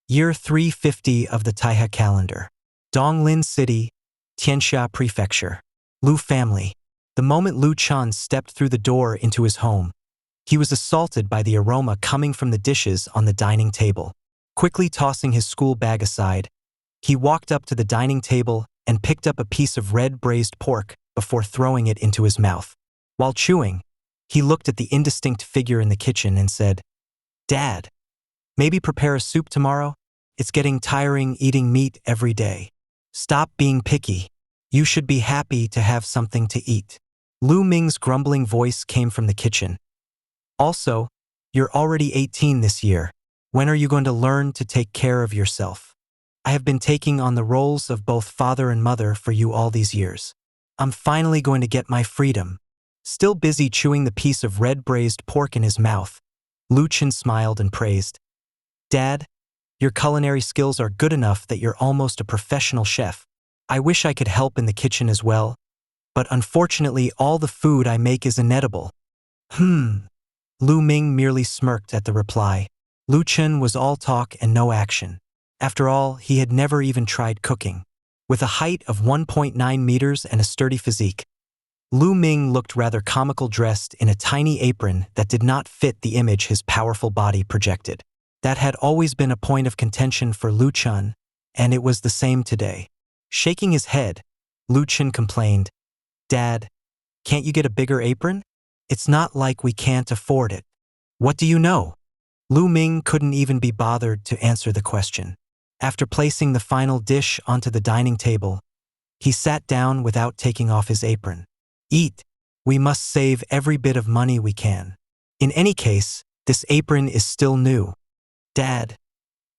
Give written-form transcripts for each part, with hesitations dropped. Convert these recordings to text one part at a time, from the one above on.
Year 350 of the Taihe calendar. Donglin City, Tianxia Prefecture. Lu family. The moment Lu Chen stepped through the door into his home, he was assaulted by the aroma coming from the dishes on the dining table. Quickly tossing his school bag aside, he walked up to the dining table and picked up a piece of red braised pork before throwing it into his mouth. While chewing, he looked at the indistinct figure in the kitchen and said, "Dad, maybe prepare a soup tomorrow? It's getting tiring eating meat every day. Stop being picky. You should be happy to have something to eat." Lu Ming's grumbling voice came from the kitchen. "Also, you're already 18 this year. When are you going to learn to take care of yourself? I have been taking on the roles of both father and mother for you all these years. I'm finally going to get my freedom." Still busy chewing the piece of red braised pork in his mouth, Lu Chen smiled and praised, "Dad, your culinary skills are good enough that you're almost a professional chef. I wish I could help in the kitchen as well, but unfortunately all the food I make is inedible." Lu Ming merely smirked at the reply. Lu Chen was all talk and no action. After all, he had never even tried cooking. With a height of 1.9 meters and a sturdy physique, Lu Ming looked rather comical dressed in a tiny apron that did not fit the image his powerful body projected. That had always been a point of contention for Lu Chen, and it was the same today. Shaking his head, Lu Chen complained, "Dad, can't you get a bigger apron? It's not like we can't afford it." "What do you know?" Lu Ming couldn't even be bothered to answer the question. After placing the final dish onto the dining table, he sat down without taking off his apron. "Eat. We must save every bit of money we can. In any case, this apron is still new." "Dad,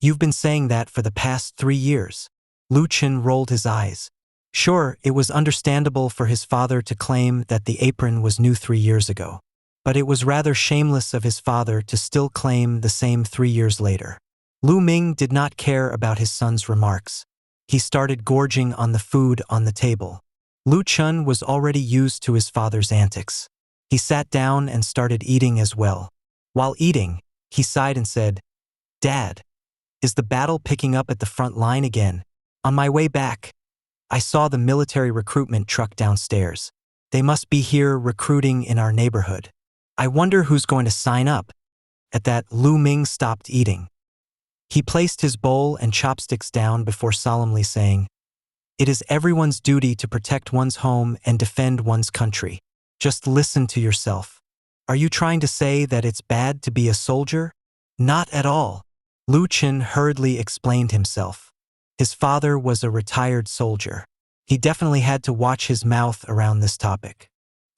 you've been saying that for the past 3 years." Lu Chen rolled his eyes. Sure, it was understandable for his father to claim that the apron was new 3 years ago, but it was rather shameless of his father to still claim the same 3 years later. Lu Ming did not care about his son's remarks. He started gorging on the food on the table. Lu Chen was already used to his father's antics. He sat down and started eating as well. While eating, he sighed and said, "Dad, is the battle picking up at the front line again? On my way back, I saw the military recruitment truck downstairs. They must be here recruiting in our neighborhood. I wonder who's going to sign up." At that, Lu Ming stopped eating. He placed his bowl and chopsticks down before solemnly saying, "It is everyone's duty to protect one's home and defend one's country. Just listen to yourself. Are you trying to say that it's bad to be a soldier?" "Not at all." Lu Chen hurriedly explained himself. His father was a retired soldier. He definitely had to watch his mouth around this topic.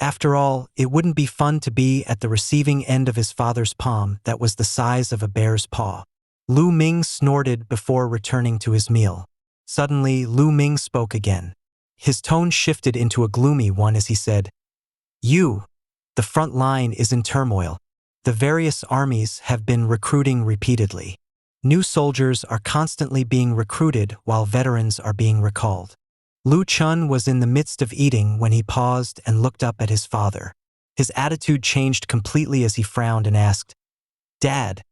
After all, it wouldn't be fun to be at the receiving end of his father's palm that was the size of a bear's paw. Lu Ming snorted before returning to his meal. Suddenly, Lu Ming spoke again. His tone shifted into a gloomy one as he said, The front line is in turmoil. The various armies have been recruiting repeatedly. New soldiers are constantly being recruited while veterans are being recalled." Lu Chen was in the midst of eating when he paused and looked up at his father. His attitude changed completely as he frowned and asked, "Dad,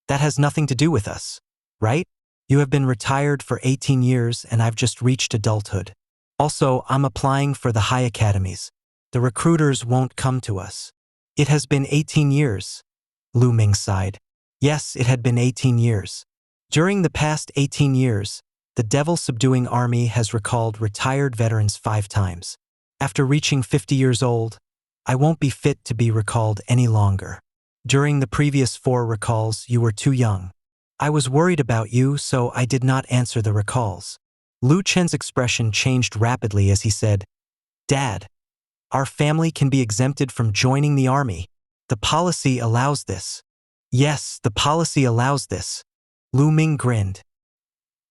that has nothing to do with us, right? You have been retired for 18 years and I've just reached adulthood. Also, I'm applying for the high academies. The recruiters won't come to us." "It has been 18 years. Lu Ming sighed. Yes, it had been 18 years. During the past 18 years, the devil-subduing army has recalled retired veterans 5 times. After reaching 50 years old, I won't be fit to be recalled any longer. During the previous 4 recalls, you were too young. I was worried about you, so I did not answer the recalls." Lu Chen's expression changed rapidly as he said, "Dad, our family can be exempted from joining the army. The policy allows this." "Yes, the policy allows this." Lu Ming grinned.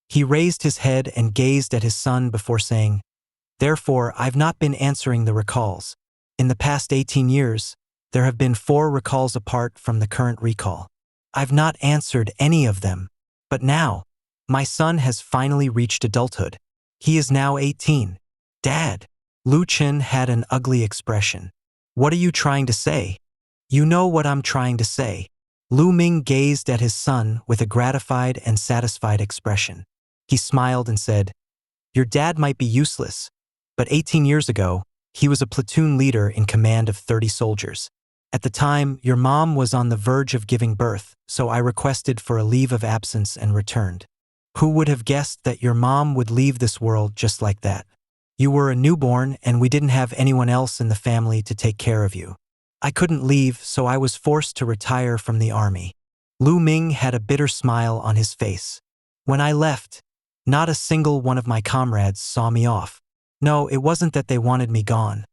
He raised his head and gazed at his son before saying, "Therefore, I've not been answering the recalls. In the past 18 years, there have been 4 recalls apart from the current recall. I've not answered any of them. But now, my son has finally reached adulthood. He is now 18. Dad." Lu Chen had an ugly expression. "What are you trying to say?" "You know what I'm trying to say. Lu Ming gazed at his son with a gratified and satisfied expression. He smiled and said, "Your dad might be useless, but 18 years ago, he was a platoon leader in command of 30 soldiers. At the time, your mom was on the verge of giving birth, so I requested for a leave of absence and returned. Who would have guessed that your mom would leave this world just like that? You were a newborn and we didn't have anyone else in the family to take care of you. I couldn't leave, so I was forced to retire from the army." Lu Ming had a bitter smile on his face. "When I left, not a single one of my comrades saw me off. No, it wasn't that they wanted me gone,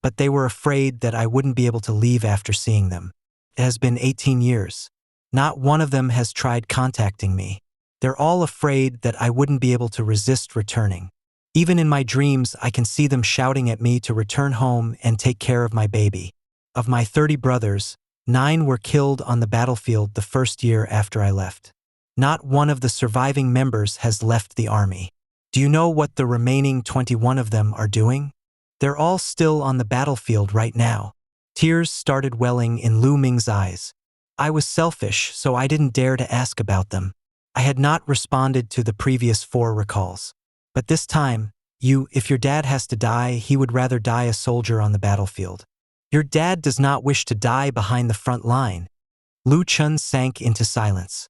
but they were afraid that I wouldn't be able to leave after seeing them. It has been 18 years. Not one of them has tried contacting me. They're all afraid that I wouldn't be able to resist returning. Even in my dreams, I can see them shouting at me to return home and take care of my baby. Of my 30 brothers, 9 were killed on the battlefield the first year after I left. Not one of the surviving members has left the army. Do you know what the remaining 21 of them are doing? They're all still on the battlefield right now." Tears started welling in Lu Ming's eyes. "I was selfish, so I didn't dare to ask about them. I had not responded to the previous 4 recalls. But this time, if your dad has to die, he would rather die a soldier on the battlefield. Your dad does not wish to die behind the front line." Lu Chen sank into silence.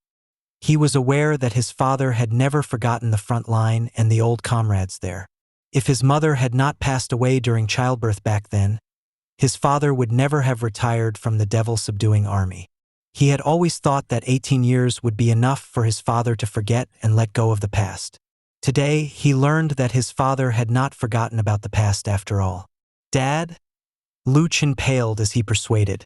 He was aware that his father had never forgotten the front line and the old comrades there. If his mother had not passed away during childbirth back then, his father would never have retired from the devil-subduing army. He had always thought that 18 years would be enough for his father to forget and let go of the past. Today, he learned that his father had not forgotten about the past after all. "Dad?" Lu Chen paled as he persuaded.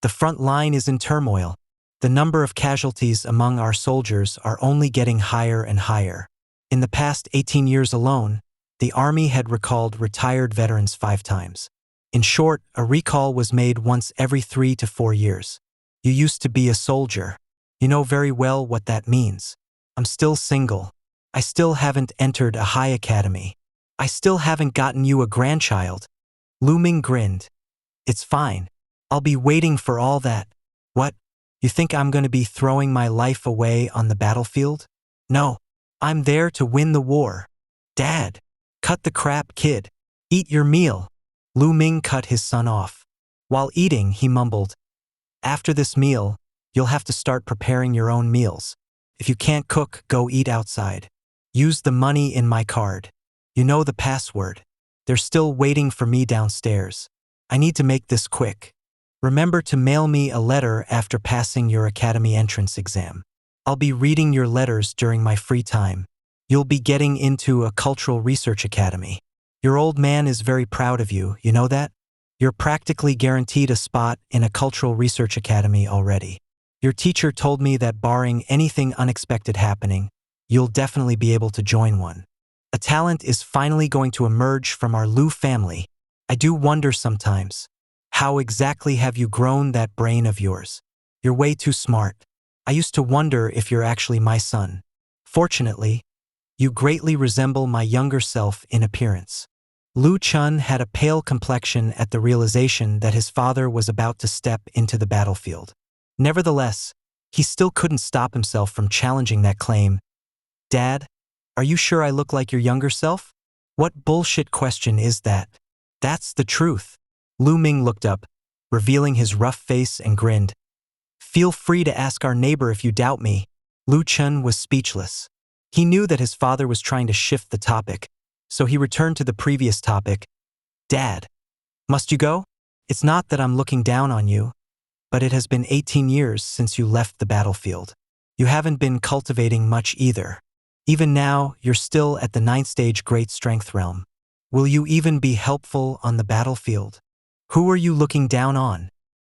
"The front line is in turmoil. The number of casualties among our soldiers are only getting higher and higher. In the past 18 years alone, the army had recalled retired veterans 5 times. In short, a recall was made once every 3 to 4 years. You used to be a soldier. You know very well what that means. I'm still single. I still haven't entered a high academy. I still haven't gotten you a grandchild." Lu Ming grinned. "It's fine. I'll be waiting for all that." "What? You think I'm going to be throwing my life away on the battlefield? No. I'm there to win the war." "Dad, cut the crap, kid. Eat your meal." Lu Ming cut his son off. While eating, he mumbled, "After this meal, you'll have to start preparing your own meals. If you can't cook, go eat outside. Use the money in my card. You know the password. They're still waiting for me downstairs. I need to make this quick. Remember to mail me a letter after passing your academy entrance exam. I'll be reading your letters during my free time. You'll be getting into a cultural research academy. Your old man is very proud of you, you know that? You're practically guaranteed a spot in a cultural research academy already. Your teacher told me that barring anything unexpected happening, you'll definitely be able to join one. A talent is finally going to emerge from our Lu family. I do wonder sometimes, how exactly have you grown that brain of yours? You're way too smart. I used to wonder if you're actually my son. Fortunately, you greatly resemble my younger self in appearance." Lu Chen had a pale complexion at the realization that his father was about to step into the battlefield. Nevertheless, he still couldn't stop himself from challenging that claim. "Dad, are you sure I look like your younger self? What bullshit question is that? That's the truth." Lu Ming looked up, revealing his rough face, and grinned. "Feel free to ask our neighbor if you doubt me." Lu Chen was speechless. He knew that his father was trying to shift the topic, so he returned to the previous topic. "Dad, must you go? It's not that I'm looking down on you, but it has been 18 years since you left the battlefield. You haven't been cultivating much either. Even now, you're still at the 9th stage Great Strength realm. Will you even be helpful on the battlefield? Who are you looking down on?"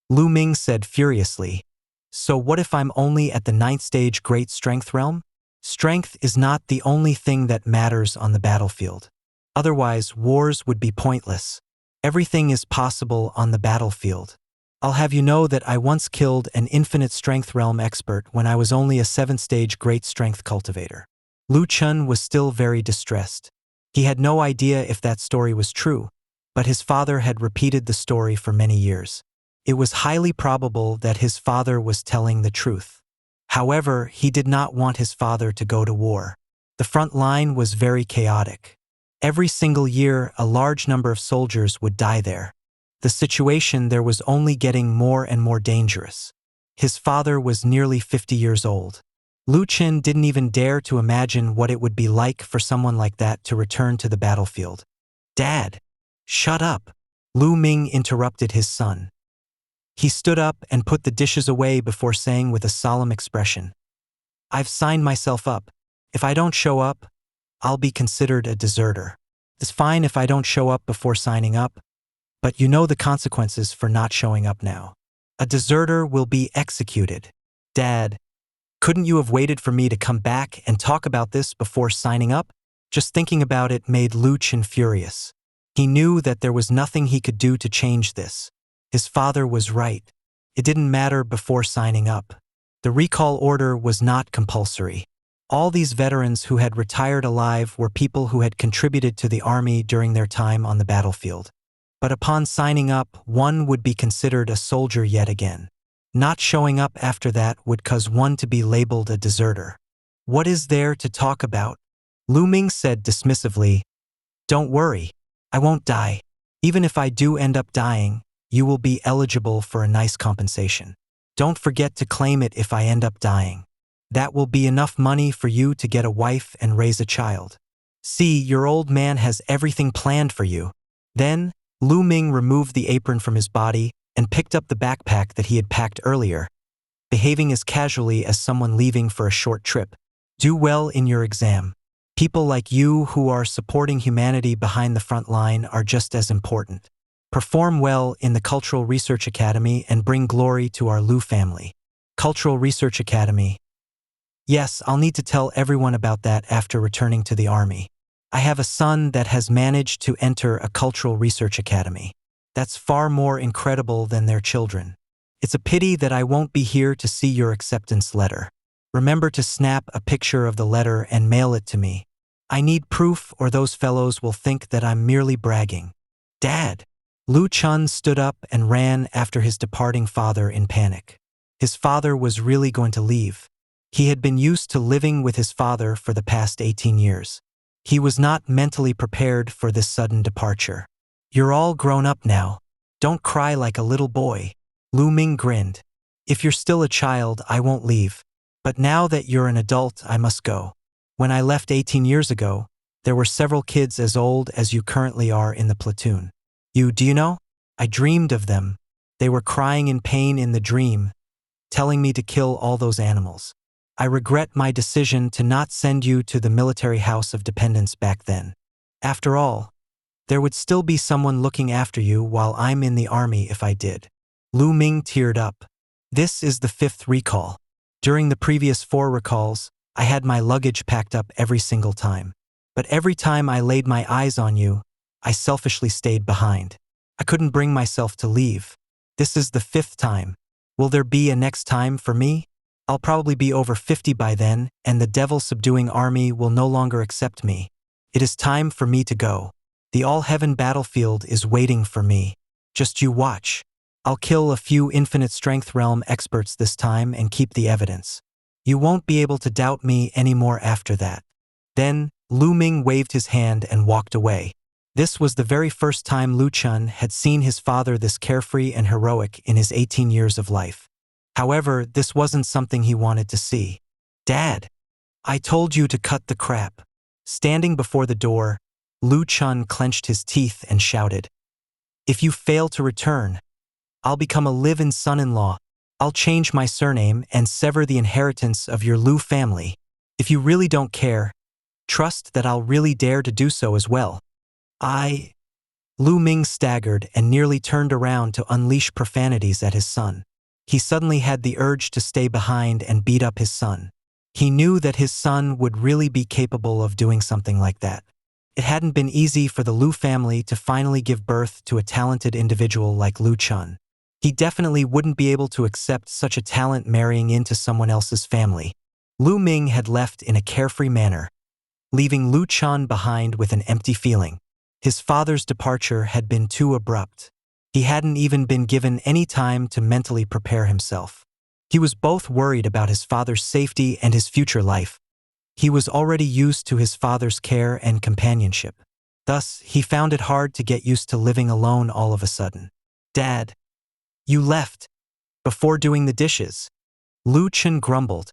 Lu Ming said furiously. "So what if I'm only at the 9th stage Great Strength realm? Strength is not the only thing that matters on the battlefield. Otherwise, wars would be pointless. Everything is possible on the battlefield. I'll have you know that I once killed an infinite strength realm expert when I was only a 7th stage Great Strength cultivator." Lu Chen was still very distressed. He had no idea if that story was true, but his father had repeated the story for many years. It was highly probable that his father was telling the truth. However, he did not want his father to go to war. The front line was very chaotic. Every single year, a large number of soldiers would die there. The situation there was only getting more and more dangerous. His father was nearly 50 years old. Chen didn't even dare to imagine what it would be like for someone like that to return to the battlefield. "Dad, shut up," Lu Ming interrupted his son. He stood up and put the dishes away before saying with a solemn expression, "I've signed myself up. If I don't show up, I'll be considered a deserter. It's fine if I don't show up before signing up, but you know the consequences for not showing up now. A deserter will be executed. Dad, couldn't you have waited for me to come back and talk about this before signing up?" Just thinking about it made Lu Chen furious. He knew that there was nothing he could do to change this. His father was right. It didn't matter before signing up. The recall order was not compulsory. All these veterans who had retired alive were people who had contributed to the army during their time on the battlefield. But upon signing up, one would be considered a soldier yet again. Not showing up after that would cause one to be labeled a deserter. "What is there to talk about?" Lu Ming said dismissively. "Don't worry, I won't die. Even if I do end up dying, you will be eligible for a nice compensation. Don't forget to claim it if I end up dying. That will be enough money for you to get a wife and raise a child. See, your old man has everything planned for you." Then, Lu Ming removed the apron from his body and picked up the backpack that he had packed earlier, behaving as casually as someone leaving for a short trip. "Do well in your exam. People like you who are supporting humanity behind the front line are just as important. Perform well in the Cultural Research Academy and bring glory to our Lu family." Cultural Research Academy. Yes, I'll need to tell everyone about that after returning to the army. I have a son that has managed to enter a Cultural Research Academy. That's far more incredible than their children. It's a pity that I won't be here to see your acceptance letter. Remember to snap a picture of the letter and mail it to me. I need proof or those fellows will think that I'm merely bragging. Dad! Lu Chen stood up and ran after his departing father in panic. His father was really going to leave. He had been used to living with his father for the past 18 years. He was not mentally prepared for this sudden departure. "You're all grown up now. Don't cry like a little boy." Lu Ming grinned. "If you're still a child, I won't leave. But now that you're an adult, I must go. When I left 18 years ago, there were several kids as old as you currently are in the platoon. Do you know? I dreamed of them. They were crying in pain in the dream, telling me to kill all those animals. I regret my decision to not send you to the military house of dependence back then. After all, there would still be someone looking after you while I'm in the army if I did." Lu Ming teared up. "This is the 5th recall. During the previous 4 recalls, I had my luggage packed up every single time. But every time I laid my eyes on you, I selfishly stayed behind. I couldn't bring myself to leave. This is the 5th time. Will there be a next time for me? I'll probably be over 50 by then, and the devil-subduing army will no longer accept me. It is time for me to go. The Allheaven Battlefield is waiting for me. Just you watch. I'll kill a few infinite strength realm experts this time and keep the evidence. You won't be able to doubt me anymore after that." Then, Lu Ming waved his hand and walked away. This was the very first time Lu Chen had seen his father this carefree and heroic in his 18 years of life. However, this wasn't something he wanted to see. "Dad, I told you to cut the crap." Standing before the door, Lu Chen clenched his teeth and shouted, "If you fail to return, I'll become a live-in son-in-law. I'll change my surname and sever the inheritance of your Lu family. If you really don't care, trust that I'll really dare to do so as well." Lu Ming staggered and nearly turned around to unleash profanities at his son. He suddenly had the urge to stay behind and beat up his son. He knew that his son would really be capable of doing something like that. It hadn't been easy for the Lu family to finally give birth to a talented individual like Lu Chen. He definitely wouldn't be able to accept such a talent marrying into someone else's family. Lu Ming had left in a carefree manner, leaving Lu Chen behind with an empty feeling. His father's departure had been too abrupt. He hadn't even been given any time to mentally prepare himself. He was both worried about his father's safety and his future life. He was already used to his father's care and companionship. Thus, he found it hard to get used to living alone all of a sudden. "Dad, you left before doing the dishes," Chen grumbled,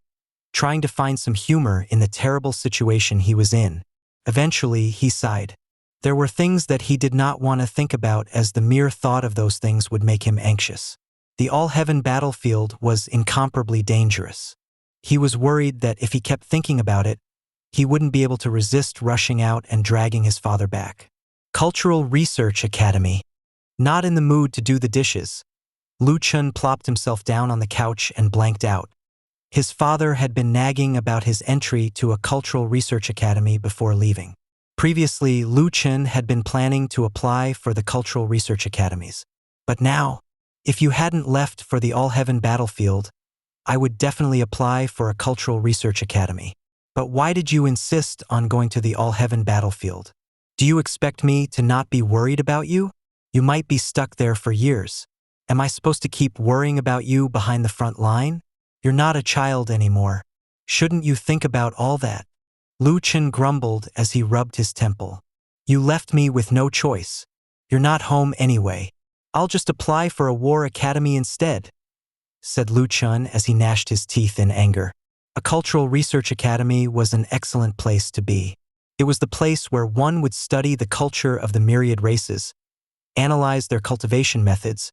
trying to find some humor in the terrible situation he was in. Eventually, he sighed. There were things that he did not want to think about, as the mere thought of those things would make him anxious. The Allheaven Battlefield was incomparably dangerous. He was worried that if he kept thinking about it, he wouldn't be able to resist rushing out and dragging his father back. Cultural Research Academy. Not in the mood to do the dishes, Chen plopped himself down on the couch and blanked out. His father had been nagging about his entry to a cultural research academy before leaving. Previously, Chen had been planning to apply for the cultural research academies. But now, "If you hadn't left for the Allheaven Battlefield, I would definitely apply for a cultural research academy. But why did you insist on going to the Allheaven Battlefield? Do you expect me to not be worried about you? You might be stuck there for years. Am I supposed to keep worrying about you behind the front line? You're not a child anymore. Shouldn't you think about all that?" Chen grumbled as he rubbed his temple. "You left me with no choice. You're not home anyway. I'll just apply for a war academy instead," said Chen as he gnashed his teeth in anger. A cultural research academy was an excellent place to be. It was the place where one would study the culture of the myriad races, analyze their cultivation methods,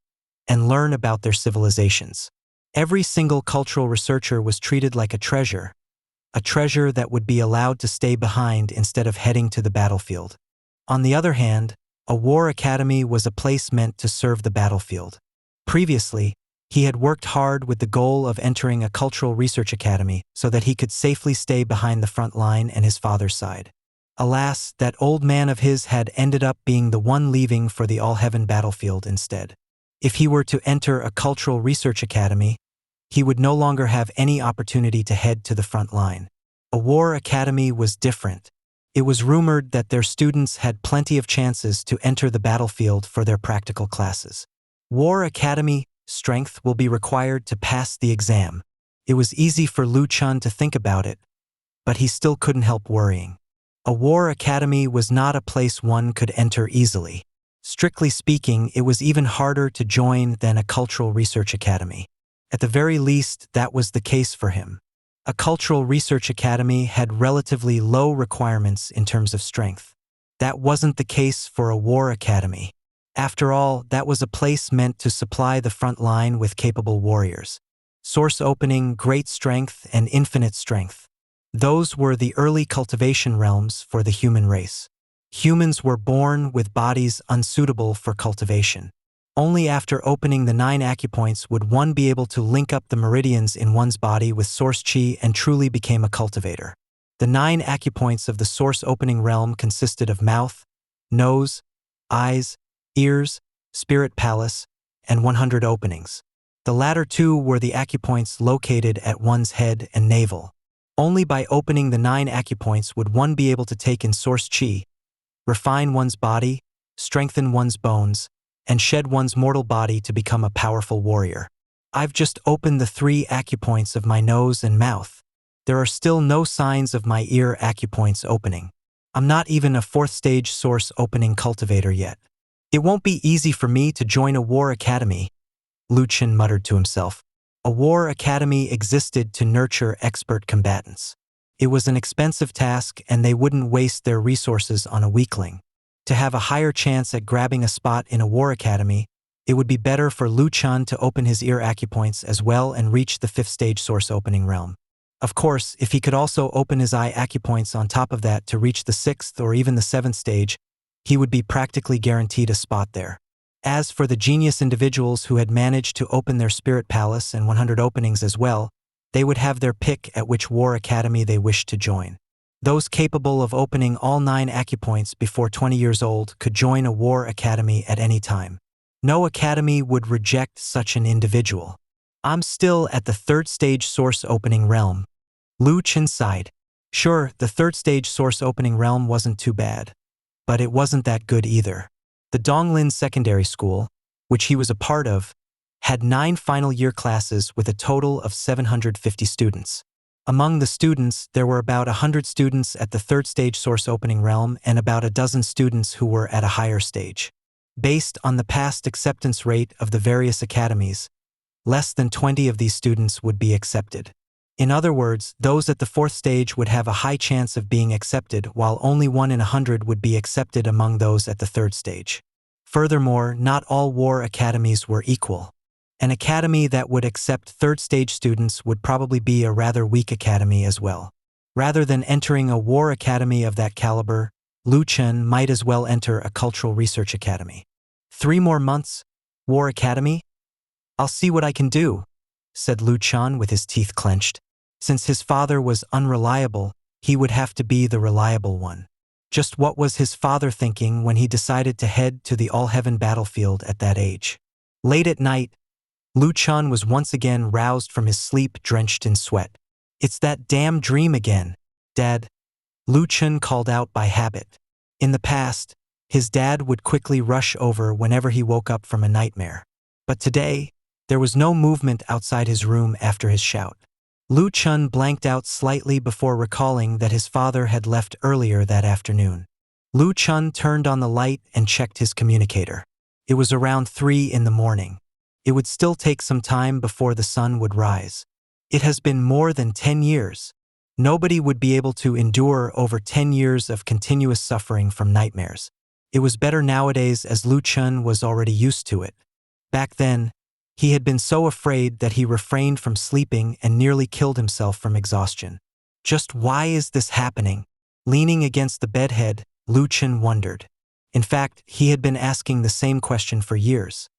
and learn about their civilizations. Every single cultural researcher was treated like a treasure that would be allowed to stay behind instead of heading to the battlefield. On the other hand, a war academy was a place meant to serve the battlefield. Previously, he had worked hard with the goal of entering a cultural research academy so that he could safely stay behind the front line and his father's side. Alas, that old man of his had ended up being the one leaving for the Allheaven Battlefield instead. If he were to enter a cultural research academy, he would no longer have any opportunity to head to the front line. A war academy was different. It was rumored that their students had plenty of chances to enter the battlefield for their practical classes. War academy, strength will be required to pass the exam. It was easy for Chen to think about it, but he still couldn't help worrying. A war academy was not a place one could enter easily. Strictly speaking, it was even harder to join than a cultural research academy. At the very least, that was the case for him. A cultural research academy had relatively low requirements in terms of strength. That wasn't the case for a war academy. After all, that was a place meant to supply the front line with capable warriors. Source opening, great strength, and infinite strength. Those were the early cultivation realms for the human race. Humans were born with bodies unsuitable for cultivation. Only after opening the 9 acupoints would one be able to link up the meridians in one's body with source chi and truly become a cultivator. The 9 acupoints of the source opening realm consisted of mouth, nose, eyes, ears, spirit palace, and 100 openings. The latter 2 were the acupoints located at one's head and navel. Only by opening the 9 acupoints would one be able to take in source chi, refine one's body, strengthen one's bones, and shed one's mortal body to become a powerful warrior. I've just opened the 3 acupoints of my nose and mouth. There are still no signs of my ear acupoints opening. I'm not even a 4th stage source opening cultivator yet. It won't be easy for me to join a war academy, Chen muttered to himself. A war academy existed to nurture expert combatants. It was an expensive task, and they wouldn't waste their resources on a weakling. To have a higher chance at grabbing a spot in a war academy, it would be better for Chen to open his ear acupoints as well and reach the 5th stage source opening realm. Of course, if he could also open his eye acupoints on top of that to reach the 6th or even the 7th stage, he would be practically guaranteed a spot there. As for the genius individuals who had managed to open their spirit palace and 100 openings as well, they would have their pick at which war academy they wished to join. Those capable of opening all 9 acupoints before 20 years old could join a war academy at any time. No academy would reject such an individual. I'm still at the 3rd stage source opening realm. Chen sighed. Sure, the 3rd stage source opening realm wasn't too bad. But it wasn't that good either. The Donglin Secondary School, which he was a part of, had 9 final year classes with a total of 750 students. Among the students, there were about 100 students at the third stage source opening realm and about a dozen students who were at a higher stage. Based on the past acceptance rate of the various academies, less than 20 of these students would be accepted. In other words, those at the fourth stage would have a high chance of being accepted, while only 1 in 100 would be accepted among those at the third stage. Furthermore, not all war academies were equal. An academy that would accept third-stage students would probably be a rather weak academy as well. Rather than entering a war academy of that caliber, Chen might as well enter a cultural research academy. 3 more months? War academy? I'll see what I can do, said Chen with his teeth clenched. Since his father was unreliable, he would have to be the reliable one. Just what was his father thinking when he decided to head to the Allheaven Battlefield at that age? Late at night, Chen was once again roused from his sleep drenched in sweat. It's that damn dream again, Dad, Chen called out by habit. In the past, his dad would quickly rush over whenever he woke up from a nightmare. But today, there was no movement outside his room after his shout. Chen blanked out slightly before recalling that his father had left earlier that afternoon. Chen turned on the light and checked his communicator. It was around 3 in the morning. It would still take some time before the sun would rise. It has been more than 10 years. Nobody would be able to endure over 10 years of continuous suffering from nightmares. It was better nowadays as Chen was already used to it. Back then, he had been so afraid that he refrained from sleeping and nearly killed himself from exhaustion. Just why is this happening? Leaning against the bedhead, Chen wondered. In fact, he had been asking the same question for years.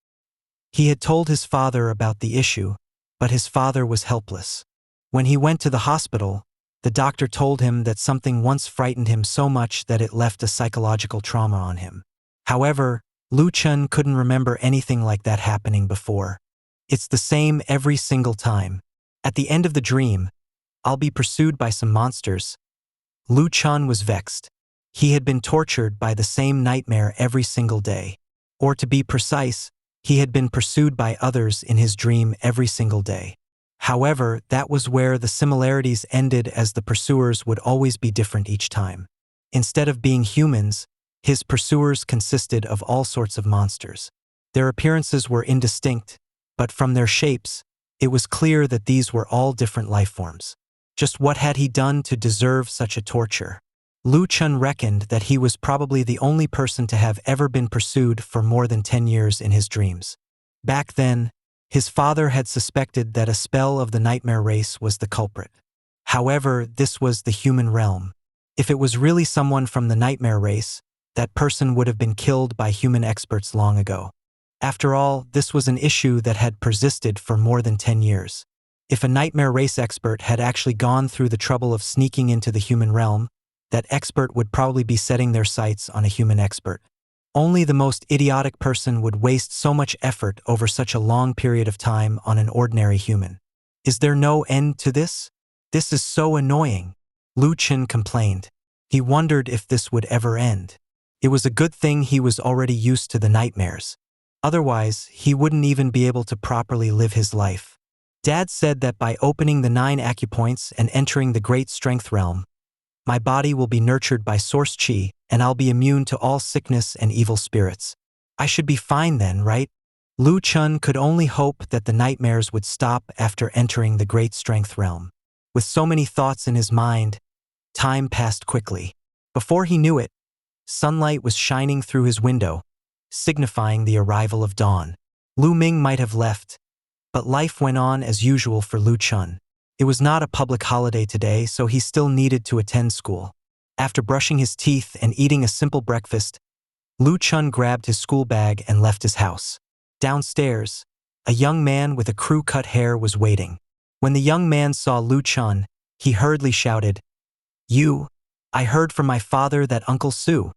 He had told his father about the issue, but his father was helpless. When he went to the hospital, the doctor told him that something once frightened him so much that it left a psychological trauma on him. However, Chen couldn't remember anything like that happening before. It's the same every single time. At the end of the dream, I'll be pursued by some monsters. Chen was vexed. He had been tortured by the same nightmare every single day. Or to be precise, he had been pursued by others in his dream every single day. However, that was where the similarities ended, as the pursuers would always be different each time. Instead of being humans, his pursuers consisted of all sorts of monsters. Their appearances were indistinct, but from their shapes, it was clear that these were all different life forms. Just what had he done to deserve such a torture? Chen reckoned that he was probably the only person to have ever been pursued for more than 10 years in his dreams. Back then, his father had suspected that a spell of the nightmare race was the culprit. However, this was the human realm. If it was really someone from the nightmare race, that person would have been killed by human experts long ago. After all, this was an issue that had persisted for more than 10 years. If a nightmare race expert had actually gone through the trouble of sneaking into the human realm, that expert would probably be setting their sights on a human expert. Only the most idiotic person would waste so much effort over such a long period of time on an ordinary human. Is there no end to this? This is so annoying, Chen complained. He wondered if this would ever end. It was a good thing he was already used to the nightmares. Otherwise, he wouldn't even be able to properly live his life. Dad said that by opening the 9 acupoints and entering the great strength realm, my body will be nurtured by source chi, and I'll be immune to all sickness and evil spirits. I should be fine then, right? Chen could only hope that the nightmares would stop after entering the great strength realm. With so many thoughts in his mind, time passed quickly. Before he knew it, sunlight was shining through his window, signifying the arrival of dawn. Lu Ming might have left, but life went on as usual for Chen. It was not a public holiday today, so he still needed to attend school. After brushing his teeth and eating a simple breakfast, Chen grabbed his school bag and left his house. Downstairs, a young man with a crew-cut hair was waiting. When the young man saw Chen, he hurriedly shouted, "You, I heard from my father that Uncle Su."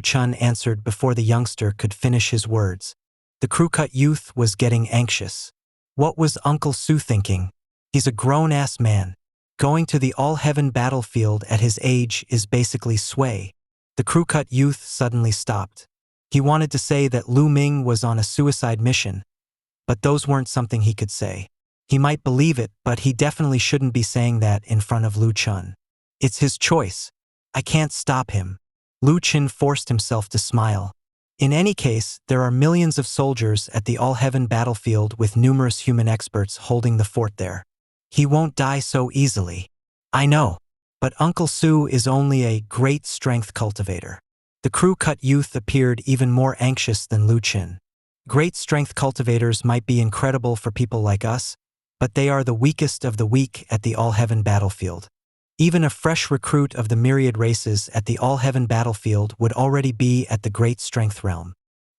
Chen answered before the youngster could finish his words. The crew-cut youth was getting anxious. What was Uncle Su thinking? He's a grown-ass man. Going to the Allheaven Battlefield at his age is basically sway. The crew-cut youth suddenly stopped. He wanted to say that Lu Ming was on a suicide mission, but those weren't something he could say. He might believe it, but he definitely shouldn't be saying that in front of Lu Chen. It's his choice. I can't stop him. Lu Chen forced himself to smile. In any case, there are millions of soldiers at the Allheaven Battlefield with numerous human experts holding the fort there. He won't die so easily. I know. But Uncle Su is only a great strength cultivator. The crew-cut youth appeared even more anxious than Lu Chen. Great strength cultivators might be incredible for people like us, but they are the weakest of the weak at the Allheaven Battlefield. Even a fresh recruit of the myriad races at the Allheaven Battlefield would already be at the great strength realm.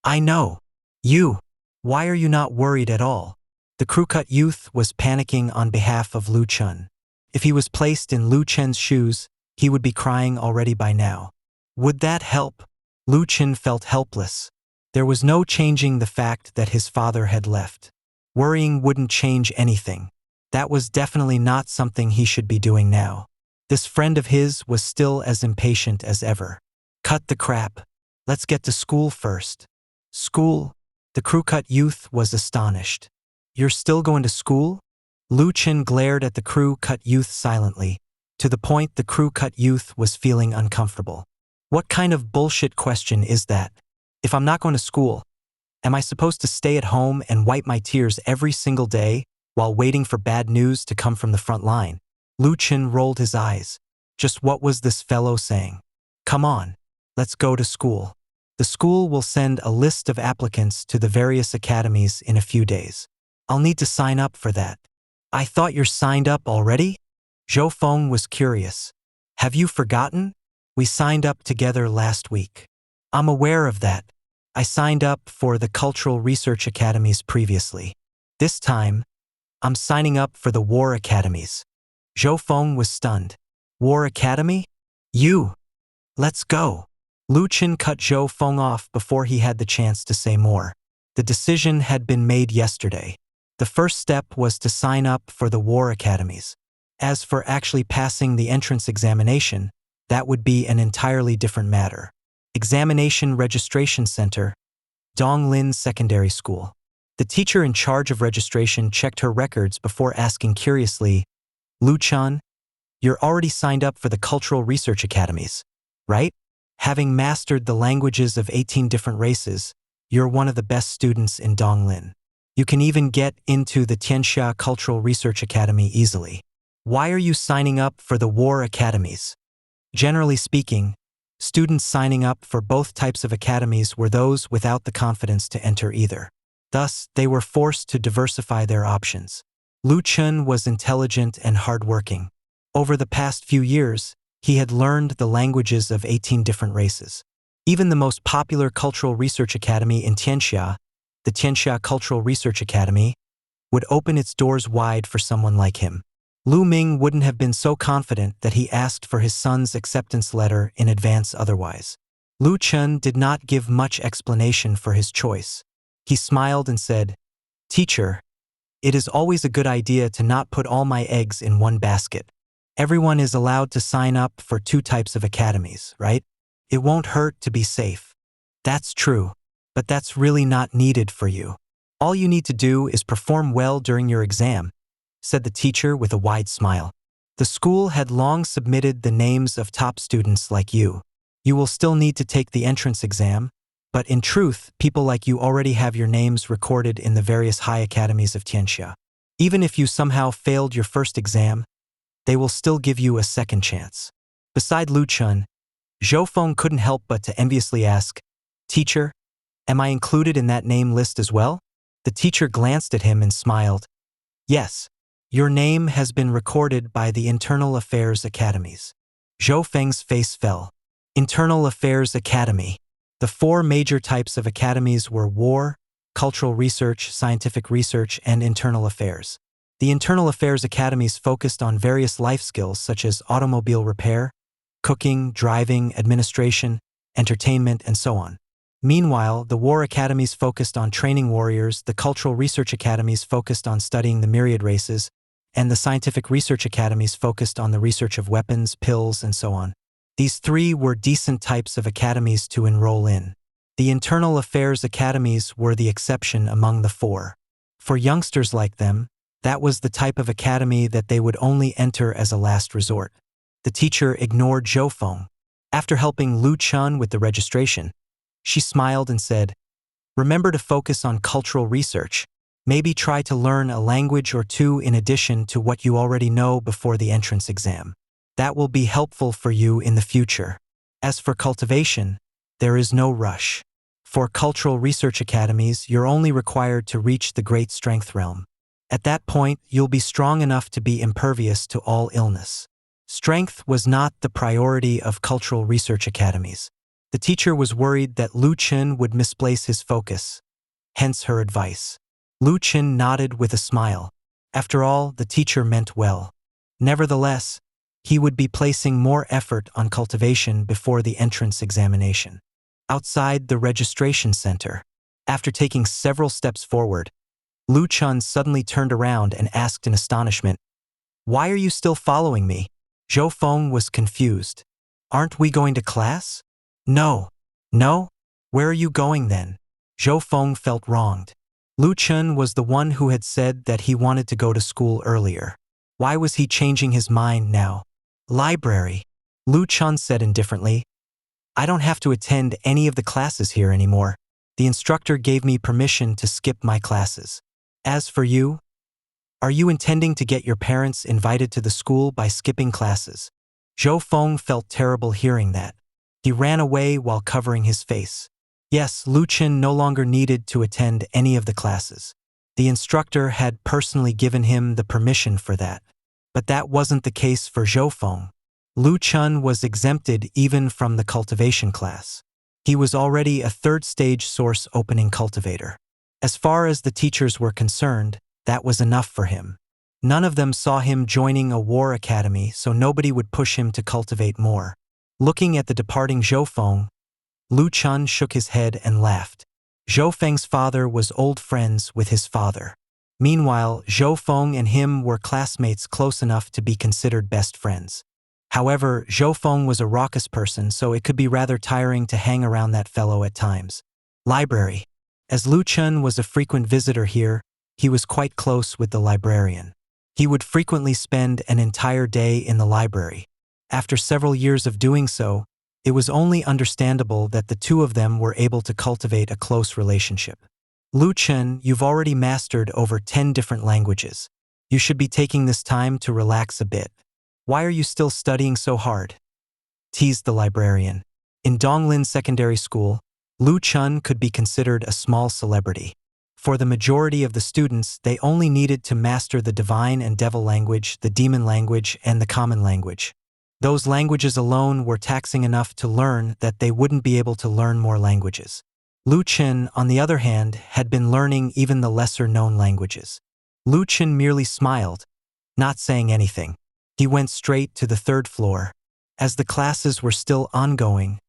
I know. You. Why are you not worried at all? The crew-cut youth was panicking on behalf of Lu Chen. If he was placed in Lu Chen's shoes, he would be crying already by now. Would that help? Lu Chen felt helpless. There was no changing the fact that his father had left. Worrying wouldn't change anything. That was definitely not something he should be doing now. This friend of his was still as impatient as ever. Cut the crap. Let's get to school first. School? The crew-cut youth was astonished. You're still going to school? Lu Chen glared at the crew-cut youth silently, to the point the crew-cut youth was feeling uncomfortable. What kind of bullshit question is that? If I'm not going to school, am I supposed to stay at home and wipe my tears every single day while waiting for bad news to come from the front line? Lu Chen rolled his eyes. Just what was this fellow saying? Come on, let's go to school. The school will send a list of applicants to the various academies in a few days. I'll need to sign up for that. I thought you're signed up already? Zhou Feng was curious. Have you forgotten? We signed up together last week. I'm aware of that. I signed up for the cultural research academies previously. This time, I'm signing up for the war academies. Zhou Feng was stunned. War academy? You! Let's go! Lu Chen cut Zhou Feng off before he had the chance to say more. The decision had been made yesterday. The first step was to sign up for the war academies. As for actually passing the entrance examination, that would be an entirely different matter. Examination Registration Center, Donglin Secondary School. The teacher in charge of registration checked her records before asking curiously, Lu Chen, you're already signed up for the cultural research academies, right? Having mastered the languages of 18 different races, you're one of the best students in Donglin. You can even get into the Tianxia Cultural Research Academy easily. Why are you signing up for the war academies? Generally speaking, students signing up for both types of academies were those without the confidence to enter either. Thus, they were forced to diversify their options. Lu Chen was intelligent and hardworking. Over the past few years, he had learned the languages of 18 different races. Even the most popular cultural research academy in Tianxia, the Tianxia Cultural Research Academy, would open its doors wide for someone like him. Lu Ming wouldn't have been so confident that he asked for his son's acceptance letter in advance otherwise. Lu Chen did not give much explanation for his choice. He smiled and said, Teacher, it is always a good idea to not put all my eggs in one basket. Everyone is allowed to sign up for 2 types of academies, right? It won't hurt to be safe. That's true, but that's really not needed for you. All you need to do is perform well during your exam, said the teacher with a wide smile. The school had long submitted the names of top students like you. You will still need to take the entrance exam, but in truth, people like you already have your names recorded in the various high academies of Tianxia. Even if you somehow failed your first exam, they will still give you a second chance. Beside Lu Chen, Zhou Feng couldn't help but to enviously ask, Teacher, am I included in that name list as well? The teacher glanced at him and smiled. Yes, your name has been recorded by the Internal Affairs Academies. Zhou Feng's face fell. Internal Affairs Academy. The 4 major types of academies were war, cultural research, scientific research, and internal affairs. The internal affairs academies focused on various life skills such as automobile repair, cooking, driving, administration, entertainment, and so on. Meanwhile, the war academies focused on training warriors, the cultural research academies focused on studying the myriad races, and the scientific research academies focused on the research of weapons, pills, and so on. These 3 were decent types of academies to enroll in. The internal affairs academies were the exception among the four. For youngsters like them, that was the type of academy that they would only enter as a last resort. The teacher ignored Zhou Feng. After helping Lu Chen with the registration, she smiled and said, "Remember to focus on cultural research. Maybe try to learn a language or two in addition to what you already know before the entrance exam. That will be helpful for you in the future. As for cultivation, there is no rush. For cultural research academies, you're only required to reach the great strength realm. At that point, you'll be strong enough to be impervious to all illness." Strength was not the priority of cultural research academies. The teacher was worried that Lu Chen would misplace his focus, hence her advice. Lu Chen nodded with a smile. After all, the teacher meant well. Nevertheless, he would be placing more effort on cultivation before the entrance examination. Outside the registration center, after taking several steps forward, Lu Chen suddenly turned around and asked in astonishment, "Why are you still following me?" Zhou Feng was confused. "Aren't we going to class?" "No. No? Where are you going then?" Zhou Feng felt wronged. Lu Chen was the one who had said that he wanted to go to school earlier. Why was he changing his mind now? "Library," Lu Chen said indifferently. "I don't have to attend any of the classes here anymore. The instructor gave me permission to skip my classes. As for you, are you intending to get your parents invited to the school by skipping classes?" Zhou Feng felt terrible hearing that. He ran away while covering his face. Yes, Lu Chen no longer needed to attend any of the classes. The instructor had personally given him the permission for that. But that wasn't the case for Zhou Feng. Lu Chen was exempted even from the cultivation class. He was already a third-stage source opening cultivator. As far as the teachers were concerned, that was enough for him. None of them saw him joining a war academy, so nobody would push him to cultivate more. Looking at the departing Zhou Feng, Lu Chen shook his head and laughed. Zhou Feng's father was old friends with his father. Meanwhile, Zhou Feng and him were classmates close enough to be considered best friends. However, Zhou Feng was a raucous person, so it could be rather tiring to hang around that fellow at times. Library. As Lu Chen was a frequent visitor here, he was quite close with the librarian. He would frequently spend an entire day in the library. After several years of doing so, it was only understandable that the two of them were able to cultivate a close relationship. "Lu Chen, you've already mastered over 10 different languages. You should be taking this time to relax a bit. Why are you still studying so hard?" teased the librarian. In Donglin Secondary School, Lu Chen could be considered a small celebrity. For the majority of the students, they only needed to master the divine and devil language, the demon language, and the common language. Those languages alone were taxing enough to learn that they wouldn't be able to learn more languages. Lu Chen, on the other hand, had been learning even the lesser-known languages. Lu Chen merely smiled, not saying anything. He went straight to the third floor. As the classes were still ongoing,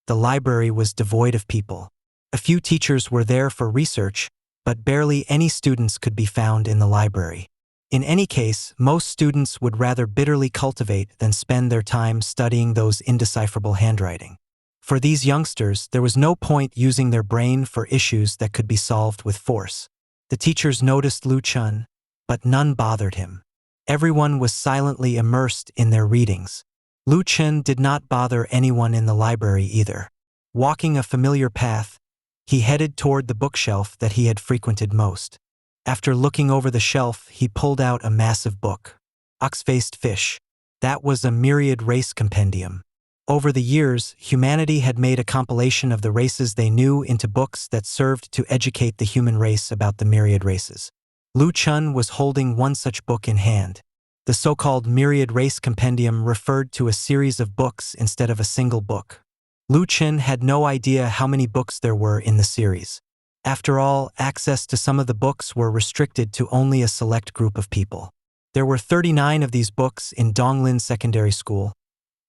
the library was devoid of people. A few teachers were there for research, but barely any students could be found in the library. In any case, most students would rather bitterly cultivate than spend their time studying those indecipherable handwriting. For these youngsters, there was no point using their brain for issues that could be solved with force. The teachers noticed Lu Chen, but none bothered him. Everyone was silently immersed in their readings. Lu Chen did not bother anyone in the library either. Walking a familiar path, he headed toward the bookshelf that he had frequented most. After looking over the shelf, he pulled out a massive book. Ox-faced fish. That was a myriad race compendium. Over the years, humanity had made a compilation of the races they knew into books that served to educate the human race about the myriad races. Lu Chen was holding one such book in hand. The so-called myriad race compendium referred to a series of books instead of a single book. Lu Chen had no idea how many books there were in the series. After all, access to some of the books were restricted to only a select group of people. There were 39 of these books in Donglin Secondary School,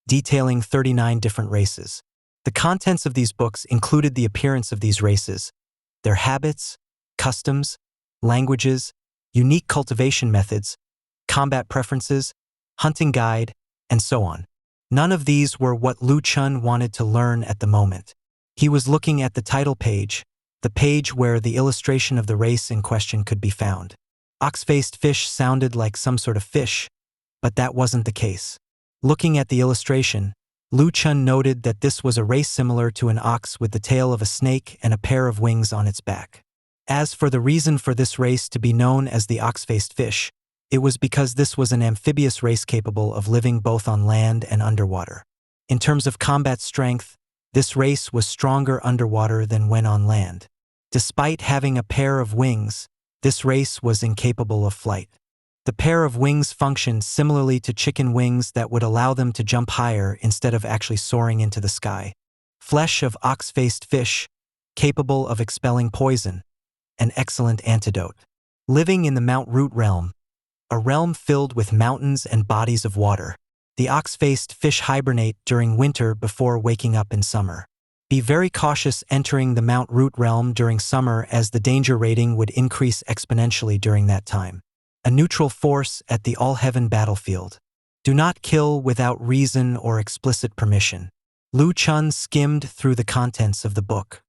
detailing 39 different races. The contents of these books included the appearance of these races, their habits, customs, languages, unique cultivation methods, combat preferences, hunting guide, and so on. None of these were what Lu Chen wanted to learn at the moment. He was looking at the title page, the page where the illustration of the race in question could be found. Ox-faced fish sounded like some sort of fish, but that wasn't the case. Looking at the illustration, Chen noted that this was a race similar to an ox with the tail of a snake and a pair of wings on its back. As for the reason for this race to be known as the ox-faced fish, it was because this was an amphibious race capable of living both on land and underwater. In terms of combat strength, this race was stronger underwater than when on land. Despite having a pair of wings, this race was incapable of flight. The pair of wings functioned similarly to chicken wings that would allow them to jump higher instead of actually soaring into the sky. Flesh of ox-faced fish, capable of expelling poison, an excellent antidote. Living in the Mount Root realm, a realm filled with mountains and bodies of water, the ox-faced fish hibernate during winter before waking up in summer. Be very cautious entering the Mount Root realm during summer, as the danger rating would increase exponentially during that time. A neutral force at the Allheaven Battlefield. Do not kill without reason or explicit permission. Chen skimmed through the contents of the book.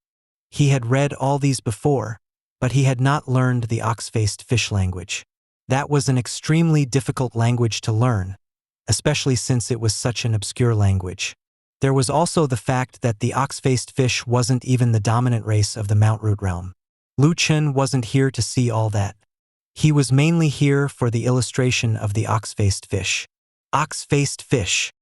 He had read all these before, but he had not learned the ox-faced fish language. That was an extremely difficult language to learn, especially since it was such an obscure language. There was also the fact that the ox-faced fish wasn't even the dominant race of the Mount Root realm. Chen wasn't here to see all that. He was mainly here for the illustration of the ox-faced fish. Ox-faced fish,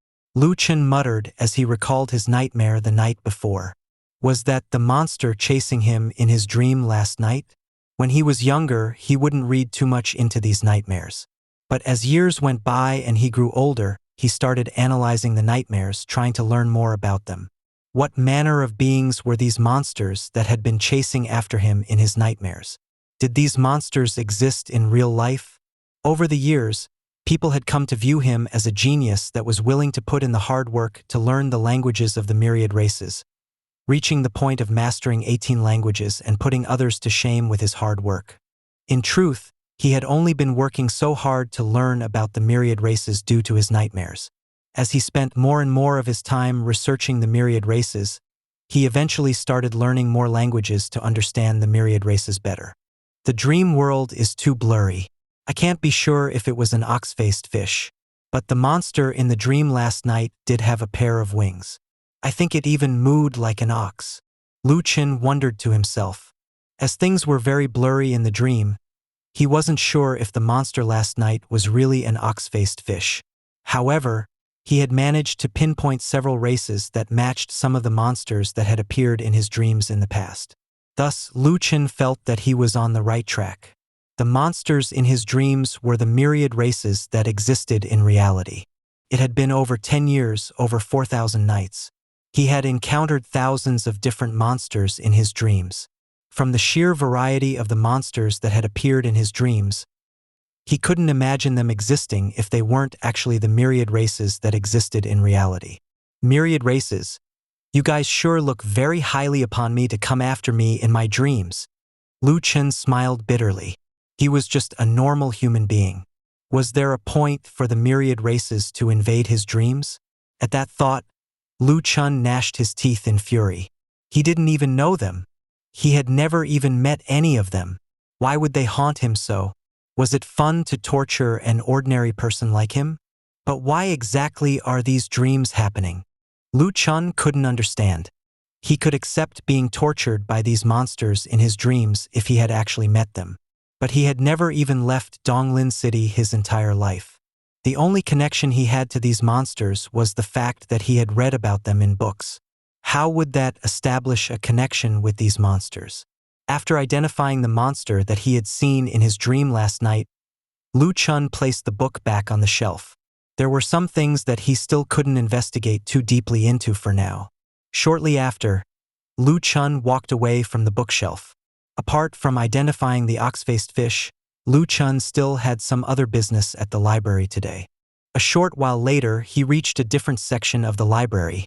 Chen muttered as he recalled his nightmare the night before. Was that the monster chasing him in his dream last night? When he was younger, he wouldn't read too much into these nightmares. But as years went by and he grew older, he started analyzing the nightmares, trying to learn more about them. What manner of beings were these monsters that had been chasing after him in his nightmares? Did these monsters exist in real life? Over the years, people had come to view him as a genius that was willing to put in the hard work to learn the languages of the myriad races, reaching the point of mastering 18 languages and putting others to shame with his hard work. In truth, he had only been working so hard to learn about the myriad races due to his nightmares. As he spent more and more of his time researching the myriad races, he eventually started learning more languages to understand the myriad races better. The dream world is too blurry. I can't be sure if it was an ox-faced fish, but the monster in the dream last night did have a pair of wings. I think it even mooed like an ox. Chen wondered to himself. As things were very blurry in the dream, he wasn't sure if the monster last night was really an ox-faced fish. However, he had managed to pinpoint several races that matched some of the monsters that had appeared in his dreams in the past. Thus, Chen felt that he was on the right track. The monsters in his dreams were the myriad races that existed in reality. It had been over 10 years, over 4,000 nights. He had encountered thousands of different monsters in his dreams. From the sheer variety of the monsters that had appeared in his dreams, he couldn't imagine them existing if they weren't actually the myriad races that existed in reality. Myriad races. You guys sure look very highly upon me to come after me in my dreams. Chen smiled bitterly. He was just a normal human being. Was there a point for the myriad races to invade his dreams? At that thought, Chen gnashed his teeth in fury. He didn't even know them. He had never even met any of them. Why would they haunt him so? Was it fun to torture an ordinary person like him? But why exactly are these dreams happening? Chen couldn't understand. He could accept being tortured by these monsters in his dreams if he had actually met them. But he had never even left Donglin City his entire life. The only connection he had to these monsters was the fact that he had read about them in books. How would that establish a connection with these monsters? After identifying the monster that he had seen in his dream last night, Chen placed the book back on the shelf. There were some things that he still couldn't investigate too deeply into for now. Shortly after, Chen walked away from the bookshelf. Apart from identifying the ox-faced fish, Chen still had some other business at the library today. A short while later, he reached a different section of the library.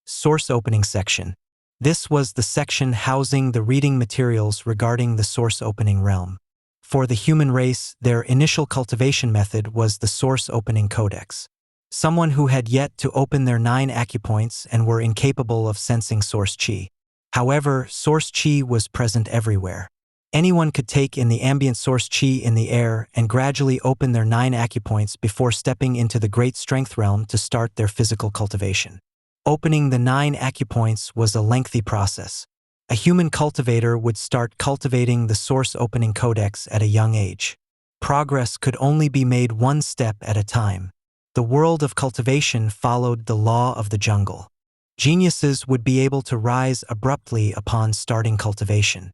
Source opening section. This was the section housing the reading materials regarding the source opening realm. For the human race, their initial cultivation method was the source opening codex. Someone who had yet to open their 9 acupoints and were incapable of sensing source chi. However, source qi was present everywhere. Anyone could take in the ambient source qi in the air and gradually open their 9 acupoints before stepping into the great strength realm to start their physical cultivation. Opening the 9 acupoints was a lengthy process. A human cultivator would start cultivating the source opening codex at a young age. Progress could only be made one step at a time. The world of cultivation followed the law of the jungle. Geniuses would be able to rise abruptly upon starting cultivation.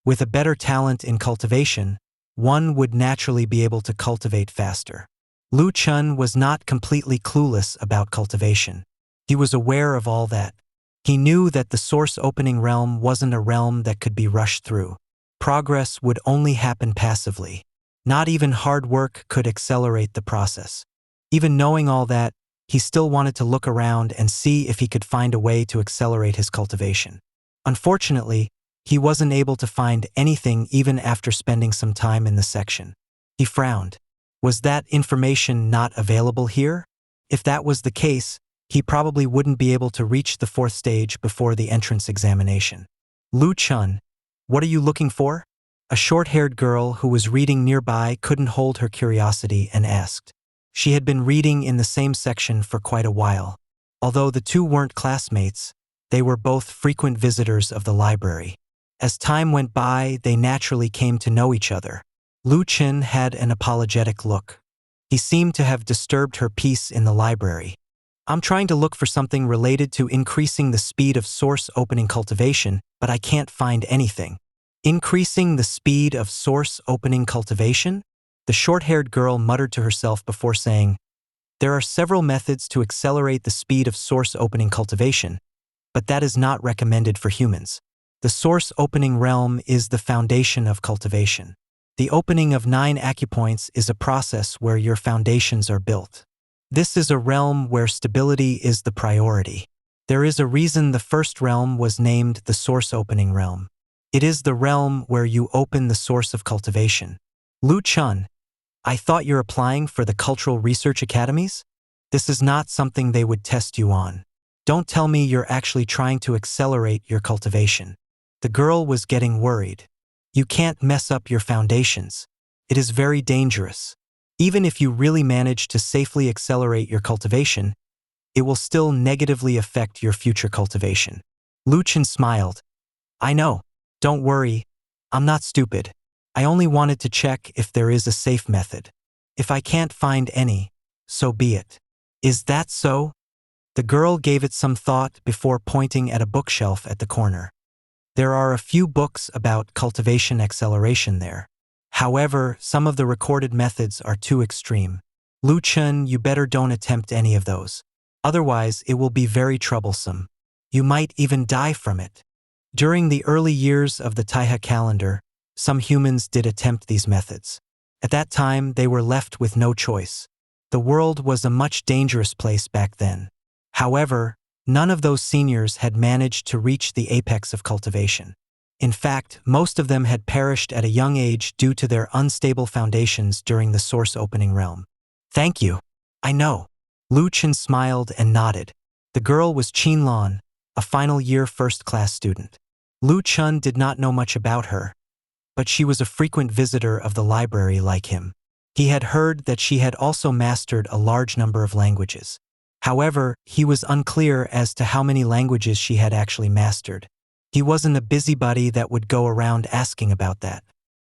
With a better talent in cultivation, one would naturally be able to cultivate faster. Chen was not completely clueless about cultivation. He was aware of all that. He knew that the source opening realm wasn't a realm that could be rushed through. Progress would only happen passively. Not even hard work could accelerate the process. Even knowing all that, he still wanted to look around and see if he could find a way to accelerate his cultivation. Unfortunately, he wasn't able to find anything even after spending some time in the section. He frowned. Was that information not available here? If that was the case, he probably wouldn't be able to reach the 4th stage before the entrance examination. Chen, what are you looking for? A short-haired girl who was reading nearby couldn't hold her curiosity and asked. She had been reading in the same section for quite a while. Although the two weren't classmates, they were both frequent visitors of the library. As time went by, they naturally came to know each other. Chen had an apologetic look. He seemed to have disturbed her peace in the library. I'm trying to look for something related to increasing the speed of source opening cultivation, but I can't find anything. Increasing the speed of source opening cultivation? The short-haired girl muttered to herself before saying, there are several methods to accelerate the speed of source opening cultivation, but that is not recommended for humans. The source opening realm is the foundation of cultivation. The opening of 9 acupoints is a process where your foundations are built. This is a realm where stability is the priority. There is a reason the first realm was named the source opening realm. It is the realm where you open the source of cultivation. Chen, I thought you're applying for the cultural research academies? This is not something they would test you on. Don't tell me you're actually trying to accelerate your cultivation. The girl was getting worried. You can't mess up your foundations. It is very dangerous. Even if you really manage to safely accelerate your cultivation, it will still negatively affect your future cultivation. Chen smiled. I know. Don't worry. I'm not stupid. I only wanted to check if there is a safe method. If I can't find any, so be it. Is that so? The girl gave it some thought before pointing at a bookshelf at the corner. There are a few books about cultivation acceleration there. However, some of the recorded methods are too extreme. Chen, you better don't attempt any of those. Otherwise, it will be very troublesome. You might even die from it. During the early years of the Taiha calendar, some humans did attempt these methods. At that time, they were left with no choice. The world was a much dangerous place back then. However, none of those seniors had managed to reach the apex of cultivation. In fact, most of them had perished at a young age due to their unstable foundations during the source opening realm. Thank you. I know. Chen smiled and nodded. The girl was Lan, a final year first-class student. Chen did not know much about her, but she was a frequent visitor of the library like him. He had heard that she had also mastered a large number of languages. However, he was unclear as to how many languages she had actually mastered. He wasn't a busybody that would go around asking about that.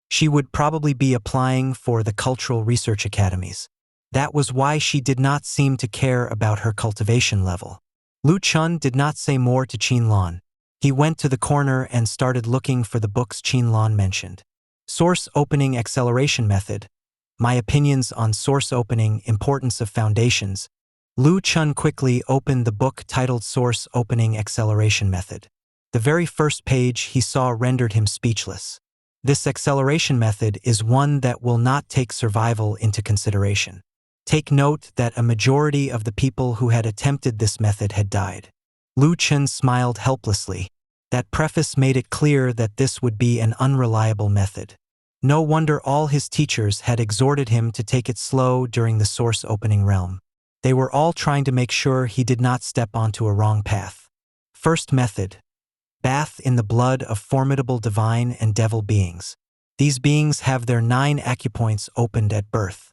She would probably be applying for the cultural research academies. That was why she did not seem to care about her cultivation level. Chen did not say more to Lan. He went to the corner and started looking for the books Lan mentioned. Source Opening Acceleration Method. My Opinions on Source Opening, Importance of Foundations. Chen quickly opened the book titled Source Opening Acceleration Method. The very first page he saw rendered him speechless. This acceleration method is one that will not take survival into consideration. Take note that a majority of the people who had attempted this method had died. Chen smiled helplessly. That preface made it clear that this would be an unreliable method. No wonder all his teachers had exhorted him to take it slow during the source opening realm. They were all trying to make sure he did not step onto a wrong path. First method. Bath in the blood of formidable divine and devil beings. These beings have their 9 acupoints opened at birth.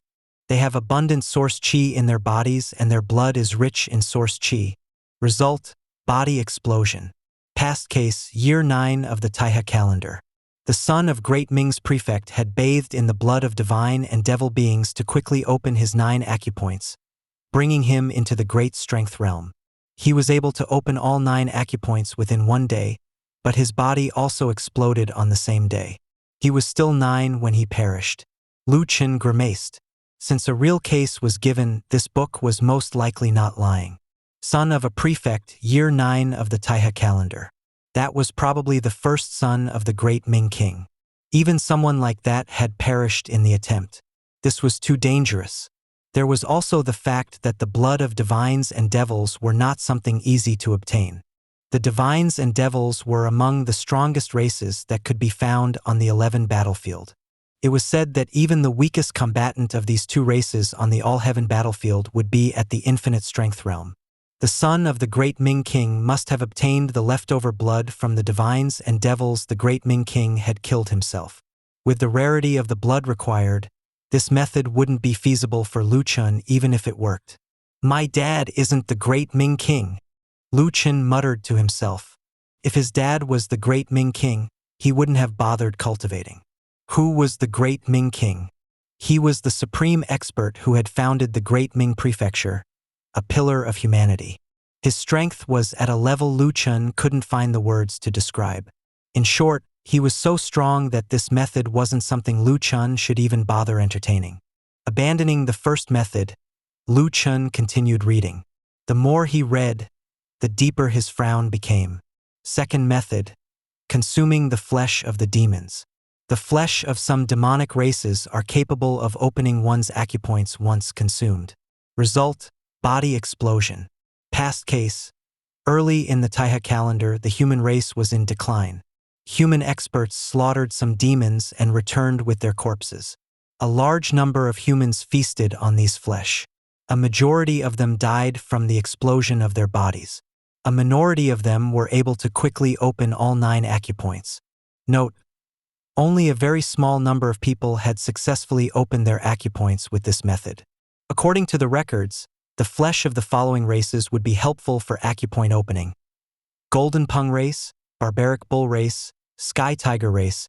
They have abundant source chi in their bodies and their blood is rich in source chi. Result: body explosion. Past case: year 9 of the Taiha calendar. The son of Great Ming's prefect had bathed in the blood of divine and devil beings to quickly open his 9 acupoints, bringing him into the great strength realm. He was able to open all 9 acupoints within 1 day, but his body also exploded on the same day. He was still 9 when he perished. Chen grimaced. Since a real case was given, this book was most likely not lying. Son of a prefect, year 9 of the Taiha calendar. That was probably the first son of the great Ming king. Even someone like that had perished in the attempt. This was too dangerous. There was also the fact that the blood of divines and devils were not something easy to obtain. The divines and devils were among the strongest races that could be found on the Allheaven Battlefield. It was said that even the weakest combatant of these 2 races on the Allheaven Battlefield would be at the infinite strength realm. The son of the great Ming king must have obtained the leftover blood from the divines and devils the great Ming king had killed himself. With the rarity of the blood required, this method wouldn't be feasible for Chen even if it worked. My dad isn't the great Ming king, Chen muttered to himself. If his dad was the great Ming king, he wouldn't have bothered cultivating. Who was the great Ming king? He was the supreme expert who had founded the great Ming prefecture, a pillar of humanity. His strength was at a level Chen couldn't find the words to describe. In short, he was so strong that this method wasn't something Chen should even bother entertaining. Abandoning the first method, Chen continued reading. The more he read, the deeper his frown became. Second method: consuming the flesh of the demons. The flesh of some demonic races are capable of opening one's acupoints once consumed. Result: body explosion. Past case: early in the Taiha calendar, the human race was in decline. Human experts slaughtered some demons and returned with their corpses. A large number of humans feasted on these flesh. A majority of them died from the explosion of their bodies. A minority of them were able to quickly open all 9 acupoints. Note: only a very small number of people had successfully opened their acupoints with this method. According to the records, the flesh of the following races would be helpful for acupoint opening: Golden Pung race, Barbaric Bull race, Sky Tiger race.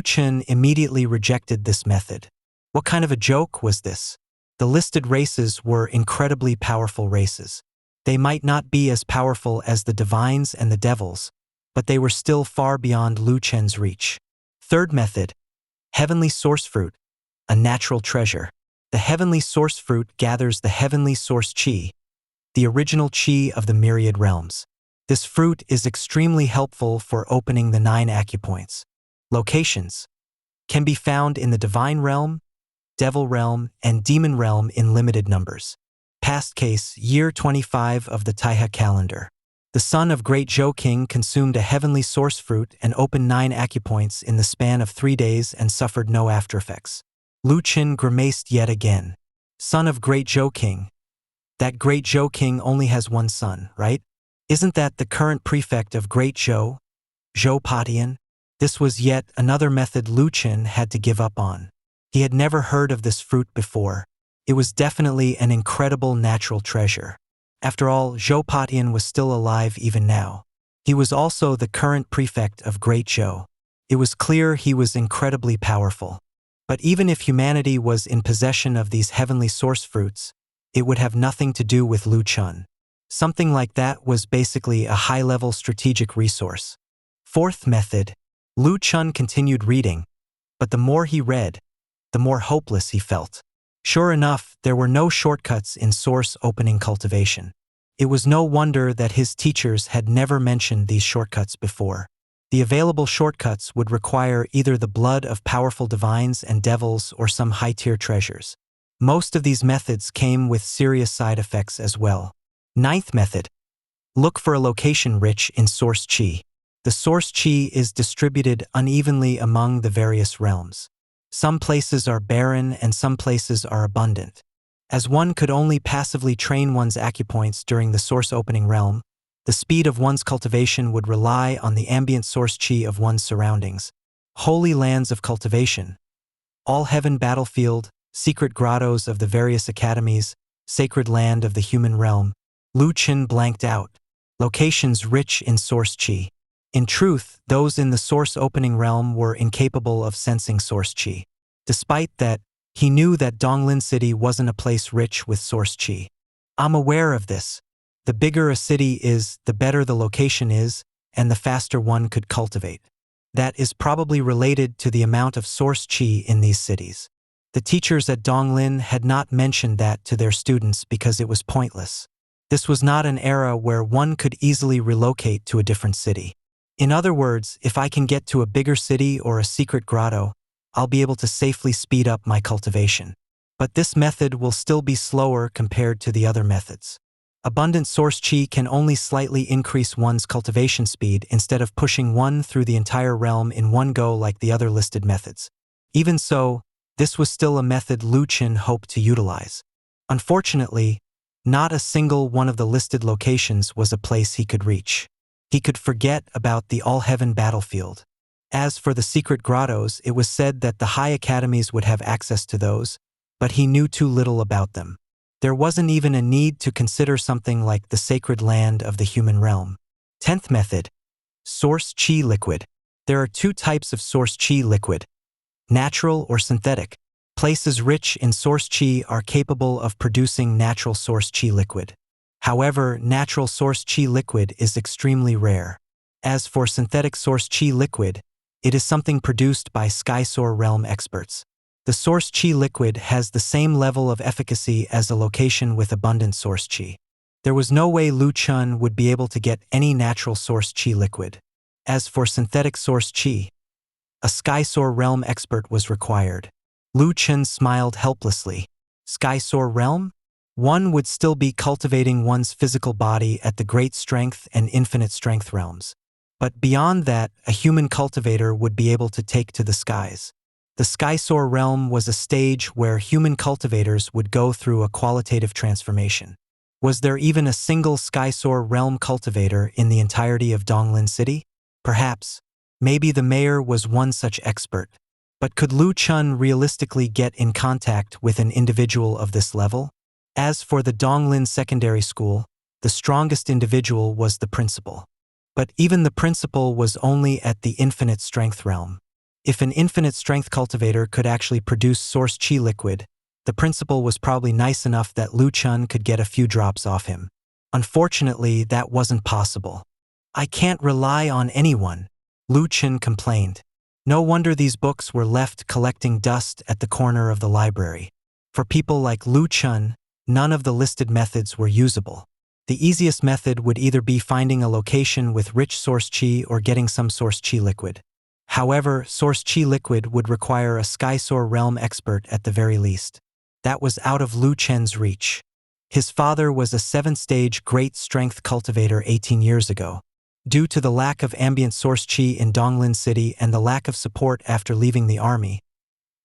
Chen immediately rejected this method. What kind of a joke was this? The listed races were incredibly powerful races. They might not be as powerful as the divines and the devils, but they were still far beyond Chen's reach. Third method: heavenly source fruit, a natural treasure. The heavenly source fruit gathers the heavenly source chi, the original chi of the myriad realms. This fruit is extremely helpful for opening the 9 acupoints. Locations: can be found in the divine realm, devil realm, and demon realm in limited numbers. Past case: year 25 of the Taiha calendar. The son of great Zhou king consumed a heavenly source fruit and opened 9 acupoints in the span of 3 days and suffered no aftereffects. Chen grimaced yet again. Son of great Zhou king. That great Zhou king only has 1 son, right? Isn't that the current prefect of Great Zhou, Zhou Patian? This was yet another method Chen had to give up on. He had never heard of this fruit before. It was definitely an incredible natural treasure. After all, Zhou Patian was still alive even now. He was also the current prefect of Great Zhou. It was clear he was incredibly powerful. But even if humanity was in possession of these heavenly source fruits, it would have nothing to do with Chen. Something like that was basically a high-level strategic resource. Fourth method: Chen continued reading, but the more he read, the more hopeless he felt. Sure enough, there were no shortcuts in source opening cultivation. It was no wonder that his teachers had never mentioned these shortcuts before. The available shortcuts would require either the blood of powerful divines and devils or some high-tier treasures. Most of these methods came with serious side effects as well. Ninth method: look for a location rich in source chi. The source chi is distributed unevenly among the various realms. Some places are barren and some places are abundant. As one could only passively train one's acupoints during the source opening realm, The speed of one's cultivation would rely on the ambient source qi of one's surroundings. Holy lands of cultivation. Allheaven Battlefield, secret grottos of the various academies, sacred land of the human realm. Chen blanked out. Locations rich in source qi. In truth, those in the source opening realm were incapable of sensing source qi. Despite that, he knew that Donglin City wasn't a place rich with source qi. I'm aware of this. The bigger a city is, the better the location is, and the faster one could cultivate. That is probably related to the amount of source qi in these cities. The teachers at Donglin had not mentioned that to their students because it was pointless. This was not an era where one could easily relocate to a different city. In other words, if I can get to a bigger city or a secret grotto, I'll be able to safely speed up my cultivation. But this method will still be slower compared to the other methods. Abundant source qi can only slightly increase one's cultivation speed instead of pushing one through the entire realm in one go like the other listed methods. Even so, this was still a method Chen hoped to utilize. Unfortunately, not a single one of the listed locations was a place he could reach. He could forget about the Allheaven Battlefield. As for the secret grottos, it was said that the high academies would have access to those, but he knew too little about them. There wasn't even a need to consider something like the sacred land of the human realm. 10th method. Source qi liquid. There are two types of source qi liquid: natural or synthetic. Places rich in source qi are capable of producing natural source qi liquid. However, natural source qi liquid is extremely rare. As for synthetic source qi liquid, it is something produced by Skysoar realm experts. The source qi liquid has the same level of efficacy as a location with abundant source qi. There was no way Chen would be able to get any natural source qi liquid. As for synthetic source qi, a Skysoar realm expert was required. Chen smiled helplessly. Skysoar realm? One would still be cultivating one's physical body at the great strength and infinite strength realms. But beyond that, a human cultivator would be able to take to the skies. The Skysoar realm was a stage where human cultivators would go through a qualitative transformation. Was there even a single Skysoar realm cultivator in the entirety of Donglin City? Perhaps. Maybe the mayor was one such expert. But could Chen realistically get in contact with an individual of this level? As for the Donglin Secondary School, the strongest individual was the principal. But even the principal was only at the infinite strength realm. If an infinite strength cultivator could actually produce source qi liquid, the principal was probably nice enough that Chen could get a few drops off him. Unfortunately, that wasn't possible. I can't rely on anyone, Chen complained. No wonder these books were left collecting dust at the corner of the library. For people like Chen, none of the listed methods were usable. The easiest method would either be finding a location with rich source qi or getting some source qi liquid. However, source qi liquid would require a Skysoar realm expert at the very least. That was out of Chen's reach. His father was a 7th-stage great strength cultivator 18 years ago. Due to the lack of ambient source qi in Donglin City and the lack of support after leaving the army,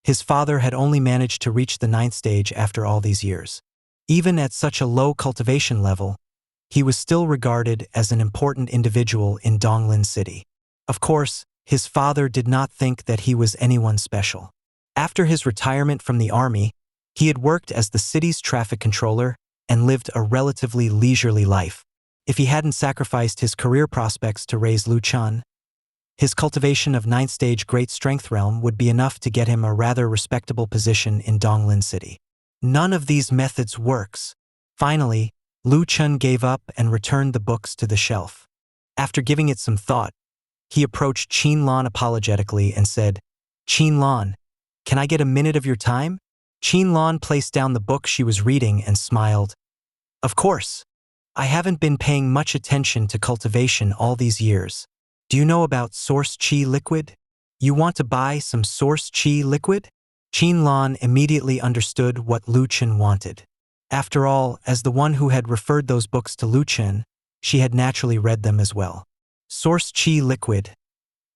his father had only managed to reach the 9th stage after all these years. Even at such a low cultivation level, he was still regarded as an important individual in Donglin City. Of course, his father did not think that he was anyone special. After his retirement from the army, he had worked as the city's traffic controller and lived a relatively leisurely life. If he hadn't sacrificed his career prospects to raise Chen, his cultivation of 9th stage great strength realm would be enough to get him a rather respectable position in Donglin City. None of these methods works. Finally, Chen gave up and returned the books to the shelf. After giving it some thought, he approached Qin Lan apologetically and said, "Qin Lan, can I get a minute of your time?" Qin Lan placed down the book she was reading and smiled. "Of course. I haven't been paying much attention to cultivation all these years. Do you know about source qi liquid? You want to buy some source qi liquid?" Qin Lan immediately understood what Chen wanted. After all, as the one who had referred those books to Chen, she had naturally read them as well. Source qi liquid.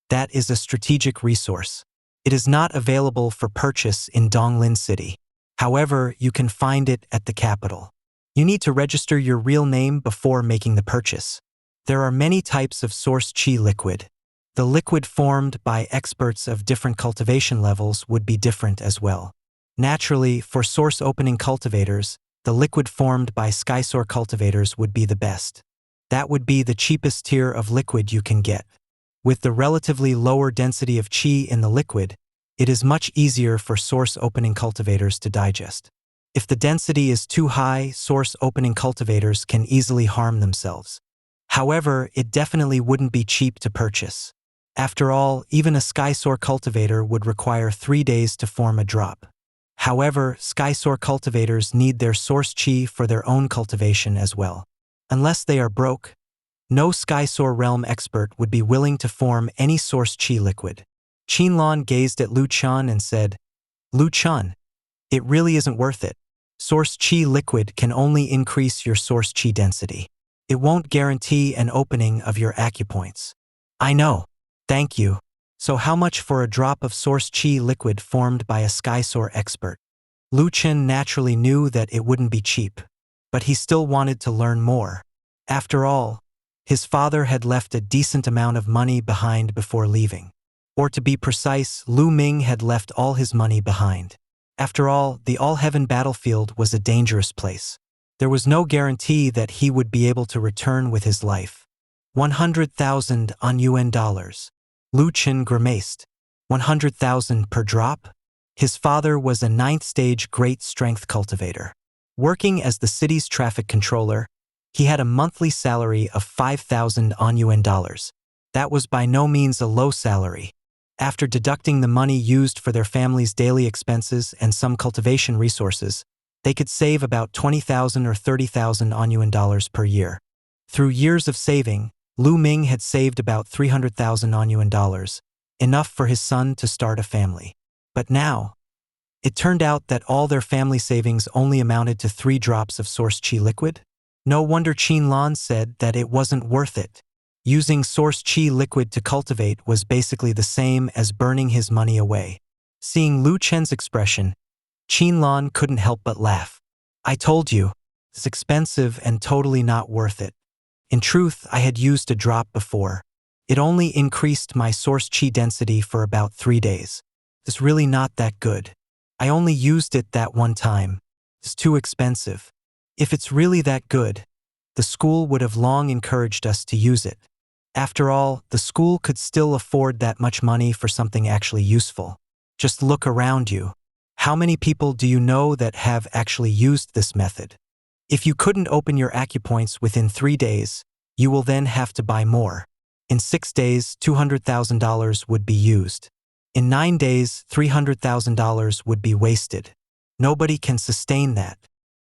That is a strategic resource. It is not available for purchase in Donglin City. However, you can find it at the capital. You need to register your real name before making the purchase. There are many types of source qi liquid. The liquid formed by experts of different cultivation levels would be different as well. Naturally, for source opening cultivators, the liquid formed by skysoar cultivators would be the best. That would be the cheapest tier of liquid you can get. With the relatively lower density of qi in the liquid, it is much easier for source opening cultivators to digest. If the density is too high, source opening cultivators can easily harm themselves. However, it definitely wouldn't be cheap to purchase. After all, even a skysoar cultivator would require 3 days to form a drop. However, skysoar cultivators need their source qi for their own cultivation as well. Unless they are broke, no skysoar realm expert would be willing to form any source qi liquid. Qianlong gazed at Lu Chen and said, "Lu Chen, it really isn't worth it. Source qi liquid can only increase your source qi density. It won't guarantee an opening of your acupoints." "I know. Thank you. So how much for a drop of source qi liquid formed by a skysoar expert?" Lu Chen naturally knew that it wouldn't be cheap, but he still wanted to learn more. After all, his father had left a decent amount of money behind before leaving. Or to be precise, Lu Ming had left all his money behind. After all, the Allheaven Battlefield was a dangerous place. There was no guarantee that he would be able to return with his life. 100,000 yuan dollars. Lu Chen grimaced. 100,000 per drop? His father was a 9th-stage great strength cultivator. Working as the city's traffic controller, he had a monthly salary of 5,000 yuan dollars. That was by no means a low salary. After deducting the money used for their family's daily expenses and some cultivation resources, they could save about 20,000 or 30,000 yuan dollars per year. Through years of saving, Lu Ming had saved about 300,000 yuan dollars, enough for his son to start a family. But now, it turned out that all their family savings only amounted to 3 drops of source qi liquid. No wonder Qianlong said that it wasn't worth it. Using source qi liquid to cultivate was basically the same as burning his money away. Seeing Lu Chen's expression, Qianlong couldn't help but laugh. "I told you, it's expensive and totally not worth it. In truth, I had used a drop before. It only increased my source qi density for about 3 days. It's really not that good. I only used it that one time. It's too expensive. If it's really that good, the school would have long encouraged us to use it. After all, the school could still afford that much money for something actually useful. Just look around you. How many people do you know that have actually used this method? If you couldn't open your acupoints within 3 days, you will then have to buy more. In 6 days, $200,000 would be used. In 9 days, $300,000 would be wasted. Nobody can sustain that."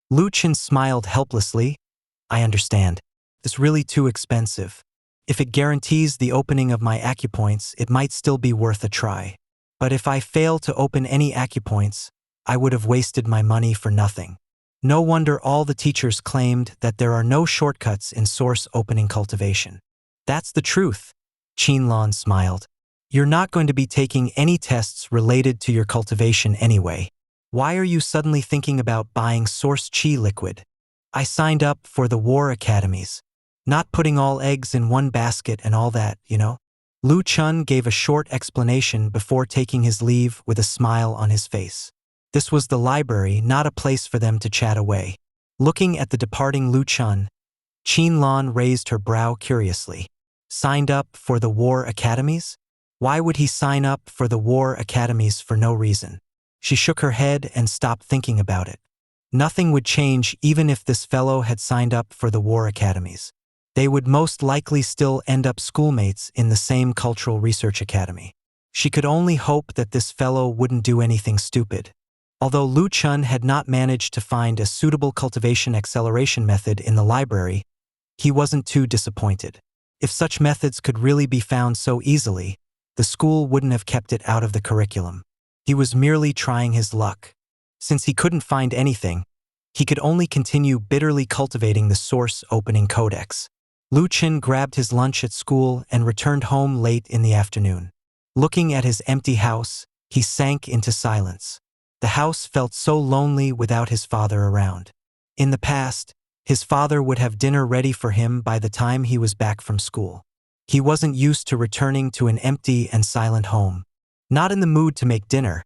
Lu Chen smiled helplessly. "I understand. It's really too expensive. If it guarantees the opening of my acupoints, it might still be worth a try. But if I fail to open any acupoints, I would have wasted my money for nothing." No wonder all the teachers claimed that there are no shortcuts in source opening cultivation. "That's the truth." Qianlong smiled. "You're not going to be taking any tests related to your cultivation anyway. Why are you suddenly thinking about buying source qi liquid? I signed up for the war academies. Not putting all eggs in one basket and all that, you know?" Lu Chen gave a short explanation before taking his leave with a smile on his face. This was the library, not a place for them to chat away. Looking at the departing Lu Chen, Qianlong raised her brow curiously. Signed up for the war academies? Why would he sign up for the war academies for no reason? She shook her head and stopped thinking about it. Nothing would change even if this fellow had signed up for the war academies. They would most likely still end up schoolmates in the same cultural research academy. She could only hope that this fellow wouldn't do anything stupid. Although Lu Chen had not managed to find a suitable cultivation acceleration method in the library, he wasn't too disappointed. If such methods could really be found so easily, the school wouldn't have kept it out of the curriculum. He was merely trying his luck. Since he couldn't find anything, he could only continue bitterly cultivating the source opening codex. Lu Chen grabbed his lunch at school and returned home late in the afternoon. Looking at his empty house, he sank into silence. The house felt so lonely without his father around. In the past, His father would have dinner ready for him by the time he was back from school. He wasn't used to returning to an empty and silent home. Not in the mood to make dinner,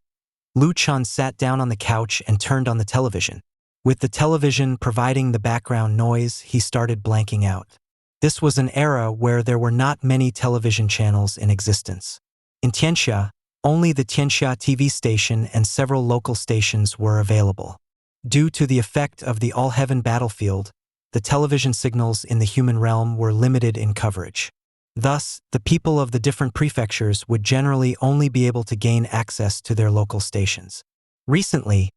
Lu Chen sat down on the couch and turned on the television. With the television providing the background noise, he started blanking out. This was an era where there were not many television channels in existence. In Tianxia, only the Tianxia TV station and several local stations were available. Due to the effect of the Allheaven Battlefield, the television signals in the human realm were limited in coverage. Thus, the people of the different prefectures would generally only be able to gain access to their local stations. Recently,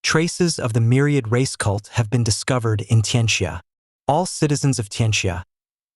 traces of the myriad race cult have been discovered in Tianxia. All citizens of Tianxia,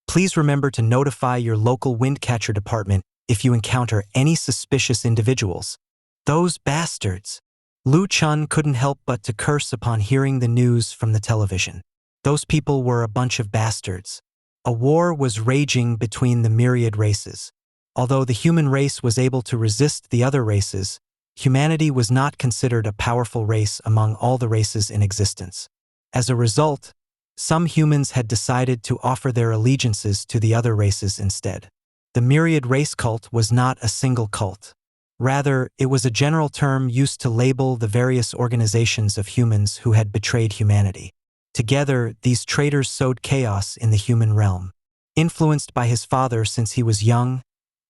please remember to notify your local windcatcher department if you encounter any suspicious individuals. Those bastards! Lu Chen couldn't help but to curse upon hearing the news from the television. Those people were a bunch of bastards. A war was raging between the myriad races. Although the human race was able to resist the other races, humanity was not considered a powerful race among all the races in existence. As a result, some humans had decided to offer their allegiances to the other races instead. The myriad race cult was not a single cult. Rather, it was a general term used to label the various organizations of humans who had betrayed humanity. Together, these traitors sowed chaos in the human realm. Influenced by his father since he was young,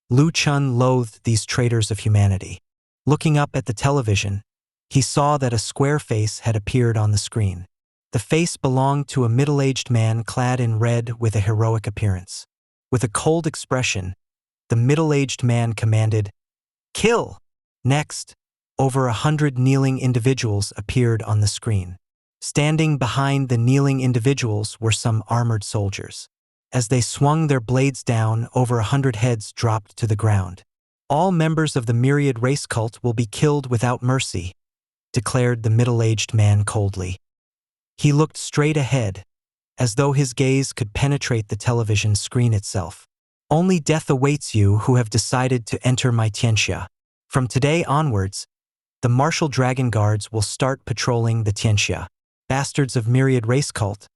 Lu Chen loathed these traitors of humanity. Looking up at the television, he saw that a square face had appeared on the screen. The face belonged to a middle-aged man clad in red with a heroic appearance. With a cold expression, the middle-aged man commanded, "Kill!" Next, over 100 kneeling individuals appeared on the screen. Standing behind the kneeling individuals were some armored soldiers. As they swung their blades down, over 100 heads dropped to the ground. "All members of the myriad race cult will be killed without mercy," declared the middle-aged man coldly. He looked straight ahead, as though his gaze could penetrate the television screen itself. "Only death awaits you who have decided to enter my Tianxia. From today onwards, the martial dragon guards will start patrolling the Tianxia. Bastards of myriad race cult,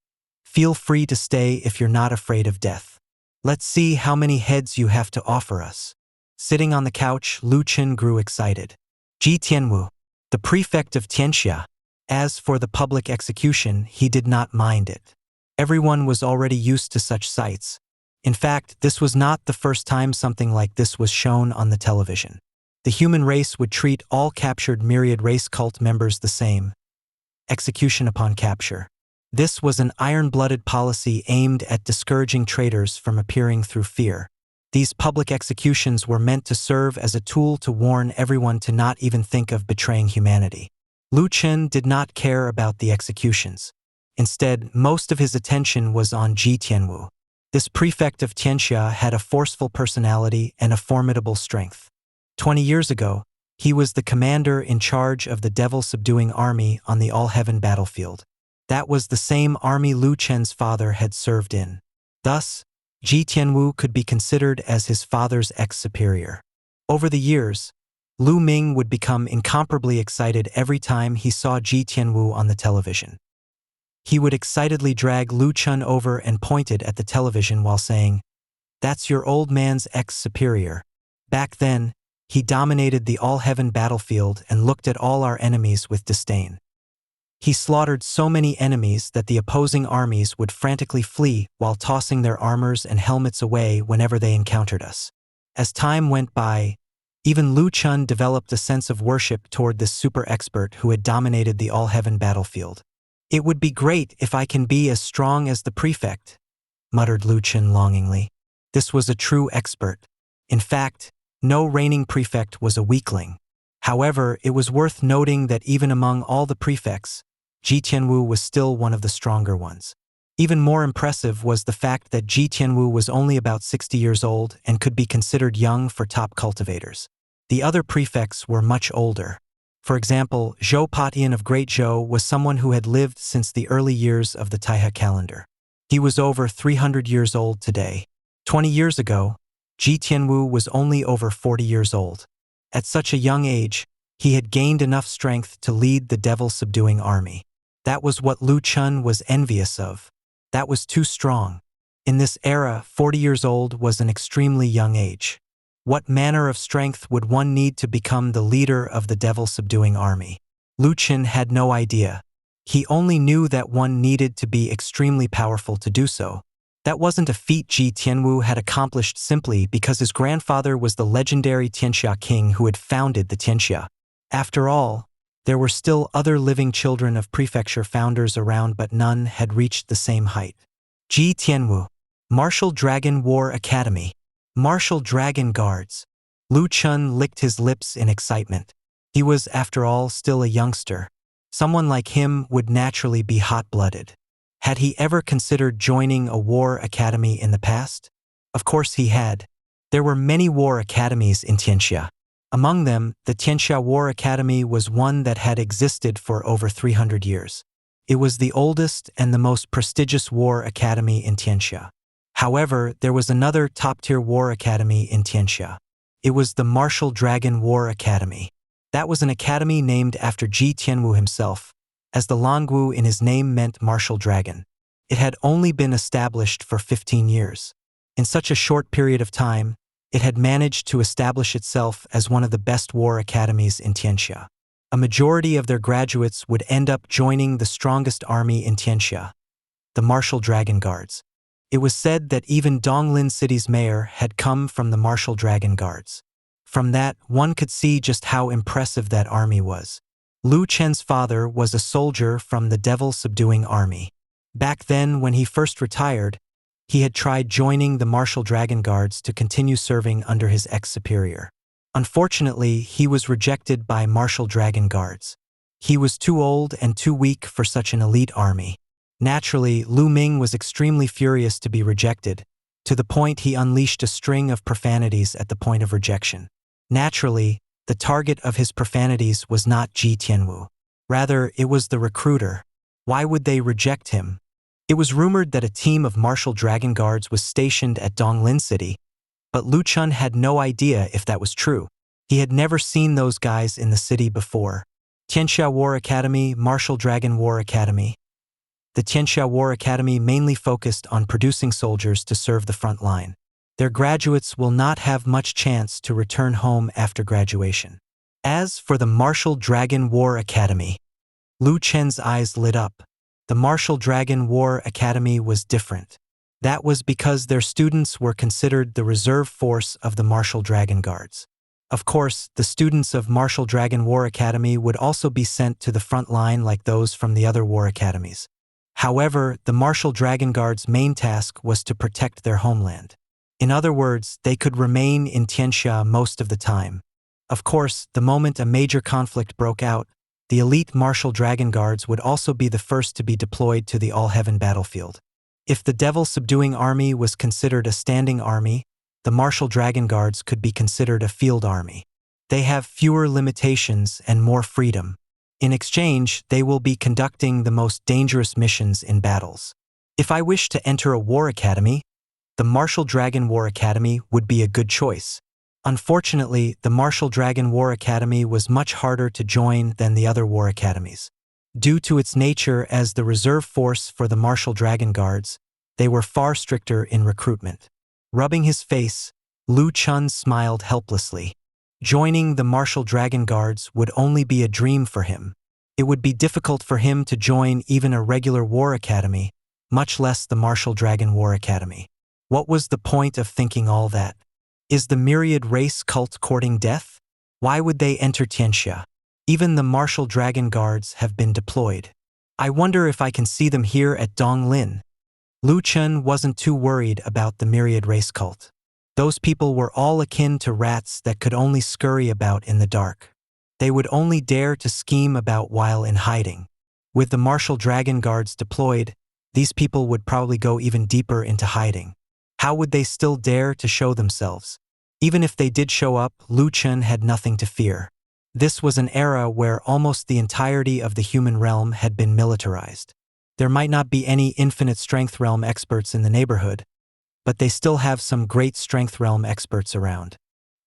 feel free to stay if you're not afraid of death. Let's see how many heads you have to offer us." Sitting on the couch, Lu Chen grew excited. Ji Tianwu, the prefect of Tianxia. As for the public execution, he did not mind it. Everyone was already used to such sights. In fact, this was not the first time something like this was shown on the television. The human race would treat all captured myriad race cult members the same. Execution upon capture. This was an iron-blooded policy aimed at discouraging traitors from appearing through fear. These public executions were meant to serve as a tool to warn everyone to not even think of betraying humanity. Lu Chen did not care about the executions. Instead, most of his attention was on Ji Tianwu. This prefect of Tianxia had a forceful personality and a formidable strength. 20 years ago, he was the commander in charge of the devil-subduing army on the Allheaven Battlefield. That was the same army Lu Chen's father had served in. Thus, Ji Tianwu could be considered as his father's ex-superior. Over the years, Lu Ming would become incomparably excited every time he saw Ji Tianwu on the television. He would excitedly drag Lu Chen over and pointed at the television while saying, "That's your old man's ex-superior. Back then, he dominated the Allheaven Battlefield and looked at all our enemies with disdain. He slaughtered so many enemies that the opposing armies would frantically flee while tossing their armors and helmets away whenever they encountered us." As time went by, even Lu Chen developed a sense of worship toward this super expert who had dominated the Allheaven Battlefield. "It would be great if I can be as strong as the prefect," muttered Lu Chen longingly. This was a true expert. In fact, no reigning prefect was a weakling. However, it was worth noting that even among all the prefects, Ji Tianwu was still one of the stronger ones. Even more impressive was the fact that Ji Tianwu was only about 60 years old and could be considered young for top cultivators. The other prefects were much older. For example, Zhou Patian of Great Zhou was someone who had lived since the early years of the Taihe calendar. He was over 300 years old today. 20 years ago, Ji Tianwu was only over 40 years old. At such a young age, he had gained enough strength to lead the devil-subduing army. That was what Lu Chen was envious of. That was too strong. In this era, 40 years old was an extremely young age. What manner of strength would one need to become the leader of the devil-subduing army? Lu Chen had no idea. He only knew that one needed to be extremely powerful to do so. That wasn't a feat Ji Tianwu had accomplished simply because his grandfather was the legendary Tianxia king who had founded the Tianxia. After all, there were still other living children of prefecture founders around, but none had reached the same height. Ji Tianwu, Martial Dragon War Academy, Martial Dragon Guards. Lu Chen licked his lips in excitement. He was, after all, still a youngster. Someone like him would naturally be hot-blooded. Had he ever considered joining a war academy in the past? Of course he had. There were many war academies in Tianxia. Among them, the Tianxia War Academy was one that had existed for over 300 years. It was the oldest and the most prestigious war academy in Tianxia. However, there was another top-tier war academy in Tianxia. It was the Martial Dragon War Academy. That was an academy named after Ji Tianwu himself, as the Langu in his name meant martial dragon. It had only been established for 15 years. In such a short period of time, it had managed to establish itself as one of the best war academies in Tianxia. A majority of their graduates would end up joining the strongest army in Tianxia, the Martial Dragon Guards. It was said that even Donglin City's mayor had come from the Martial Dragon Guards. From that, one could see just how impressive that army was. Lu Chen's father was a soldier from the devil-subduing army. Back then, when he first retired, he had tried joining the Martial Dragon Guards to continue serving under his ex-superior. Unfortunately, he was rejected by Martial Dragon Guards. He was too old and too weak for such an elite army. Naturally, Lu Ming was extremely furious to be rejected, to the point he unleashed a string of profanities at the point of rejection. Naturally, the target of his profanities was not Ji Tianwu. Rather, it was the recruiter. Why would they reject him? It was rumored that a team of Martial Dragon Guards was stationed at Donglin City, but Lu Chen had no idea if that was true. He had never seen those guys in the city before. Tianxia War Academy, Martial Dragon War Academy. The Tianxia War Academy mainly focused on producing soldiers to serve the front line. Their graduates will not have much chance to return home after graduation. As for the Martial Dragon War Academy, Lu Chen's eyes lit up. The Martial Dragon War Academy was different. That was because their students were considered the reserve force of the Martial Dragon Guards. Of course, the students of Martial Dragon War Academy would also be sent to the front line like those from the other war academies. However, the Martial Dragon Guard's main task was to protect their homeland. In other words, they could remain in Tianxia most of the time. Of course, the moment a major conflict broke out, the elite Martial Dragon Guards would also be the first to be deployed to the Allheaven Battlefield. If the devil-subduing army was considered a standing army, the Martial Dragon Guards could be considered a field army. They have fewer limitations and more freedom. In exchange, they will be conducting the most dangerous missions in battles. If I wish to enter a war academy, the Martial Dragon War Academy would be a good choice. Unfortunately, the Martial Dragon War Academy was much harder to join than the other war academies. Due to its nature as the reserve force for the Martial Dragon Guards, they were far stricter in recruitment. Rubbing his face, Lu Chen smiled helplessly. Joining the Martial Dragon Guards would only be a dream for him. It would be difficult for him to join even a regular war academy, much less the Martial Dragon War Academy. What was the point of thinking all that? Is the myriad race cult courting death? Why would they enter Tianxia? Even the Martial Dragon Guards have been deployed. I wonder if I can see them here at Donglin. Lu Chen wasn't too worried about the myriad race cult. Those people were all akin to rats that could only scurry about in the dark. They would only dare to scheme about while in hiding. With the Martial Dragon Guards deployed, these people would probably go even deeper into hiding. How would they still dare to show themselves? Even if they did show up, Lu Chen had nothing to fear. This was an era where almost the entirety of the human realm had been militarized. There might not be any infinite strength realm experts in the neighborhood, but they still have some great strength realm experts around.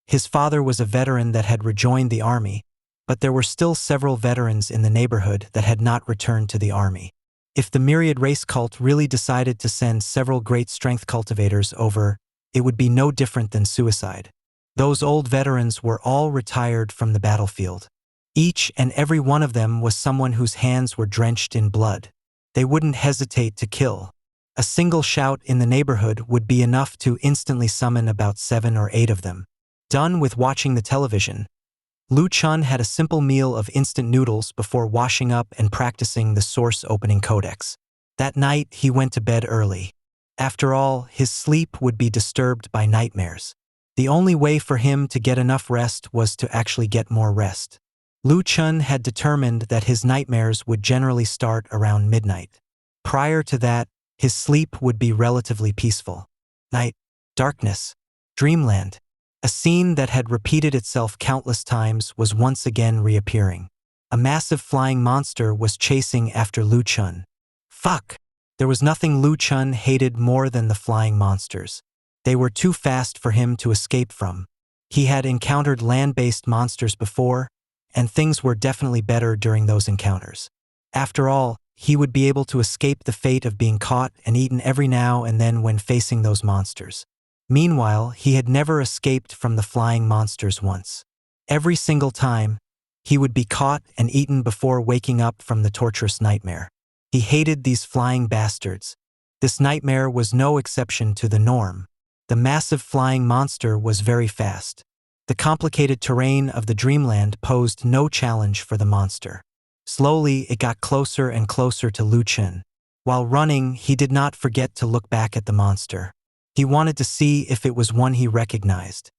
His father was a veteran that had rejoined the army, but there were still several veterans in the neighborhood that had not returned to the army. If the myriad race cult really decided to send several great strength cultivators over, it would be no different than suicide. Those old veterans were all retired from the battlefield. Each and every one of them was someone whose hands were drenched in blood. They wouldn't hesitate to kill. A single shout in the neighborhood would be enough to instantly summon about 7 or 8 of them. Done with watching the television, Chen had a simple meal of instant noodles before washing up and practicing the source opening codex. That night, he went to bed early. After all, his sleep would be disturbed by nightmares. The only way for him to get enough rest was to actually get more rest. Chen had determined that his nightmares would generally start around midnight. Prior to that, his sleep would be relatively peaceful. Night, darkness, dreamland. A scene that had repeated itself countless times was once again reappearing. A massive flying monster was chasing after Chen. Fuck! There was nothing Chen hated more than the flying monsters. They were too fast for him to escape from. He had encountered land-based monsters before, and things were definitely better during those encounters. After all, he would be able to escape the fate of being caught and eaten every now and then when facing those monsters. Meanwhile, he had never escaped from the flying monsters once. Every single time, he would be caught and eaten before waking up from the torturous nightmare. He hated these flying bastards. This nightmare was no exception to the norm. The massive flying monster was very fast. The complicated terrain of the dreamland posed no challenge for the monster. Slowly, it got closer and closer to Chen. While running, he did not forget to look back at the monster. He wanted to see if it was one he recognized.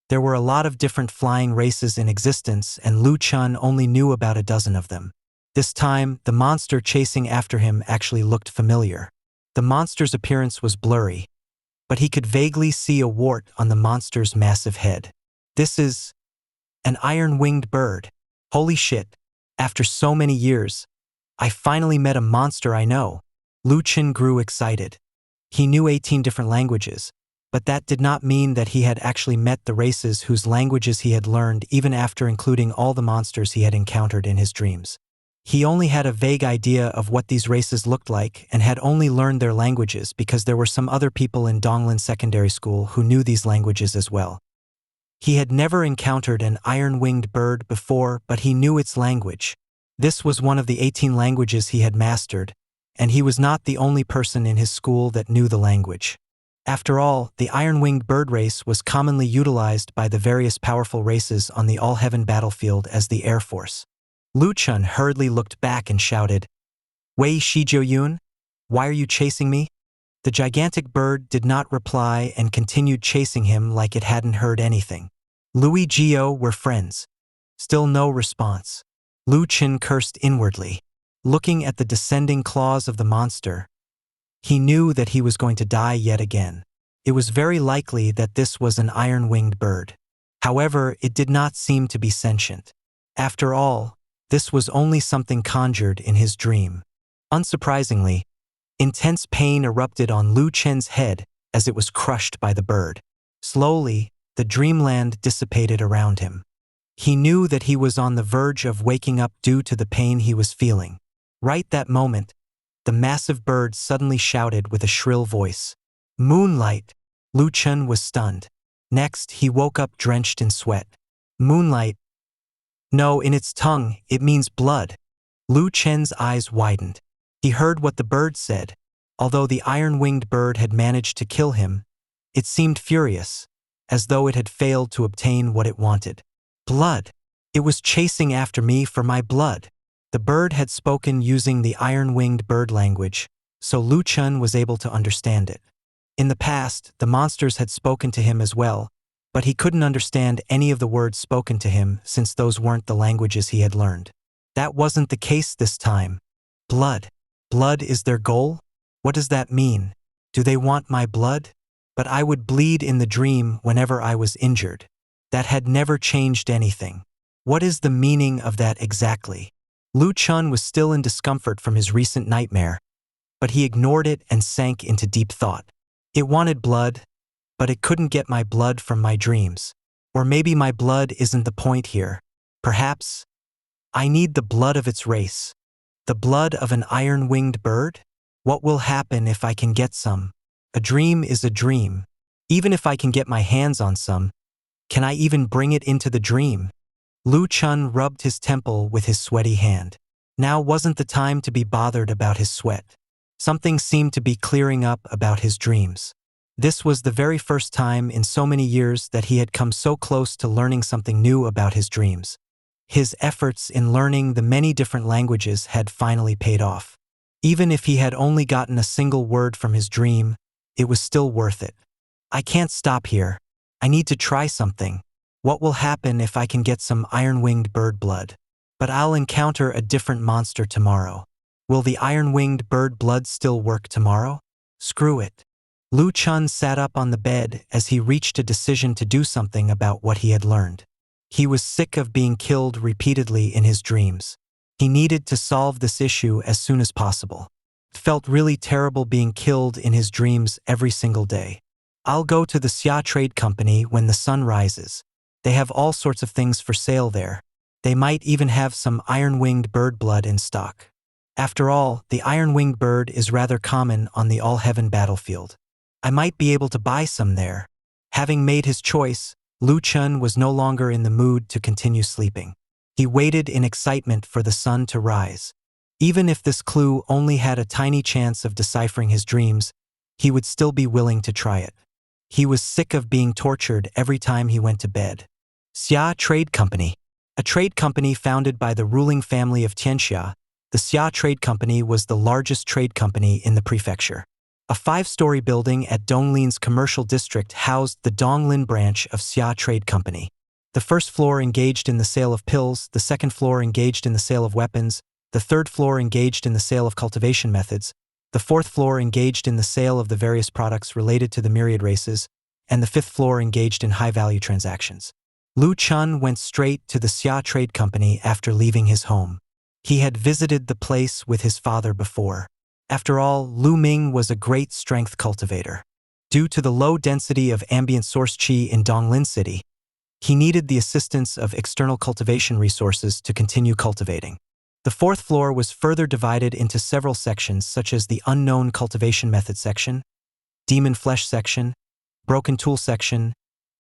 There were a lot of different flying races in existence, and Chen only knew about a dozen of them. This time, the monster chasing after him actually looked familiar. The monster's appearance was blurry, but he could vaguely see a wart on the monster's massive head. This is an iron-winged bird. Holy shit. After so many years, I finally met a monster I know. Chen grew excited. He knew 18 different languages, but that did not mean that he had actually met the races whose languages he had learned even after including all the monsters he had encountered in his dreams. He only had a vague idea of what these races looked like and had only learned their languages because there were some other people in Donglin Secondary School who knew these languages as well. He had never encountered an iron-winged bird before, but he knew its language. This was one of the 18 languages he had mastered, and he was not the only person in his school that knew the language. After all, the iron-winged bird race was commonly utilized by the various powerful races on the Allheaven Battlefield as the Air Force. Chen hurriedly looked back and shouted, "Wei Shijiuyun? Why are you chasing me?" The gigantic bird did not reply and continued chasing him like it hadn't heard anything. Louis Gio were friends. Still no response. Chen cursed inwardly. Looking at the descending claws of the monster, he knew that he was going to die yet again. It was very likely that this was an iron-winged bird. However, it did not seem to be sentient. After all, this was only something conjured in his dream. Unsurprisingly, intense pain erupted on Chen's head as it was crushed by the bird. Slowly, the dreamland dissipated around him. He knew that he was on the verge of waking up due to the pain he was feeling. Right that moment, the massive bird suddenly shouted with a shrill voice, "Moonlight!" Chen was stunned. Next, he woke up drenched in sweat. Moonlight? No, in its tongue, it means blood. Chen's eyes widened. He heard what the bird said. Although the iron-winged bird had managed to kill him, it seemed furious, as though it had failed to obtain what it wanted. Blood. It was chasing after me for my blood. The bird had spoken using the iron-winged bird language, so Chen was able to understand it. In the past, the monsters had spoken to him as well, but he couldn't understand any of the words spoken to him since those weren't the languages he had learned. That wasn't the case this time. Blood. Blood is their goal? What does that mean? Do they want my blood? But I would bleed in the dream whenever I was injured. That had never changed anything. What is the meaning of that exactly? Chen was still in discomfort from his recent nightmare, but he ignored it and sank into deep thought. It wanted blood, but it couldn't get my blood from my dreams. Or maybe my blood isn't the point here. Perhaps I need the blood of its race. The blood of an iron-winged bird? What will happen if I can get some? A dream is a dream. Even if I can get my hands on some, can I even bring it into the dream? Lu Chen rubbed his temple with his sweaty hand. Now wasn't the time to be bothered about his sweat. Something seemed to be clearing up about his dreams. This was the very first time in so many years that he had come so close to learning something new about his dreams. His efforts in learning the many different languages had finally paid off. Even if he had only gotten a single word from his dream, it was still worth it. I can't stop here. I need to try something. What will happen if I can get some iron-winged bird blood? But I'll encounter a different monster tomorrow. Will the iron-winged bird blood still work tomorrow? Screw it. Lu Chen sat up on the bed as he reached a decision to do something about what he had learned. He was sick of being killed repeatedly in his dreams. He needed to solve this issue as soon as possible. It felt really terrible being killed in his dreams every single day. I'll go to the Xia Trade Company when the sun rises. They have all sorts of things for sale there. They might even have some iron-winged bird blood in stock. After all, the iron-winged bird is rather common on the Allheaven Battlefield. I might be able to buy some there. Having made his choice, Lu Chen was no longer in the mood to continue sleeping. He waited in excitement for the sun to rise. Even if this clue only had a tiny chance of deciphering his dreams, he would still be willing to try it. He was sick of being tortured every time he went to bed. Xia Trade Company. A trade company founded by the ruling family of Tianxia, the Xia Trade Company was the largest trade company in the prefecture. A 5-story building at Donglin's commercial district housed the Donglin branch of Xia Trade Company. The first floor engaged in the sale of pills, the second floor engaged in the sale of weapons, the third floor engaged in the sale of cultivation methods, the fourth floor engaged in the sale of the various products related to the myriad races, and the fifth floor engaged in high-value transactions. Lu Chen went straight to the Xia Trade Company after leaving his home. He had visited the place with his father before. After all, Lu Ming was a great strength cultivator. Due to the low density of ambient source qi in Donglin City, he needed the assistance of external cultivation resources to continue cultivating. The fourth floor was further divided into several sections such as the unknown cultivation method section, demon flesh section, broken tool section,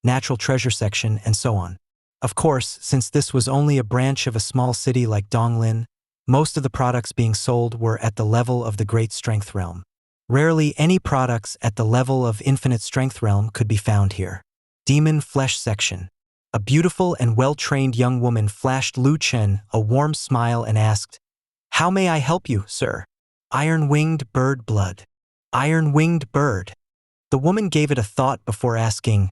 natural treasure section, and so on. Of course, since this was only a branch of a small city like Donglin, most of the products being sold were at the level of the Great Strength Realm. Rarely any products at the level of Infinite Strength Realm could be found here. Demon Flesh Section. A beautiful and well-trained young woman flashed Lu Chen a warm smile and asked, "How may I help you, sir?" Iron-winged bird blood. Iron-winged bird. The woman gave it a thought before asking,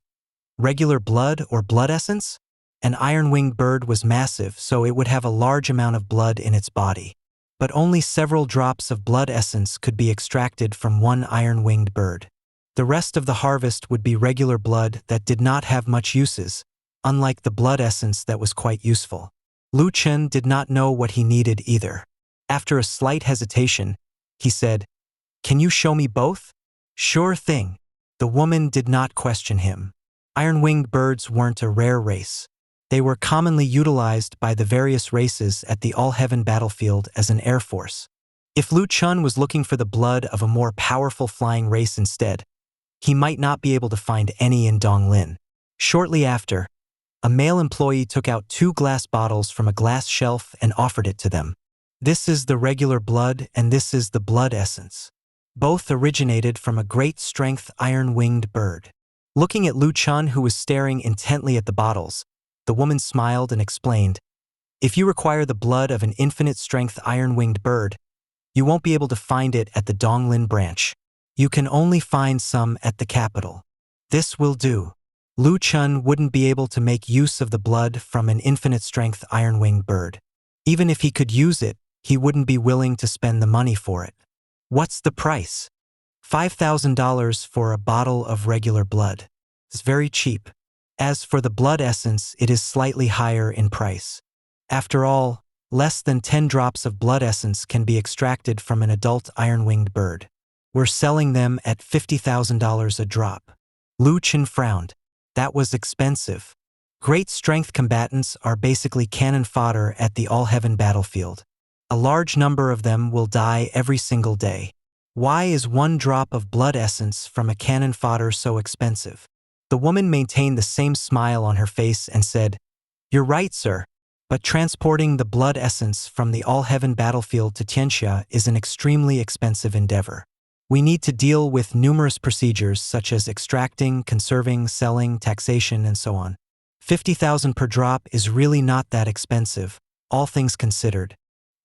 "Regular blood or blood essence?" An iron-winged bird was massive, so it would have a large amount of blood in its body. But only several drops of blood essence could be extracted from one iron-winged bird. The rest of the harvest would be regular blood that did not have much uses, unlike the blood essence that was quite useful. Lu Chen did not know what he needed either. After a slight hesitation, he said, "Can you show me both?" "Sure thing." The woman did not question him. Iron-winged birds weren't a rare race. They were commonly utilized by the various races at the Allheaven Battlefield as an air force. If Lu Chen was looking for the blood of a more powerful flying race instead, he might not be able to find any in Donglin. Shortly after, a male employee took out 2 glass bottles from a glass shelf and offered it to them. "This is the regular blood and this is the blood essence. Both originated from a great strength iron-winged bird." Looking at Lu Chen, who was staring intently at the bottles, the woman smiled and explained, "If you require the blood of an infinite strength iron-winged bird, you won't be able to find it at the Donglin branch. You can only find some at the capital. This will do." Lu Chen wouldn't be able to make use of the blood from an infinite strength iron-winged bird. Even if he could use it, he wouldn't be willing to spend the money for it. "What's the price?" $5,000 for a bottle of regular blood. It's very cheap. As for the blood essence, it is slightly higher in price. After all, less than 10 drops of blood essence can be extracted from an adult iron-winged bird. We're selling them at $50,000 a drop. Lu Chen frowned. That was expensive. Great strength combatants are basically cannon fodder at the Allheaven Battlefield. A large number of them will die every single day. Why is 1 drop of blood essence from a cannon fodder so expensive? The woman maintained the same smile on her face and said, "You're right, sir. But transporting the blood essence from the Allheaven Battlefield to Tianxia is an extremely expensive endeavor. We need to deal with numerous procedures such as extracting, conserving, selling, taxation, and so on. 50,000 per drop is really not that expensive, all things considered.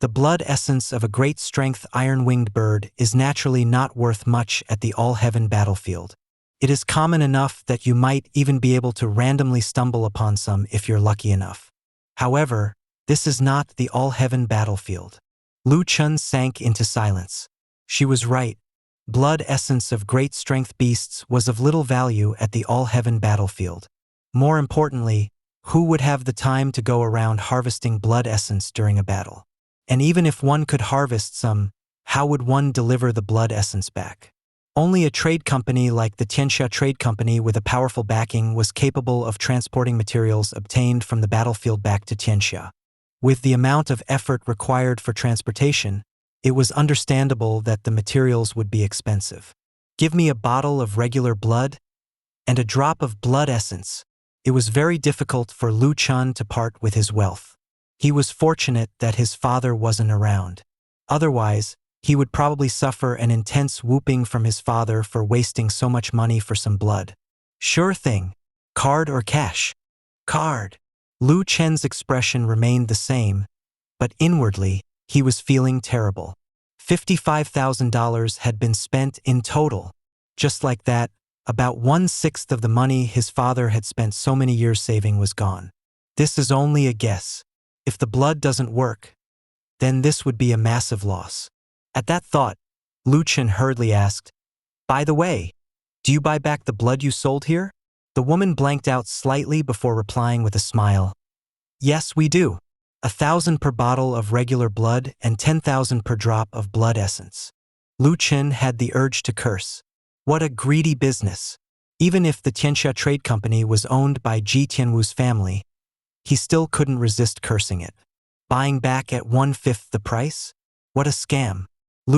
The blood essence of a great strength iron-winged bird is naturally not worth much at the Allheaven Battlefield. It is common enough that you might even be able to randomly stumble upon some if you're lucky enough. However, this is not the Allheaven Battlefield." Chen sank into silence. She was right. Blood essence of great strength beasts was of little value at the Allheaven Battlefield. More importantly, who would have the time to go around harvesting blood essence during a battle? And even if one could harvest some, how would one deliver the blood essence back? Only a trade company like the Tianxia Trade Company with a powerful backing was capable of transporting materials obtained from the battlefield back to Tianxia. With the amount of effort required for transportation, it was understandable that the materials would be expensive. "Give me a bottle of regular blood and a drop of blood essence." It was very difficult for Chen to part with his wealth. He was fortunate that his father wasn't around. Otherwise, he would probably suffer an intense whooping from his father for wasting so much money for some blood. "Sure thing. Card or cash?" "Card." Chen's expression remained the same, but inwardly, he was feeling terrible. $55,000 had been spent in total. Just like that, about 1/6 of the money his father had spent so many years saving was gone. This is only a guess. If the blood doesn't work, then this would be a massive loss. At that thought, Chen hurriedly asked, "By the way, do you buy back the blood you sold here?" The woman blanked out slightly before replying with a smile. "Yes, we do. 1,000 per bottle of regular blood and 10,000 per drop of blood essence." Chen had the urge to curse. What a greedy business. Even if the Tianxia Trade Company was owned by Ji Tianwu's family, he still couldn't resist cursing it. Buying back at 1/5 the price? What a scam.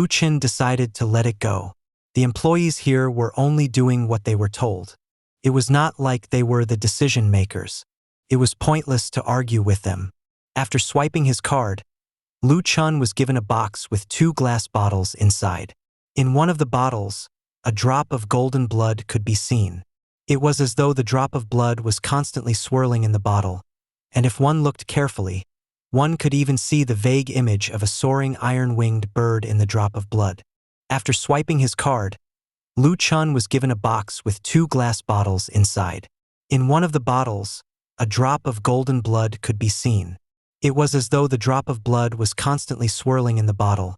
Chen decided to let it go. The employees here were only doing what they were told. It was not like they were the decision makers. It was pointless to argue with them. After swiping his card, Chen was given a box with 2 glass bottles inside. In one of the bottles, a drop of golden blood could be seen. It was as though the drop of blood was constantly swirling in the bottle, and if one looked carefully, one could even see the vague image of a soaring iron-winged bird in the drop of blood. After swiping his card, Chen was given a box with 2 glass bottles inside. In one of the bottles, a drop of golden blood could be seen. It was as though the drop of blood was constantly swirling in the bottle,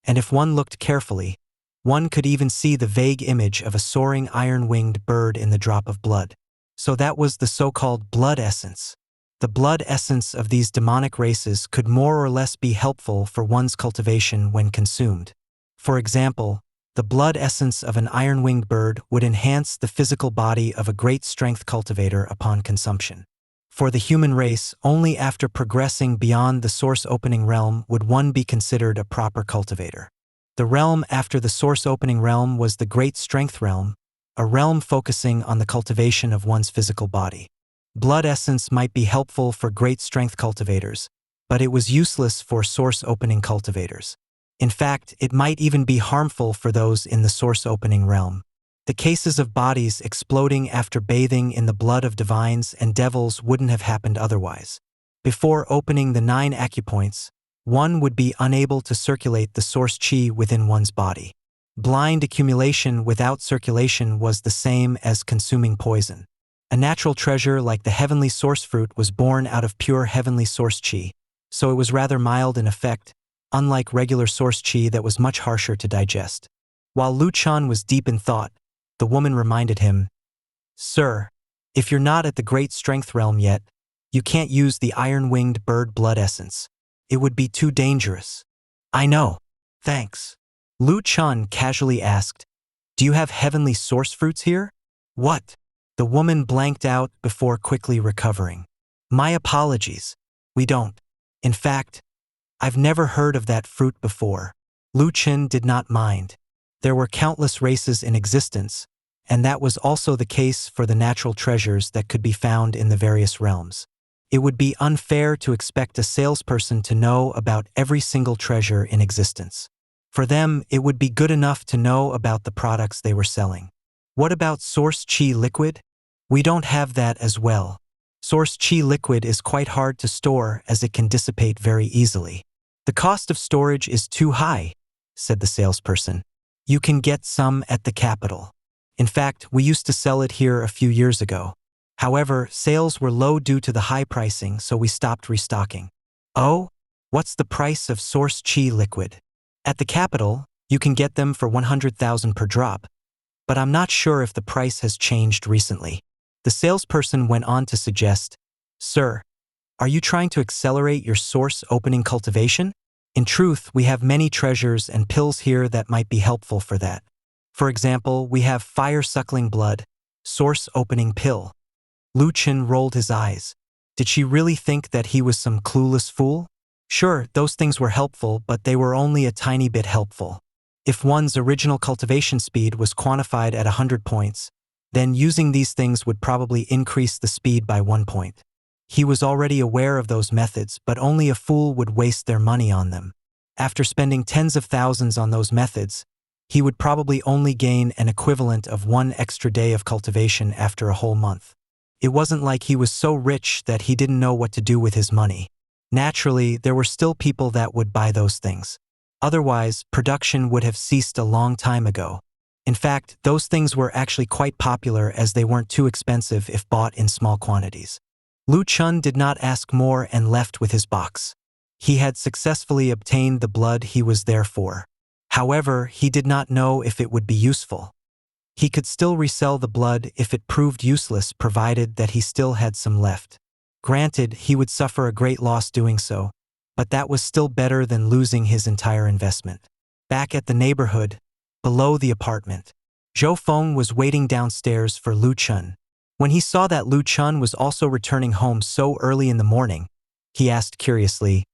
and if one looked carefully, one could even see the vague image of a soaring iron-winged bird in the drop of blood. So that was the so-called blood essence. The blood essence of these demonic races could more or less be helpful for one's cultivation when consumed. For example, the blood essence of an iron-winged bird would enhance the physical body of a great strength cultivator upon consumption. For the human race, only after progressing beyond the source opening realm would one be considered a proper cultivator. The realm after the source opening realm was the great strength realm, a realm focusing on the cultivation of one's physical body. Blood essence might be helpful for great strength cultivators, but it was useless for source opening cultivators. In fact, it might even be harmful for those in the source opening realm. The cases of bodies exploding after bathing in the blood of divines and devils wouldn't have happened otherwise. Before opening the 9 acupoints, one would be unable to circulate the source qi within one's body. Blind accumulation without circulation was the same as consuming poison. A natural treasure like the heavenly source fruit was born out of pure heavenly source qi, so it was rather mild in effect, unlike regular source qi that was much harsher to digest. While Chen was deep in thought, the woman reminded him, "Sir, if you're not at the great strength realm yet, you can't use the iron-winged bird blood essence. It would be too dangerous." "I know. Thanks." Chen casually asked, "Do you have heavenly source fruits here?" "What?" The woman blanked out before quickly recovering. "My apologies. We don't. In fact, I've never heard of that fruit before. Lu Chen did not mind. There were countless races in existence, and that was also the case for the natural treasures that could be found in the various realms. It would be unfair to expect a salesperson to know about every single treasure in existence. For them, it would be good enough to know about the products they were selling. What about source qi liquid? We don't have that as well. Source qi liquid is quite hard to store as it can dissipate very easily. The cost of storage is too high, said the salesperson. You can get some at the capital. In fact, we used to sell it here a few years ago. However, sales were low due to the high pricing, so we stopped restocking. Oh? What's the price of source qi liquid? At the capital, you can get them for 100,000 per drop, but I'm not sure if the price has changed recently. The salesperson went on to suggest, Sir, are you trying to accelerate your source opening cultivation? In truth, we have many treasures and pills here that might be helpful for that. For example, we have fire-suckling blood, source opening pill. Lu Chen rolled his eyes. Did she really think that he was some clueless fool? Sure, those things were helpful, but they were only a tiny bit helpful. If one's original cultivation speed was quantified at 100 points, then using these things would probably increase the speed by 1 point. He was already aware of those methods, but only a fool would waste their money on them. After spending tens of thousands on those methods, he would probably only gain an equivalent of 1 extra day of cultivation after a whole month. It wasn't like he was so rich that he didn't know what to do with his money. Naturally, there were still people that would buy those things. Otherwise, production would have ceased a long time ago. In fact, those things were actually quite popular as they weren't too expensive if bought in small quantities. Lu Chen did not ask more and left with his box. He had successfully obtained the blood he was there for. However, he did not know if it would be useful. He could still resell the blood if it proved useless, provided that he still had some left. Granted, he would suffer a great loss doing so, but that was still better than losing his entire investment. Back at the neighborhood, below the apartment, Zhou Feng was waiting downstairs for Lu Chen. When he saw that Lu Chen was also returning home so early in the morning, he asked curiously,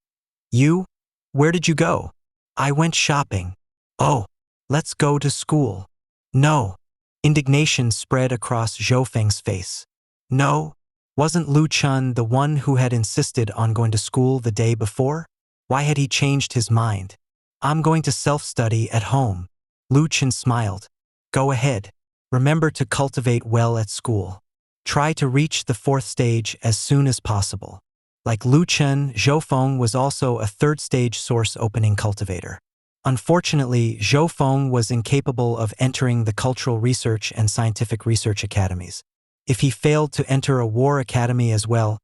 You? Where did you go? I went shopping. Oh, let's go to school. No. Indignation spread across Zhou Feng's face. No. Wasn't Lu Chen the one who had insisted on going to school the day before? Why had he changed his mind? I'm going to self-study at home. Lu Chen smiled. Go ahead. Remember to cultivate well at school. Try to reach the 4th stage as soon as possible. Like Lu Chen, Zhou Feng was also a 3rd stage source opening cultivator. Unfortunately, Zhou Feng was incapable of entering the cultural research and scientific research academies. If he failed to enter a war academy as well,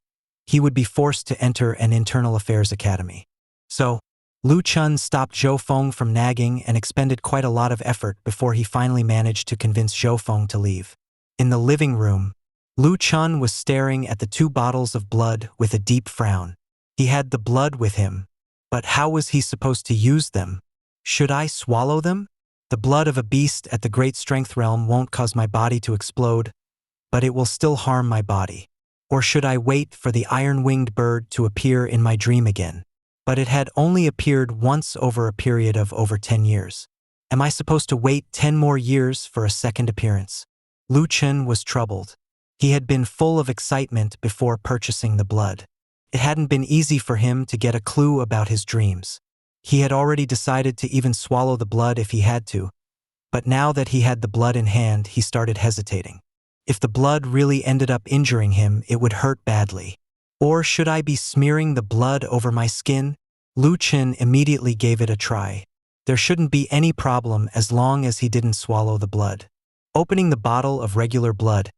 he would be forced to enter an internal affairs academy. So, Lu Chen stopped Zhou Feng from nagging and expended quite a lot of effort before he finally managed to convince Zhou Feng to leave. In the living room, Lu Chen was staring at the 2 bottles of blood with a deep frown. He had the blood with him, but how was he supposed to use them? Should I swallow them? The blood of a beast at the Great Strength Realm won't cause my body to explode, but it will still harm my body. Or should I wait for the iron-winged bird to appear in my dream again? But it had only appeared once over a period of over 10 years. Am I supposed to wait 10 more years for a second appearance? Lu Chen was troubled. He had been full of excitement before purchasing the blood. It hadn't been easy for him to get a clue about his dreams. He had already decided to even swallow the blood if he had to, but now that he had the blood in hand, he started hesitating. If the blood really ended up injuring him, it would hurt badly. Or should I be smearing the blood over my skin? Lu Chen immediately gave it a try. There shouldn't be any problem as long as he didn't swallow the blood. Opening the bottle of regular blood,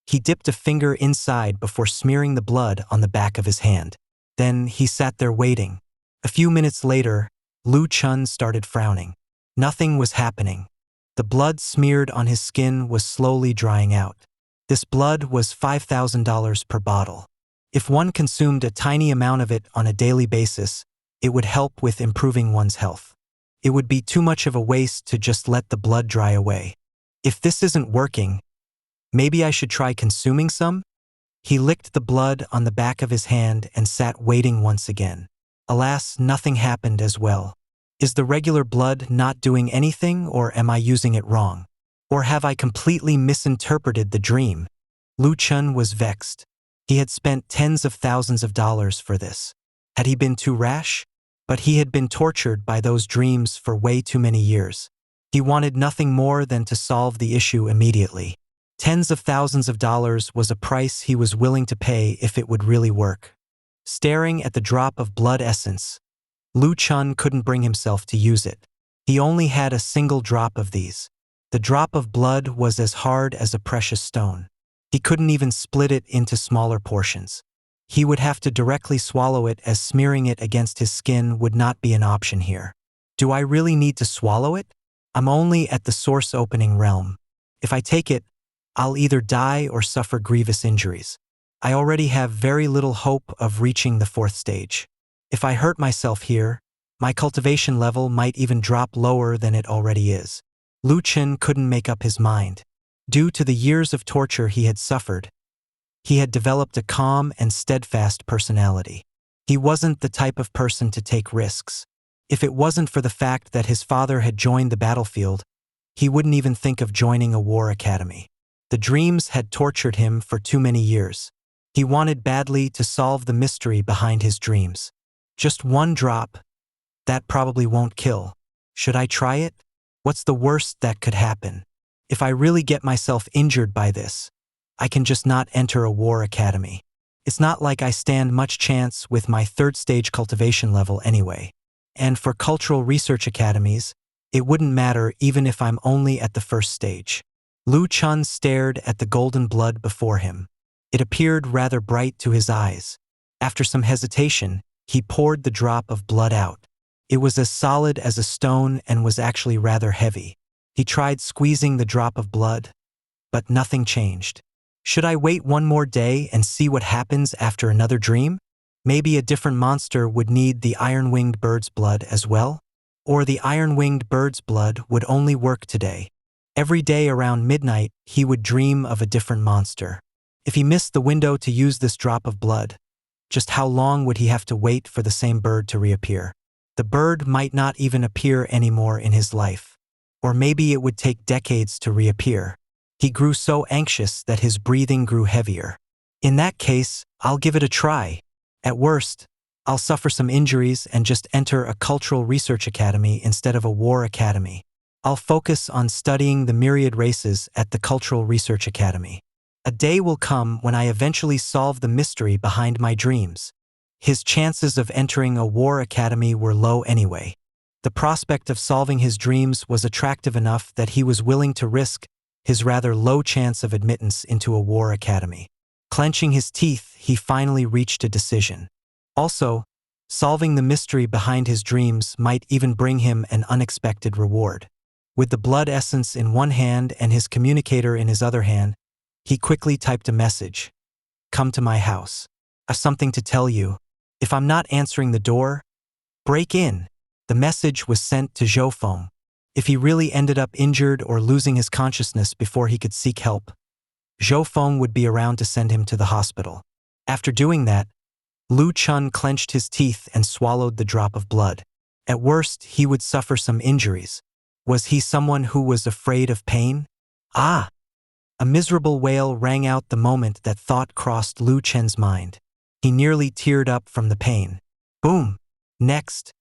he dipped a finger inside before smearing the blood on the back of his hand. Then he sat there waiting. A few minutes later, Lu Chen started frowning. Nothing was happening. The blood smeared on his skin was slowly drying out. This blood was $5,000 per bottle. If one consumed a tiny amount of it on a daily basis, it would help with improving one's health. It would be too much of a waste to just let the blood dry away. If this isn't working, maybe I should try consuming some? He licked the blood on the back of his hand and sat waiting once again. Alas, nothing happened as well. Is the regular blood not doing anything, or am I using it wrong? Or have I completely misinterpreted the dream? Lu Chen was vexed. He had spent tens of thousands of dollars for this. Had he been too rash? But he had been tortured by those dreams for way too many years. He wanted nothing more than to solve the issue immediately. Tens of thousands of dollars was a price he was willing to pay if it would really work. Staring at the drop of blood essence, Lu Chen couldn't bring himself to use it. He only had a single drop of these. The drop of blood was as hard as a precious stone. He couldn't even split it into smaller portions. He would have to directly swallow it, as smearing it against his skin would not be an option here. Do I really need to swallow it? I'm only at the source opening realm. If I take it, I'll either die or suffer grievous injuries. I already have very little hope of reaching the 4th stage. If I hurt myself here, my cultivation level might even drop lower than it already is. Lu Chen couldn't make up his mind. Due to the years of torture he had suffered, he had developed a calm and steadfast personality. He wasn't the type of person to take risks. If it wasn't for the fact that his father had joined the battlefield, he wouldn't even think of joining a war academy. The dreams had tortured him for too many years. He wanted badly to solve the mystery behind his dreams. Just one drop. That probably won't kill. Should I try it? What's the worst that could happen? If I really get myself injured by this, I can just not enter a war academy. It's not like I stand much chance with my 3rd stage cultivation level anyway. And for cultural research academies, it wouldn't matter even if I'm only at the 1st stage. Lu Chen stared at the golden blood before him. It appeared rather bright to his eyes. After some hesitation, he poured the drop of blood out. It was as solid as a stone and was actually rather heavy. He tried squeezing the drop of blood, but nothing changed. Should I wait one more day and see what happens after another dream? Maybe a different monster would need the iron-winged bird's blood as well? Or the iron-winged bird's blood would only work today. Every day around midnight, he would dream of a different monster. If he missed the window to use this drop of blood, just how long would he have to wait for the same bird to reappear? The bird might not even appear anymore in his life. Or maybe it would take decades to reappear. He grew so anxious that his breathing grew heavier. In that case, I'll give it a try. At worst, I'll suffer some injuries and just enter a cultural research academy instead of a war academy. I'll focus on studying the myriad races at the Cultural Research Academy. A day will come when I eventually solve the mystery behind my dreams. His chances of entering a war academy were low anyway. The prospect of solving his dreams was attractive enough that he was willing to risk his rather low chance of admittance into a war academy. Clenching his teeth, he finally reached a decision. Also, solving the mystery behind his dreams might even bring him an unexpected reward. With the blood essence in one hand and his communicator in his other hand, he quickly typed a message. Come to my house. I've something to tell you. If I'm not answering the door, break in. The message was sent to Zhou Feng. If he really ended up injured or losing his consciousness before he could seek help, Zhou Feng would be around to send him to the hospital. After doing that, Lu Chen clenched his teeth and swallowed the drop of blood. At worst, he would suffer some injuries. Was he someone who was afraid of pain? Ah! A miserable wail rang out the moment that thought crossed Lu Chen's mind. He nearly teared up from the pain. Boom! Next,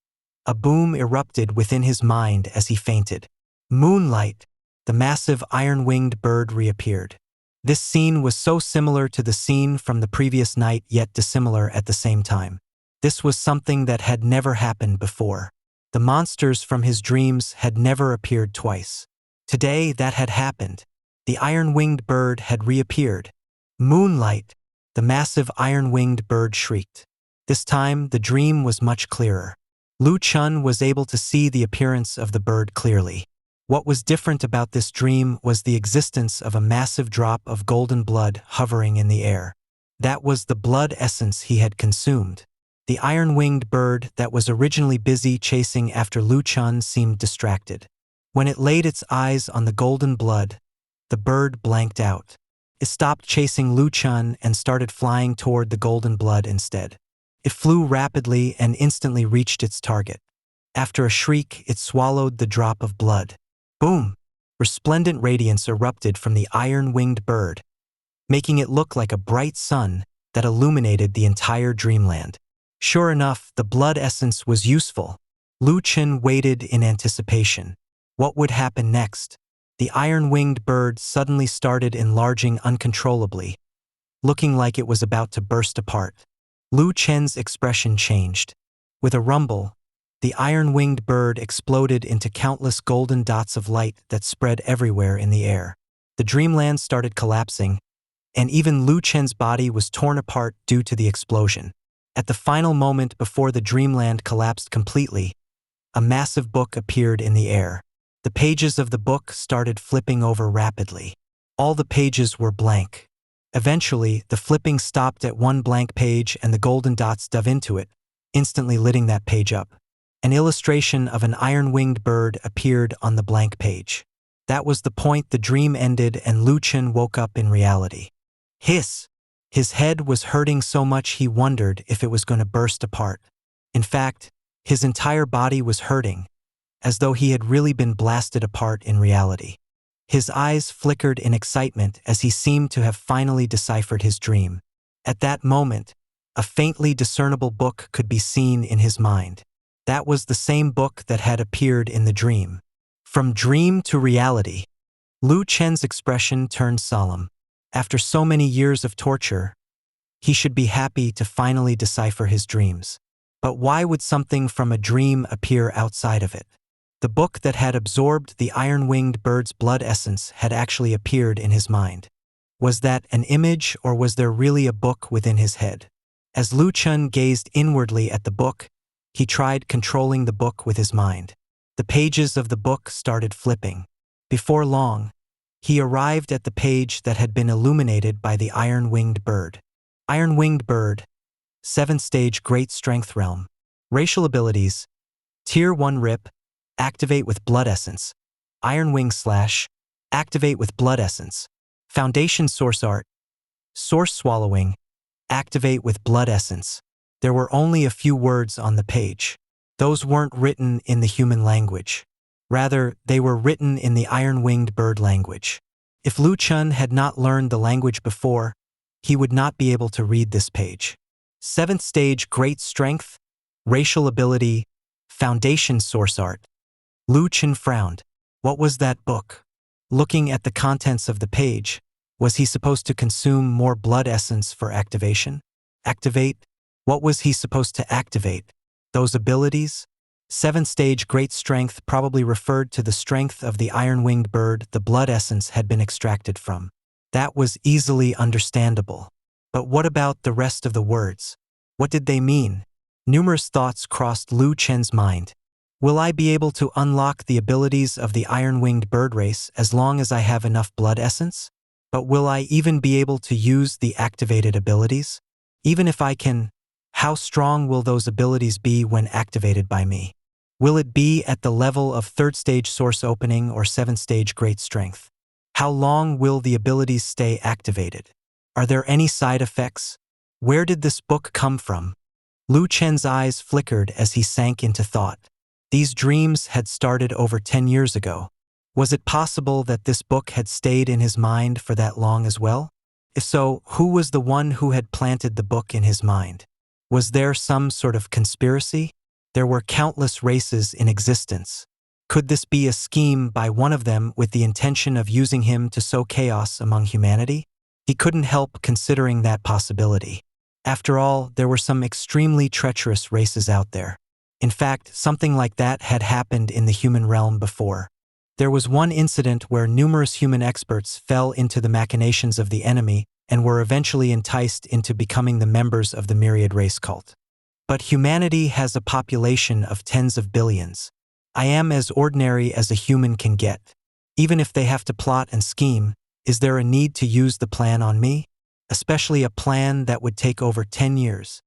a boom erupted within his mind as he fainted. Moonlight! The massive iron-winged bird reappeared. This scene was so similar to the scene from the previous night, yet dissimilar at the same time. This was something that had never happened before. The monsters from his dreams had never appeared twice. Today, that had happened. The iron-winged bird had reappeared. Moonlight! The massive iron-winged bird shrieked. This time, the dream was much clearer. Lu Chen was able to see the appearance of the bird clearly. What was different about this dream was the existence of a massive drop of golden blood hovering in the air. That was the blood essence he had consumed. The iron-winged bird that was originally busy chasing after Lu Chen seemed distracted. When it laid its eyes on the golden blood, the bird blanked out. It stopped chasing Lu Chen and started flying toward the golden blood instead. It flew rapidly and instantly reached its target. After a shriek, it swallowed the drop of blood. Boom! Resplendent radiance erupted from the iron-winged bird, making it look like a bright sun that illuminated the entire dreamland. Sure enough, the blood essence was useful. Chen waited in anticipation. What would happen next? The iron-winged bird suddenly started enlarging uncontrollably, looking like it was about to burst apart. Chen's expression changed. With a rumble, the iron-winged bird exploded into countless golden dots of light that spread everywhere in the air. The dreamland started collapsing, and even Chen's body was torn apart due to the explosion. At the final moment before the dreamland collapsed completely, a massive book appeared in the air. The pages of the book started flipping over rapidly. All the pages were blank. Eventually, the flipping stopped at one blank page and the golden dots dove into it, instantly lighting that page up. An illustration of an iron-winged bird appeared on the blank page. That was the point the dream ended and Chen woke up in reality. Hiss! His head was hurting so much he wondered if it was going to burst apart. In fact, his entire body was hurting, as though he had really been blasted apart in reality. His eyes flickered in excitement as he seemed to have finally deciphered his dream. At that moment, a faintly discernible book could be seen in his mind. That was the same book that had appeared in the dream. From dream to reality, Chen's expression turned solemn. After so many years of torture, he should be happy to finally decipher his dreams. But why would something from a dream appear outside of it? The book that had absorbed the iron-winged bird's blood essence had actually appeared in his mind. Was that an image, or was there really a book within his head? As Chen gazed inwardly at the book, he tried controlling the book with his mind. The pages of the book started flipping. Before long, he arrived at the page that had been illuminated by the iron-winged bird. Iron-winged bird, 7th stage Great Strength Realm. Racial abilities: Tier 1 RIP, activate with blood essence. Iron Wing Slash, activate with blood essence. Foundation Source Art, Source Swallowing, activate with blood essence. There were only a few words on the page. Those weren't written in the human language. Rather, they were written in the iron-winged bird language. If Chen had not learned the language before, he would not be able to read this page. 7th stage Great Strength, Racial Ability, Foundation Source Art. Chen frowned. What was that book? Looking at the contents of the page, was he supposed to consume more blood essence for activation? Activate? What was he supposed to activate? Those abilities? 7th stage Great Strength probably referred to the strength of the iron-winged bird the blood essence had been extracted from. That was easily understandable. But what about the rest of the words? What did they mean? Numerous thoughts crossed Chen's mind. Will I be able to unlock the abilities of the iron-winged bird race as long as I have enough blood essence? But will I even be able to use the activated abilities? Even if I can, how strong will those abilities be when activated by me? Will it be at the level of 3rd stage Source Opening or 7th stage Great Strength? How long will the abilities stay activated? Are there any side effects? Where did this book come from? Chen's eyes flickered as he sank into thought. These dreams had started over 10 years ago. Was it possible that this book had stayed in his mind for that long as well? If so, who was the one who had planted the book in his mind? Was there some sort of conspiracy? There were countless races in existence. Could this be a scheme by one of them with the intention of using him to sow chaos among humanity? He couldn't help considering that possibility. After all, there were some extremely treacherous races out there. In fact, something like that had happened in the human realm before. There was one incident where numerous human experts fell into the machinations of the enemy and were eventually enticed into becoming the members of the myriad race cult. But humanity has a population of tens of billions. I am as ordinary as a human can get. Even if they have to plot and scheme, is there a need to use the plan on me? Especially a plan that would take over 10 years.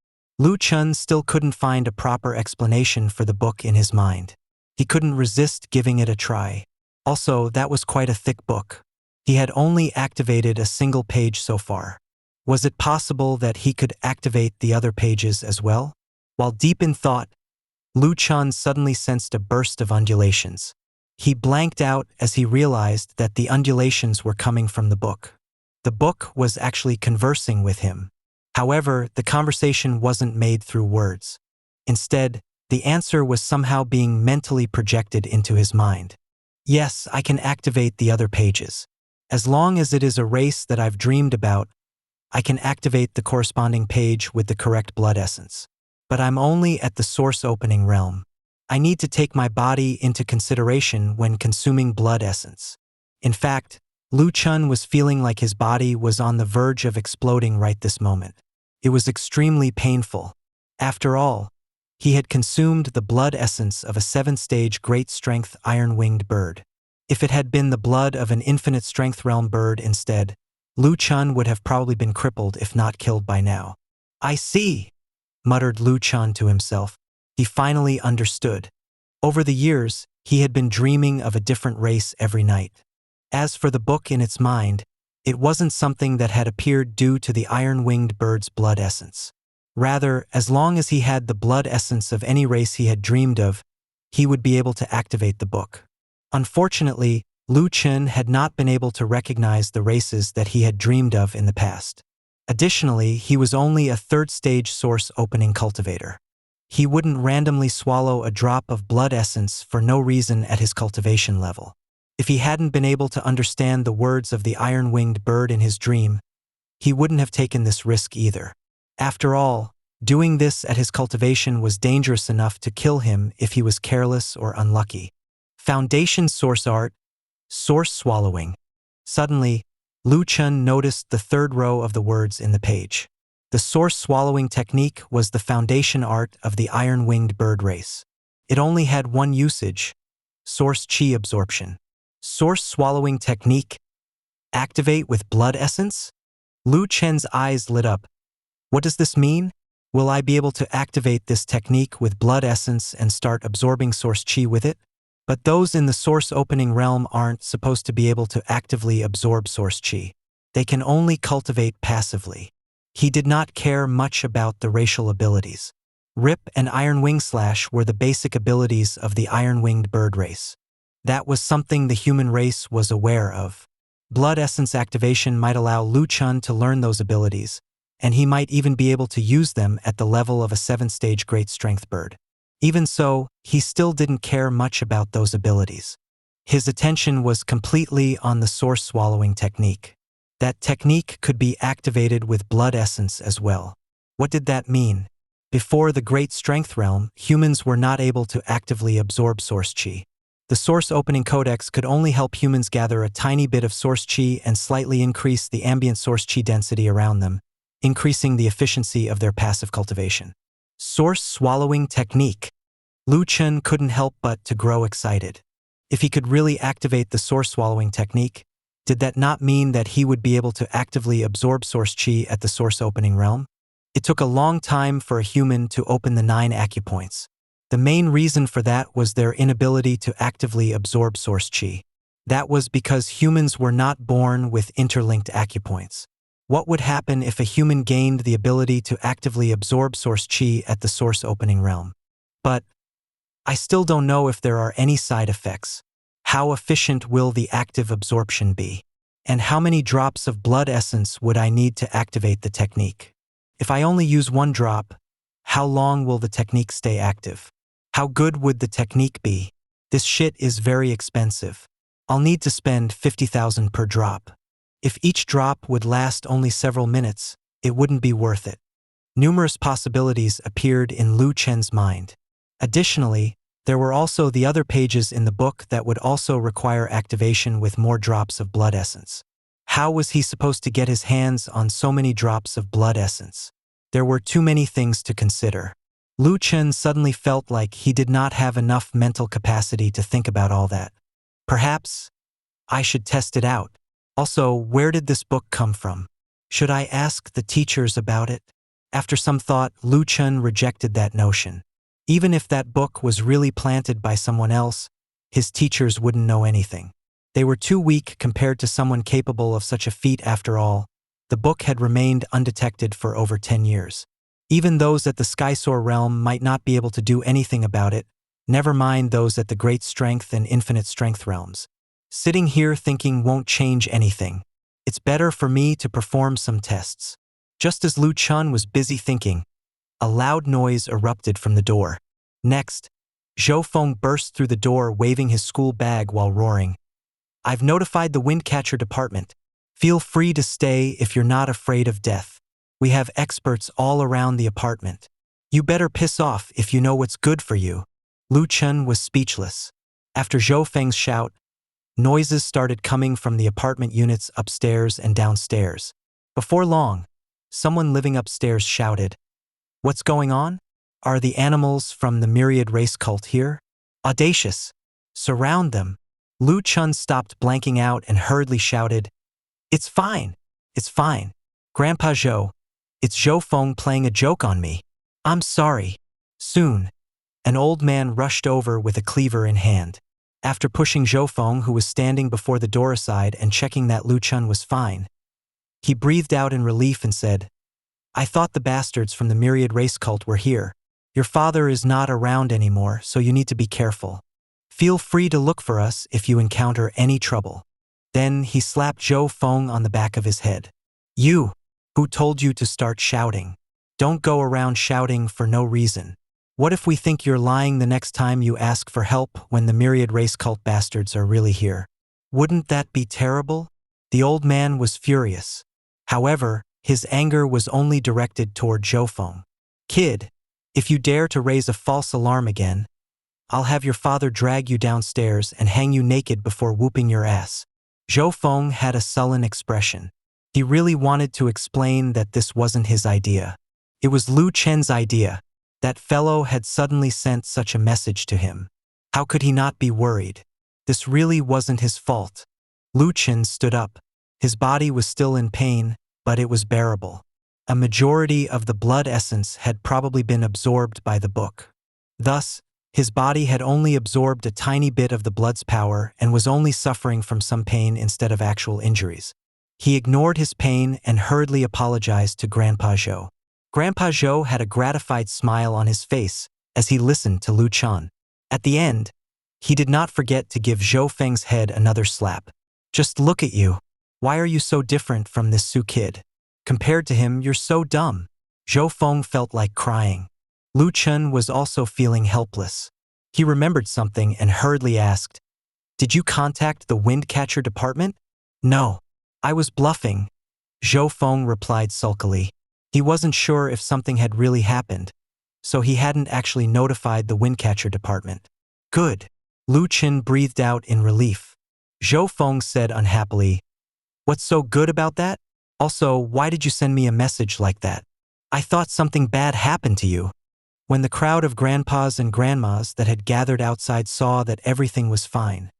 Chen still couldn't find a proper explanation for the book in his mind. He couldn't resist giving it a try. Also, that was quite a thick book. He had only activated a single page so far. Was it possible that he could activate the other pages as well? While deep in thought, Lu Chen suddenly sensed a burst of undulations. He blanked out as he realized that the undulations were coming from the book. The book was actually conversing with him. However, the conversation wasn't made through words. Instead, the answer was somehow being mentally projected into his mind. Yes, I can activate the other pages. As long as it is a race that I've dreamed about, I can activate the corresponding page with the correct blood essence. But I'm only at the source opening realm. I need to take my body into consideration when consuming blood essence. In fact, Lu Chen was feeling like his body was on the verge of exploding right this moment. It was extremely painful. After all, he had consumed the blood essence of a 7-stage great strength iron-winged bird. If it had been the blood of an infinite strength realm bird instead, Lu Chen would have probably been crippled if not killed by now. I see, muttered Lu Chen to himself. He finally understood. Over the years, he had been dreaming of a different race every night. As for the book in its mind, it wasn't something that had appeared due to the iron-winged bird's blood essence. Rather, as long as he had the blood essence of any race he had dreamed of, he would be able to activate the book. Unfortunately, Lu Chen had not been able to recognize the races that he had dreamed of in the past. Additionally, he was only a 3rd-stage source opening cultivator. He wouldn't randomly swallow a drop of blood essence for no reason at his cultivation level. If he hadn't been able to understand the words of the iron-winged bird in his dream, he wouldn't have taken this risk either. After all, doing this at his cultivation was dangerous enough to kill him if he was careless or unlucky. Foundation Source Art, Source Swallowing. Suddenly, Lu Chen noticed the 3rd row of the words in the page. The source swallowing technique was the foundation art of the iron-winged bird race. It only had one usage: source chi absorption. Source swallowing technique. Activate with blood essence? Lu Chen's eyes lit up. What does this mean? Will I be able to activate this technique with blood essence and start absorbing source chi with it? But those in the source opening realm aren't supposed to be able to actively absorb source chi. They can only cultivate passively. He did not care much about the racial abilities. Rip and Iron Wing Slash were the basic abilities of the iron-winged bird race. That was something the human race was aware of. Blood essence activation might allow Lu Chen to learn those abilities, and he might even be able to use them at the level of a 7th-stage great strength bird. Even so, he still didn't care much about those abilities. His attention was completely on the source swallowing technique. That technique could be activated with blood essence as well. What did that mean? Before the Great Strength Realm, humans were not able to actively absorb source chi. The source opening codex could only help humans gather a tiny bit of source chi and slightly increase the ambient source chi density around them, increasing the efficiency of their passive cultivation. Source swallowing technique. Lu Chen couldn't help but to grow excited. If he could really activate the source swallowing technique, did that not mean that he would be able to actively absorb source chi at the source opening realm? It took a long time for a human to open the 9 acupoints. The main reason for that was their inability to actively absorb source chi. That was because humans were not born with interlinked acupoints. What would happen if a human gained the ability to actively absorb source chi at the source opening realm? But I still don't know if there are any side effects. How efficient will the active absorption be? And how many drops of blood essence would I need to activate the technique? If I only use 1 drop, how long will the technique stay active? How good would the technique be? This shit is very expensive. I'll need to spend 50,000 per drop. If each drop would last only several minutes, it wouldn't be worth it. Numerous possibilities appeared in Lu Chen's mind. Additionally, there were also the other pages in the book that would also require activation with more drops of blood essence. How was he supposed to get his hands on so many drops of blood essence? There were too many things to consider. Lu Chen suddenly felt like he did not have enough mental capacity to think about all that. Perhaps I should test it out. Also, where did this book come from? Should I ask the teachers about it? After some thought, Lu Chen rejected that notion. Even if that book was really planted by someone else, his teachers wouldn't know anything. They were too weak compared to someone capable of such a feat after all. The book had remained undetected for over 10 years. Even those at the Skysoar realm might not be able to do anything about it, never mind those at the Great Strength and Infinite Strength realms. Sitting here thinking won't change anything. It's better for me to perform some tests. Just as Lu Chen was busy thinking, a loud noise erupted from the door. Next, Zhou Feng burst through the door waving his school bag while roaring. I've notified the Windcatcher department. Feel free to stay if you're not afraid of death. We have experts all around the apartment. You better piss off if you know what's good for you. Lu Chen was speechless. After Zhou Feng's shout, noises started coming from the apartment units upstairs and downstairs. Before long, someone living upstairs shouted, "What's going on? Are the animals from the myriad race cult here? Audacious! Surround them!" Lu Chen stopped blanking out and hurriedly shouted, "It's fine! It's fine! Grandpa Zhou, it's Zhou Feng playing a joke on me. I'm sorry." Soon, an old man rushed over with a cleaver in hand. After pushing Zhou Feng, who was standing before the door aside and checking that Lu Chen was fine, he breathed out in relief and said, "I thought the bastards from the myriad race cult were here. Your father is not around anymore, so you need to be careful. Feel free to look for us if you encounter any trouble." Then he slapped Zhou Feng on the back of his head. "You, who told you to start shouting? Don't go around shouting for no reason. What if we think you're lying the next time you ask for help when the myriad race cult bastards are really here? Wouldn't that be terrible?" The old man was furious. However, his anger was only directed toward Zhou Feng. "Kid, if you dare to raise a false alarm again, I'll have your father drag you downstairs and hang you naked before whooping your ass." Zhou Feng had a sullen expression. He really wanted to explain that this wasn't his idea. It was Lu Chen's idea. That fellow had suddenly sent such a message to him. How could he not be worried? This really wasn't his fault. Lu Chen stood up. His body was still in pain, but it was bearable. A majority of the blood essence had probably been absorbed by the book. Thus, his body had only absorbed a tiny bit of the blood's power and was only suffering from some pain instead of actual injuries. He ignored his pain and hurriedly apologized to Grandpa Zhou. Grandpa Zhou had a gratified smile on his face as he listened to Lu Chen. At the end, he did not forget to give Zhou Feng's head another slap. "Just look at you. Why are you so different from this Su kid? Compared to him, you're so dumb." Zhou Feng felt like crying. Lu Chen was also feeling helpless. He remembered something and hurriedly asked, "Did you contact the Windcatcher department?" "No. I was bluffing," Zhou Feng replied sulkily. He wasn't sure if something had really happened, so he hadn't actually notified the Windcatcher department. "Good." Lu Chen breathed out in relief. Zhou Feng said unhappily, "What's so good about that? Also, why did you send me a message like that? I thought something bad happened to you." When the crowd of grandpas and grandmas that had gathered outside saw that everything was fine,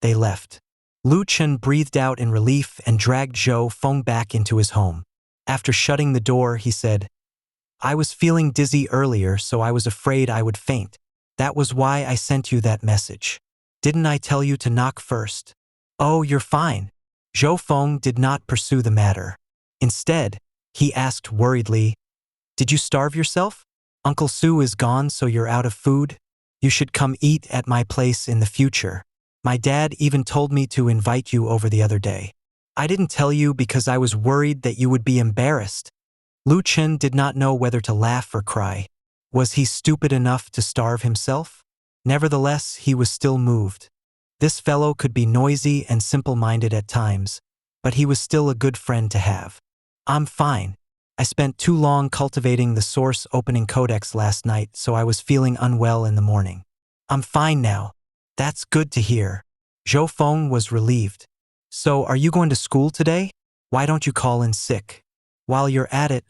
they left. Lu Chen breathed out in relief and dragged Zhou Feng back into his home. After shutting the door, he said, "I was feeling dizzy earlier, so I was afraid I would faint. That was why I sent you that message. Didn't I tell you to knock first?" "Oh, you're fine." Zhou Feng did not pursue the matter. Instead, he asked worriedly, "Did you starve yourself? Uncle Su is gone, so you're out of food? You should come eat at my place in the future. My dad even told me to invite you over the other day. I didn't tell you because I was worried that you would be embarrassed." Lu Chen did not know whether to laugh or cry. Was he stupid enough to starve himself? Nevertheless, he was still moved. This fellow could be noisy and simple-minded at times, but he was still a good friend to have. "I'm fine. I spent too long cultivating the source opening codex last night, so I was feeling unwell in the morning. I'm fine now." "That's good to hear." Zhou Feng was relieved. "So, are you going to school today? Why don't you call in sick? While you're at it,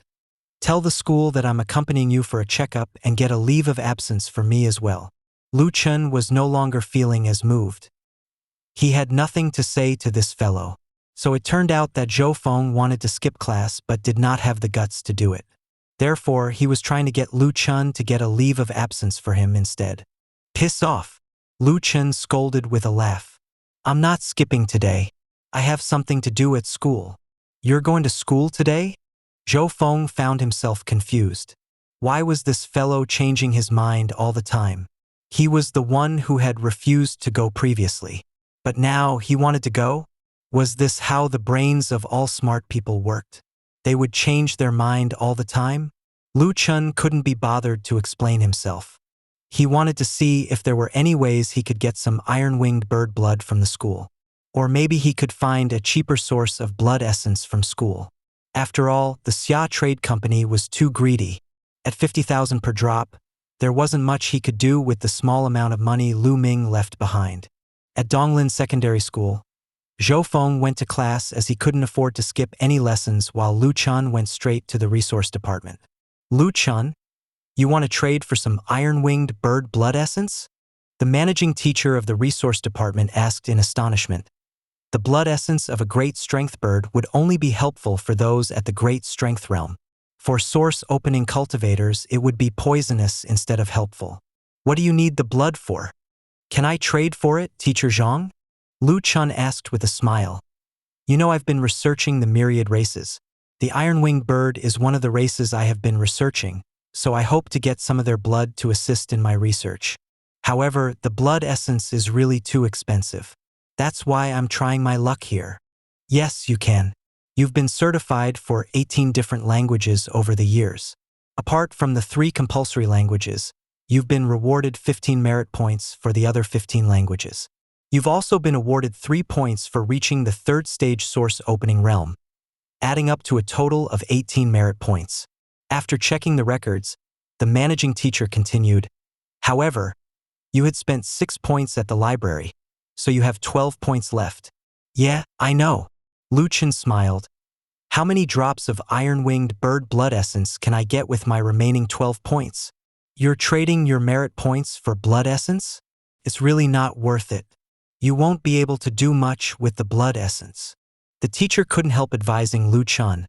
tell the school that I'm accompanying you for a checkup and get a leave of absence for me as well." Lu Chen was no longer feeling as moved. He had nothing to say to this fellow. So it turned out that Zhou Feng wanted to skip class but did not have the guts to do it. Therefore, he was trying to get Lu Chen to get a leave of absence for him instead. "Piss off," Lu Chen scolded with a laugh. "I'm not skipping today. I have something to do at school." You're going to school today? Zhou Feng found himself confused. Why was this fellow changing his mind all the time? He was the one who had refused to go previously. But now he wanted to go? Was this how the brains of all smart people worked? They would change their mind all the time? Lu Chen couldn't be bothered to explain himself. He wanted to see if there were any ways he could get some iron-winged bird blood from the school. Or maybe he could find a cheaper source of blood essence from school. After all, the Xia Trade Company was too greedy. At 50,000 per drop, there wasn't much he could do with the small amount of money Lu Ming left behind. At Donglin Secondary School, Zhou Feng went to class as he couldn't afford to skip any lessons while Lu Chen went straight to the resource department. Lu Chen, you want to trade for some iron-winged bird blood essence? The managing teacher of the resource department asked in astonishment. The blood essence of a great strength bird would only be helpful for those at the great strength realm. For source opening cultivators, it would be poisonous instead of helpful. What do you need the blood for? Can I trade for it, Teacher Zhang? Lu Chen asked with a smile. You know, I've been researching the myriad races. The iron-winged bird is one of the races I have been researching, so I hope to get some of their blood to assist in my research. However, the blood essence is really too expensive. That's why I'm trying my luck here. Yes, you can. You've been certified for 18 different languages over the years. Apart from the 3 compulsory languages, you've been rewarded 15 merit points for the other 15 languages. You've also been awarded 3 points for reaching the 3rd stage source opening realm, adding up to a total of 18 merit points. After checking the records, the managing teacher continued, however, you had spent 6 points at the library, so you have 12 points left. Yeah, I know. Lu Chen smiled. How many drops of iron-winged bird blood essence can I get with my remaining 12 points? You're trading your merit points for blood essence? It's really not worth it. You won't be able to do much with the blood essence. The teacher couldn't help advising Lu Chen.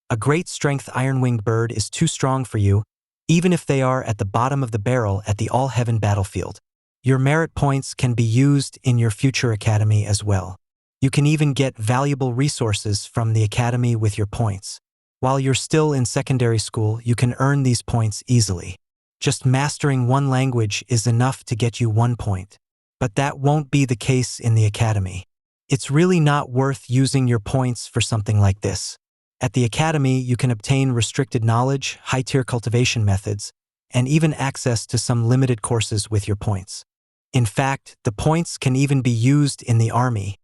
A great strength iron-winged bird is too strong for you, even if they are at the bottom of the barrel at the Allheaven Battlefield. Your merit points can be used in your future academy as well. You can even get valuable resources from the academy with your points. While you're still in secondary school, you can earn these points easily. Just mastering one language is enough to get you 1 point. But that won't be the case in the academy. It's really not worth using your points for something like this. At the academy, you can obtain restricted knowledge, high-tier cultivation methods, and even access to some limited courses with your points. In fact, the points can even be used in the army.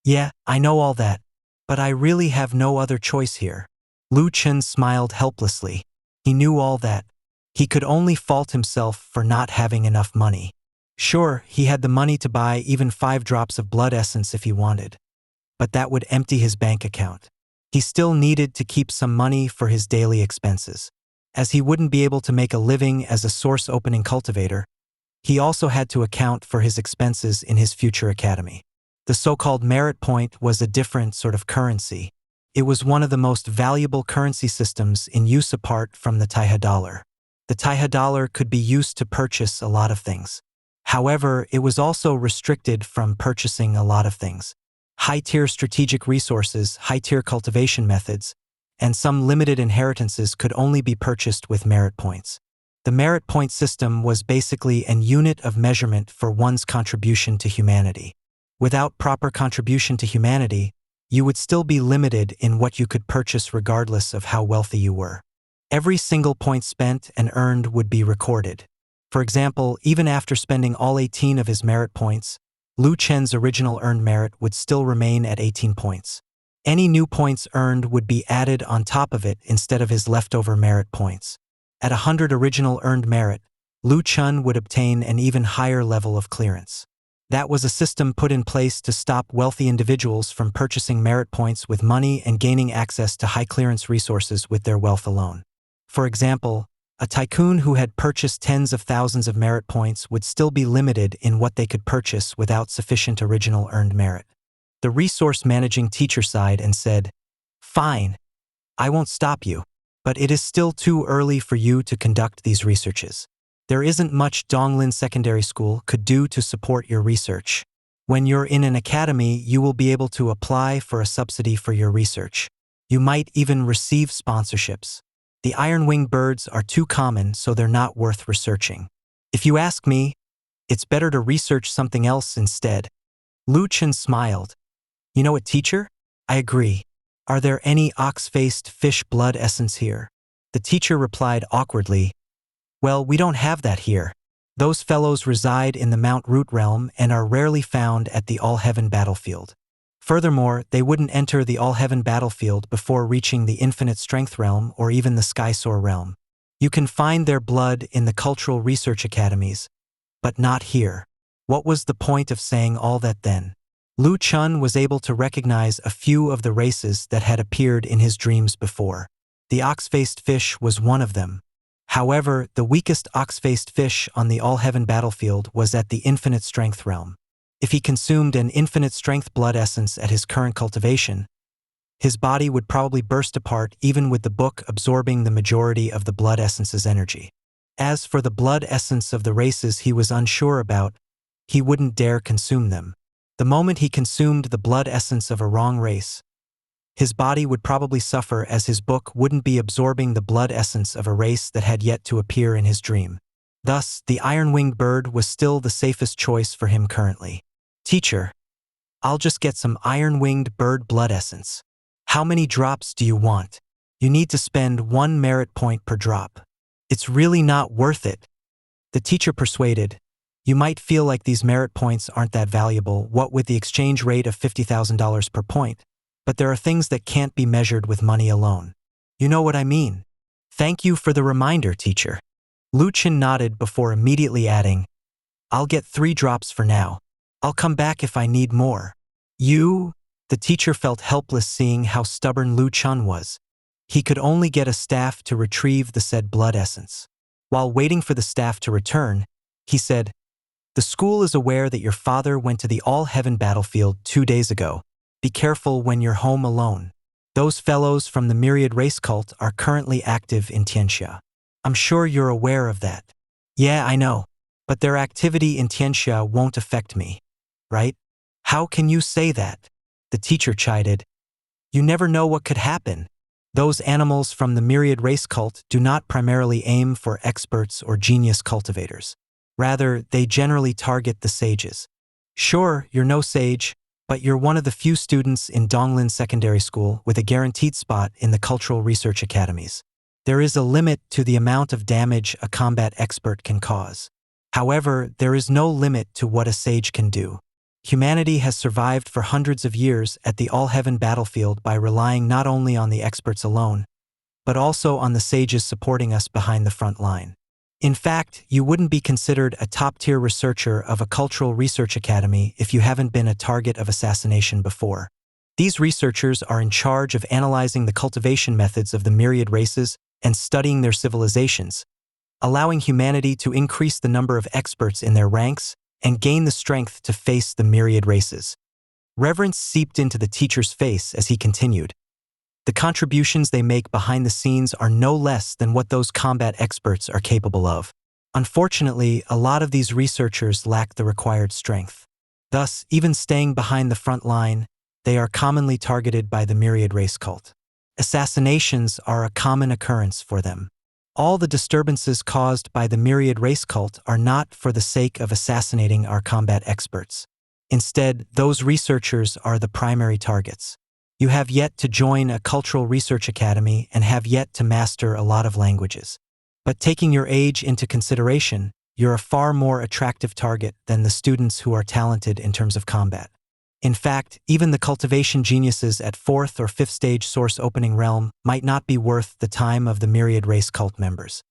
Yeah, I know all that, but I really have no other choice here. Lu Chen smiled helplessly. He knew all that. He could only fault himself for not having enough money. Sure, he had the money to buy even 5 drops of blood essence if he wanted, but that would empty his bank account. He still needed to keep some money for his daily expenses. As he wouldn't be able to make a living as a source opening cultivator, he also had to account for his expenses in his future academy. The so-called merit point was a different sort of currency. It was one of the most valuable currency systems in use apart from the Taihe dollar. The Taihe dollar could be used to purchase a lot of things. However, it was also restricted from purchasing a lot of things. High-tier strategic resources, high-tier cultivation methods, and some limited inheritances could only be purchased with merit points. The merit point system was basically an unit of measurement for one's contribution to humanity. Without proper contribution to humanity, you would still be limited in what you could purchase regardless of how wealthy you were. Every single point spent and earned would be recorded. For example, even after spending all 18 of his merit points, Lu Chen's original earned merit would still remain at 18 points. Any new points earned would be added on top of it instead of his leftover merit points. At 100 original earned merit, Lu Chen would obtain an even higher level of clearance. That was a system put in place to stop wealthy individuals from purchasing merit points with money and gaining access to high-clearance resources with their wealth alone. For example, a tycoon who had purchased tens of thousands of merit points would still be limited in what they could purchase without sufficient original earned merit. The resource managing teacher sighed and said, "Fine, I won't stop you, but it is still too early for you to conduct these researches. There isn't much Donglin Secondary School could do to support your research. When you're in an academy, you will be able to apply for a subsidy for your research. You might even receive sponsorships. The iron-winged birds are too common, so they're not worth researching. If you ask me, it's better to research something else instead. Chen smiled. You know what, teacher? I agree. Are there any ox-faced fish blood essence here? The teacher replied awkwardly, well, we don't have that here. Those fellows reside in the Mount Root realm and are rarely found at the Allheaven Battlefield. Furthermore, they wouldn't enter the Allheaven Battlefield before reaching the Infinite Strength realm or even the Skysoar realm. You can find their blood in the cultural research academies, but not here. What was the point of saying all that then? Chen was able to recognize a few of the races that had appeared in his dreams before. The ox-faced fish was one of them. However, the weakest ox-faced fish on the Allheaven Battlefield was at the Infinite Strength realm. If he consumed an Infinite Strength blood essence at his current cultivation, his body would probably burst apart even with the book absorbing the majority of the blood essence's energy. As for the blood essence of the races he was unsure about, he wouldn't dare consume them. The moment he consumed the blood essence of a wrong race, his body would probably suffer as his book wouldn't be absorbing the blood essence of a race that had yet to appear in his dream. Thus, the iron-winged bird was still the safest choice for him currently. Teacher, I'll just get some iron-winged bird blood essence. How many drops do you want? You need to spend 1 merit point per drop. It's really not worth it. The teacher persuaded, you might feel like these merit points aren't that valuable, what with the exchange rate of $50,000 per point. But there are things that can't be measured with money alone. You know what I mean. Thank you for the reminder, teacher. Chen nodded before immediately adding, I'll get 3 drops for now. I'll come back if I need more. You? The teacher felt helpless seeing how stubborn Chen was. He could only get a staff to retrieve the said blood essence. While waiting for the staff to return, he said, the school is aware that your father went to the Allheaven Battlefield 2 days ago. Be careful when you're home alone. Those fellows from the Myriad Race Cult are currently active in Tianxia. I'm sure you're aware of that. Yeah, I know. But their activity in Tianxia won't affect me, right? How can you say that? The teacher chided. You never know what could happen. Those animals from the Myriad Race Cult do not primarily aim for experts or genius cultivators. Rather, they generally target the sages. Sure, you're no sage, but you're one of the few students in Donglin Secondary School with a guaranteed spot in the cultural research academies. There is a limit to the amount of damage a combat expert can cause. However, there is no limit to what a sage can do. Humanity has survived for hundreds of years at the Allheaven Battlefield by relying not only on the experts alone, but also on the sages supporting us behind the front line. In fact, you wouldn't be considered a top-tier researcher of a cultural research academy if you haven't been a target of assassination before. These researchers are in charge of analyzing the cultivation methods of the myriad races and studying their civilizations, allowing humanity to increase the number of experts in their ranks and gain the strength to face the myriad races. Reverence seeped into the teacher's face as he continued. The contributions they make behind the scenes are no less than what those combat experts are capable of. Unfortunately, a lot of these researchers lack the required strength. Thus, even staying behind the front line, they are commonly targeted by the Myriad Race Cult. Assassinations are a common occurrence for them. All the disturbances caused by the Myriad Race Cult are not for the sake of assassinating our combat experts. Instead, those researchers are the primary targets. You have yet to join a cultural research academy and have yet to master a lot of languages. But taking your age into consideration, you're a far more attractive target than the students who are talented in terms of combat. In fact, even the cultivation geniuses at 4th or 5th stage source opening realm might not be worth the time of the Myriad Race Cult members.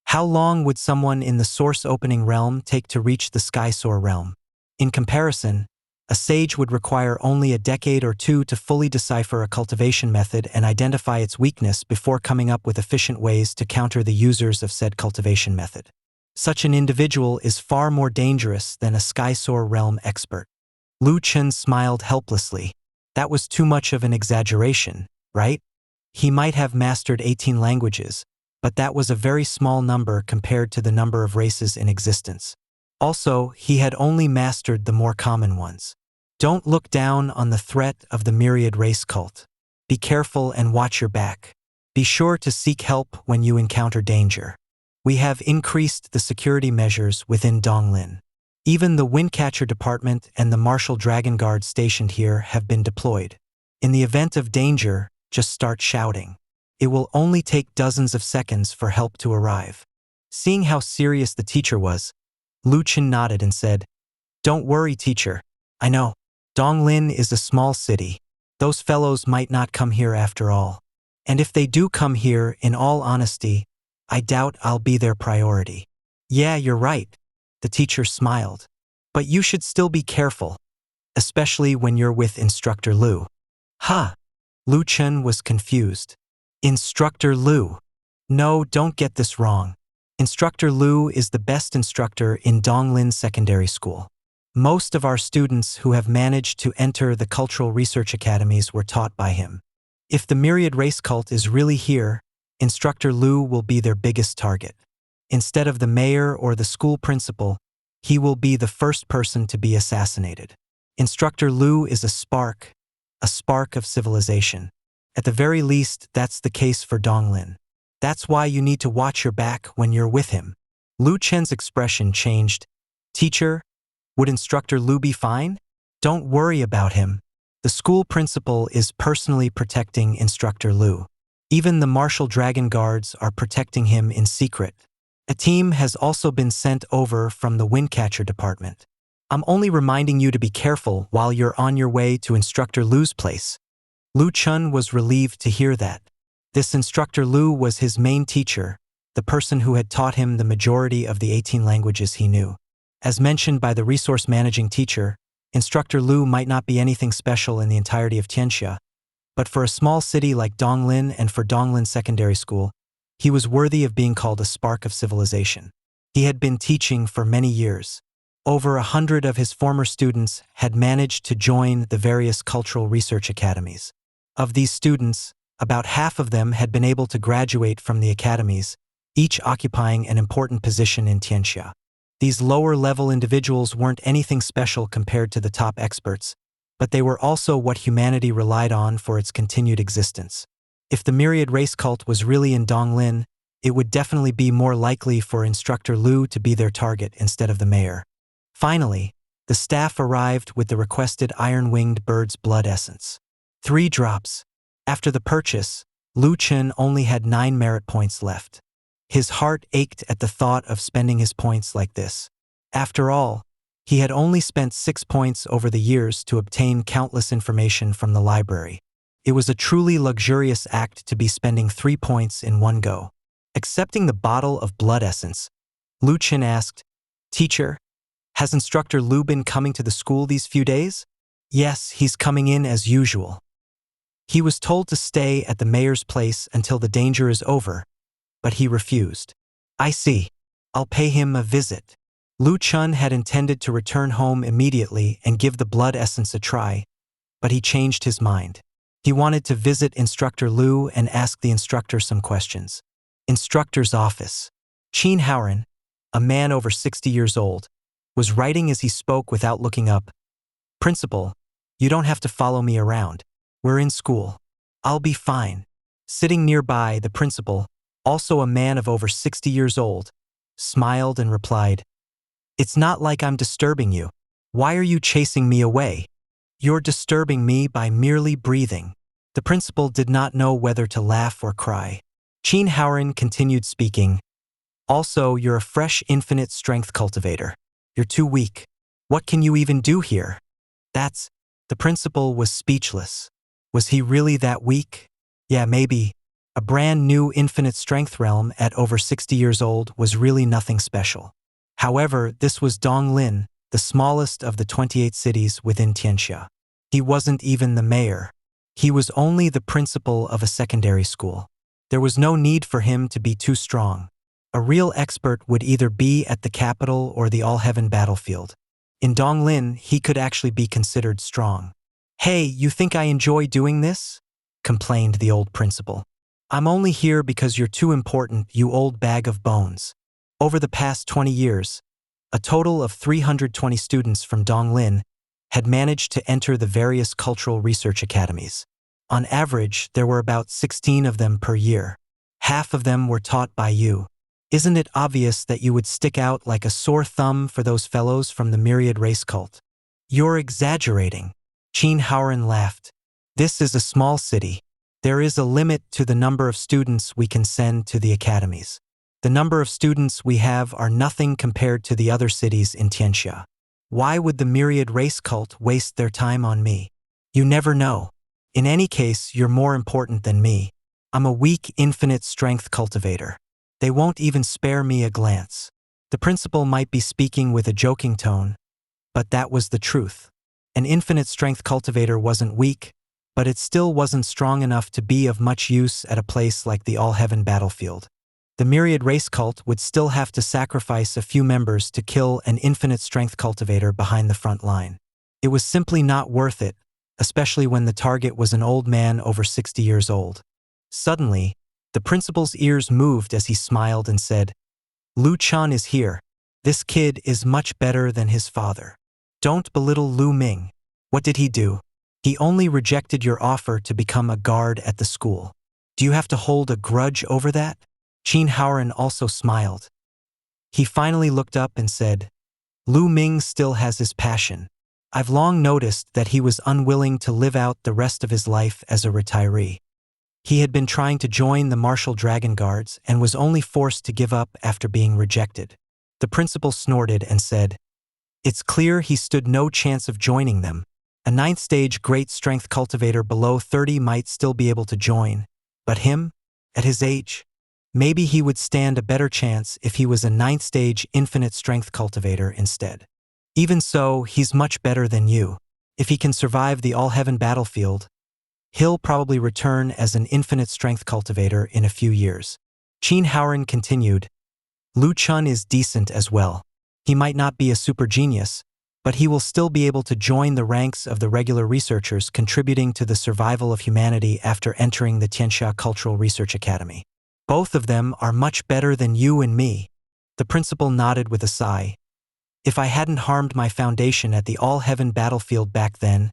How long would someone in the source opening realm take to reach the Skysoar realm? In comparison, a sage would require only a decade or 2 to fully decipher a cultivation method and identify its weakness before coming up with efficient ways to counter the users of said cultivation method. Such an individual is far more dangerous than a Skysoar realm expert. Chen smiled helplessly. That was too much of an exaggeration, right? He might have mastered 18 languages, but that was a very small number compared to the number of races in existence. Also, he had only mastered the more common ones. Don't look down on the threat of the Myriad Race Cult. Be careful and watch your back. Be sure to seek help when you encounter danger. We have increased the security measures within Donglin. Even the Windcatcher Department and the Martial Dragon Guard stationed here have been deployed. In the event of danger, just start shouting. It will only take dozens of seconds for help to arrive. Seeing how serious the teacher was, Chen nodded and said, "Don't worry, teacher. I know. Donglin is a small city. Those fellows might not come here after all. And if they do come here, in all honesty, I doubt I'll be their priority." "Yeah, you're right," the teacher smiled. "But you should still be careful, especially when you're with Instructor Lu." "Huh?" Chen was confused. "Instructor Lu? No, don't get this wrong. Instructor Lu is the best instructor in Donglin Secondary School. Most of our students who have managed to enter the cultural research academies were taught by him. If the myriad race cult is really here, Instructor Lu will be their biggest target. Instead of the mayor or the school principal, he will be the first person to be assassinated. Instructor Lu is a spark of civilization. At the very least, that's the case for Donglin. That's why you need to watch your back when you're with him." Chen's expression changed. "Teacher, would Instructor Lu be fine?" "Don't worry about him. The school principal is personally protecting Instructor Lu. Even the Martial Dragon Guards are protecting him in secret. A team has also been sent over from the Windcatcher Department. I'm only reminding you to be careful while you're on your way to Instructor Lu's place." Chen was relieved to hear that. This Instructor Lu was his main teacher, the person who had taught him the majority of the 18 languages he knew. As mentioned by the resource managing teacher, Instructor Lu might not be anything special in the entirety of Tianxia, but for a small city like Donglin and for Donglin Secondary School, he was worthy of being called a spark of civilization. He had been teaching for many years. Over 100 of his former students had managed to join the various cultural research academies. Of these students, about half of them had been able to graduate from the academies, each occupying an important position in Tianxia. These lower-level individuals weren't anything special compared to the top experts, but they were also what humanity relied on for its continued existence. If the myriad race cult was really in Donglin, it would definitely be more likely for Instructor Lu to be their target instead of the mayor. Finally, the staff arrived with the requested iron-winged bird's blood essence. 3 drops. After the purchase, Chen only had 9 merit points left. His heart ached at the thought of spending his points like this. After all, he had only spent 6 points over the years to obtain countless information from the library. It was a truly luxurious act to be spending 3 points in one go. Accepting the bottle of blood essence, Chen asked, "Teacher, has Instructor Lu been coming to the school these few days?" "Yes, he's coming in as usual. He was told to stay at the mayor's place until the danger is over, but he refused." "I see. I'll pay him a visit." Chen had intended to return home immediately and give the blood essence a try, but he changed his mind. He wanted to visit Instructor Lu and ask the instructor some questions. Instructor's office. Heir, a man over 60 years old, was writing as he spoke without looking up. "Principal, you don't have to follow me around. We're in school. I'll be fine." Sitting nearby, the principal, also a man of over 60 years old, smiled and replied, "It's not like I'm disturbing you. Why are you chasing me away? You're disturbing me by merely breathing." The principal did not know whether to laugh or cry. Heir continued speaking. "Also, you're a fresh infinite strength cultivator. You're too weak. What can you even do here?" "That's..." The principal was speechless. Was he really that weak? Yeah, maybe. A brand new infinite strength realm at over 60 years old was really nothing special. However, this was Donglin, the smallest of the 28 cities within Tianxia. He wasn't even the mayor. He was only the principal of a secondary school. There was no need for him to be too strong. A real expert would either be at the capital or the Allheaven Battlefield. In Donglin, he could actually be considered strong. "Hey, you think I enjoy doing this?" complained the old principal. "I'm only here because you're too important, you old bag of bones." Over the past 20 years, a total of 320 students from Donglin had managed to enter the various cultural research academies. On average, there were about 16 of them per year. Half of them were taught by you. Isn't it obvious that you would stick out like a sore thumb for those fellows from the myriad race cult? You're exaggerating. Chen Howren laughed. This is a small city. There is a limit to the number of students we can send to the academies. The number of students we have are nothing compared to the other cities in Tianxia. Why would the myriad race cult waste their time on me? You never know. In any case, you're more important than me. I'm a weak, infinite strength cultivator. They won't even spare me a glance. The principal might be speaking with a joking tone, but that was the truth. An infinite strength cultivator wasn't weak, but it still wasn't strong enough to be of much use at a place like the Allheaven Battlefield. The myriad race cult would still have to sacrifice a few members to kill an infinite strength cultivator behind the front line. It was simply not worth it, especially when the target was an old man over 60 years old. Suddenly, the principal's ears moved as he smiled and said, "Lu Chen is here. This kid is much better than his father. Don't belittle Lu Ming. What did he do? He only rejected your offer to become a guard at the school. Do you have to hold a grudge over that?" Chen Howren also smiled. He finally looked up and said, "Lu Ming still has his passion. I've long noticed that he was unwilling to live out the rest of his life as a retiree. He had been trying to join the Martial Dragon Guards and was only forced to give up after being rejected." The principal snorted and said, "It's clear he stood no chance of joining them. A 9th stage great strength cultivator below 30 might still be able to join, but him, at his age? Maybe he would stand a better chance if he was a 9th stage infinite strength cultivator instead. Even so, he's much better than you. If he can survive the Allheaven Battlefield, he'll probably return as an infinite strength cultivator in a few years." Chen Howren continued, "Lu Chen is decent as well. He might not be a super genius, but he will still be able to join the ranks of the regular researchers contributing to the survival of humanity after entering the Tianxia Cultural Research Academy. Both of them are much better than you and me." The principal nodded with a sigh. "If I hadn't harmed my foundation at the Allheaven Battlefield back then,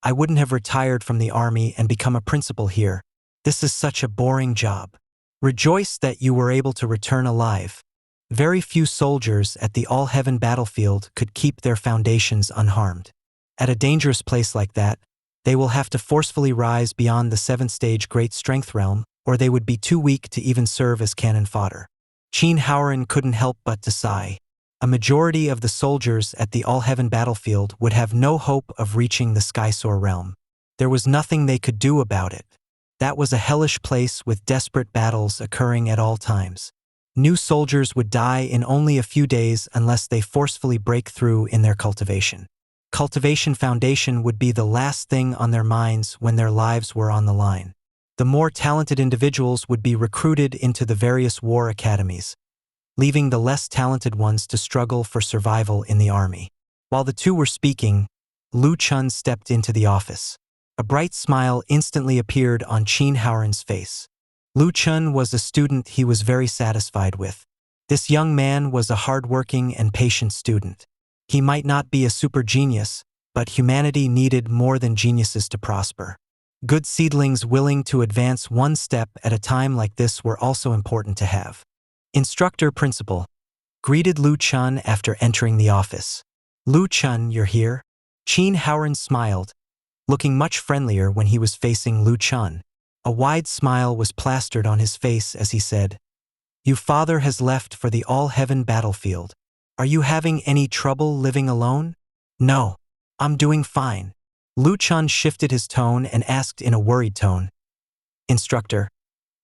I wouldn't have retired from the army and become a principal here. This is such a boring job. Rejoice that you were able to return alive. Very few soldiers at the Allheaven Battlefield could keep their foundations unharmed. At a dangerous place like that, they will have to forcefully rise beyond the 7th stage great strength realm, or they would be too weak to even serve as cannon fodder." Chen Howren couldn't help but to sigh. A majority of the soldiers at the Allheaven Battlefield would have no hope of reaching the Skysoar realm. There was nothing they could do about it. That was a hellish place with desperate battles occurring at all times. New soldiers would die in only a few days unless they forcefully break through in their cultivation. Cultivation foundation would be the last thing on their minds when their lives were on the line. The more talented individuals would be recruited into the various war academies, leaving the less talented ones to struggle for survival in the army. While the two were speaking, Lu Chen stepped into the office. A bright smile instantly appeared on Chen Howren's face. Lu Chen was a student he was very satisfied with. This young man was a hard-working and patient student. He might not be a super genius, but humanity needed more than geniuses to prosper. Good seedlings willing to advance one step at a time like this were also important to have. Instructor Principal greeted Lu Chen after entering the office. "Lu Chen, you're here?" Chen Howren smiled, looking much friendlier when he was facing Lu Chen. A wide smile was plastered on his face as he said, "Your father has left for the Allheaven Battlefield. Are you having any trouble living alone?" "No, I'm doing fine." Lu Chen shifted his tone and asked in a worried tone, "Instructor,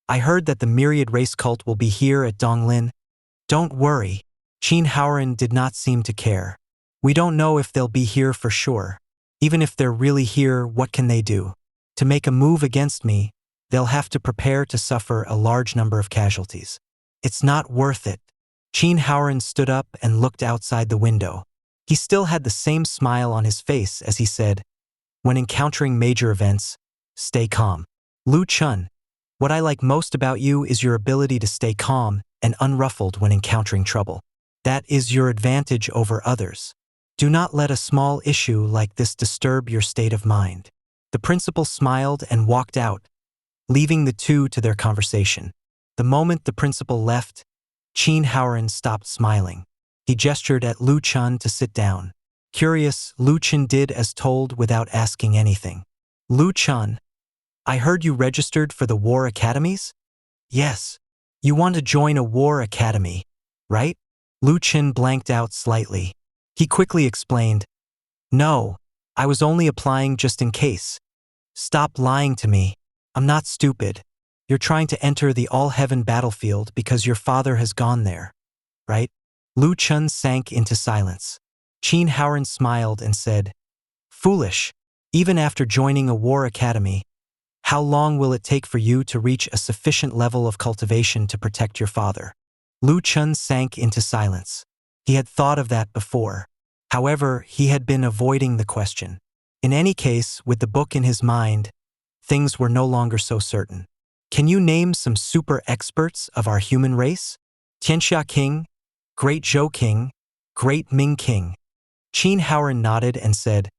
I heard that the myriad race cult will be here at Donglin." "Don't worry." Chen Howren did not seem to care. "We don't know if they'll be here for sure. Even if they're really here, what can they do? To make a move against me, they'll have to prepare to suffer a large number of casualties. It's not worth it." Chen Howren stood up and looked outside the window. He still had the same smile on his face as he said, "When encountering major events, stay calm. Lu Chen, what I like most about you is your ability to stay calm and unruffled when encountering trouble. That is your advantage over others. Do not let a small issue like this disturb your state of mind." The principal smiled and walked out, leaving the two to their conversation. The moment the principal left, Chen Howren stopped smiling. He gestured at Lu Chen to sit down. Curious, Lu Chen did as told without asking anything. Lu Chen, I heard you registered for the war academies? Yes. You want to join a war academy, right? Lu Chen blanked out slightly. He quickly explained, No, I was only applying just in case. Stop lying to me. I'm not stupid. You're trying to enter the Allheaven Battlefield because your father has gone there, right? Lu Chen sank into silence. Chen Howren smiled and said, Foolish. Even after joining a war academy, how long will it take for you to reach a sufficient level of cultivation to protect your father? Lu Chen sank into silence. He had thought of that before. However, he had been avoiding the question. In any case, with the book in his mind, things were no longer so certain. Can you name some super experts of our human race? Tianxia King, Great Zhou King, Great Ming King. Chen Howren nodded and said,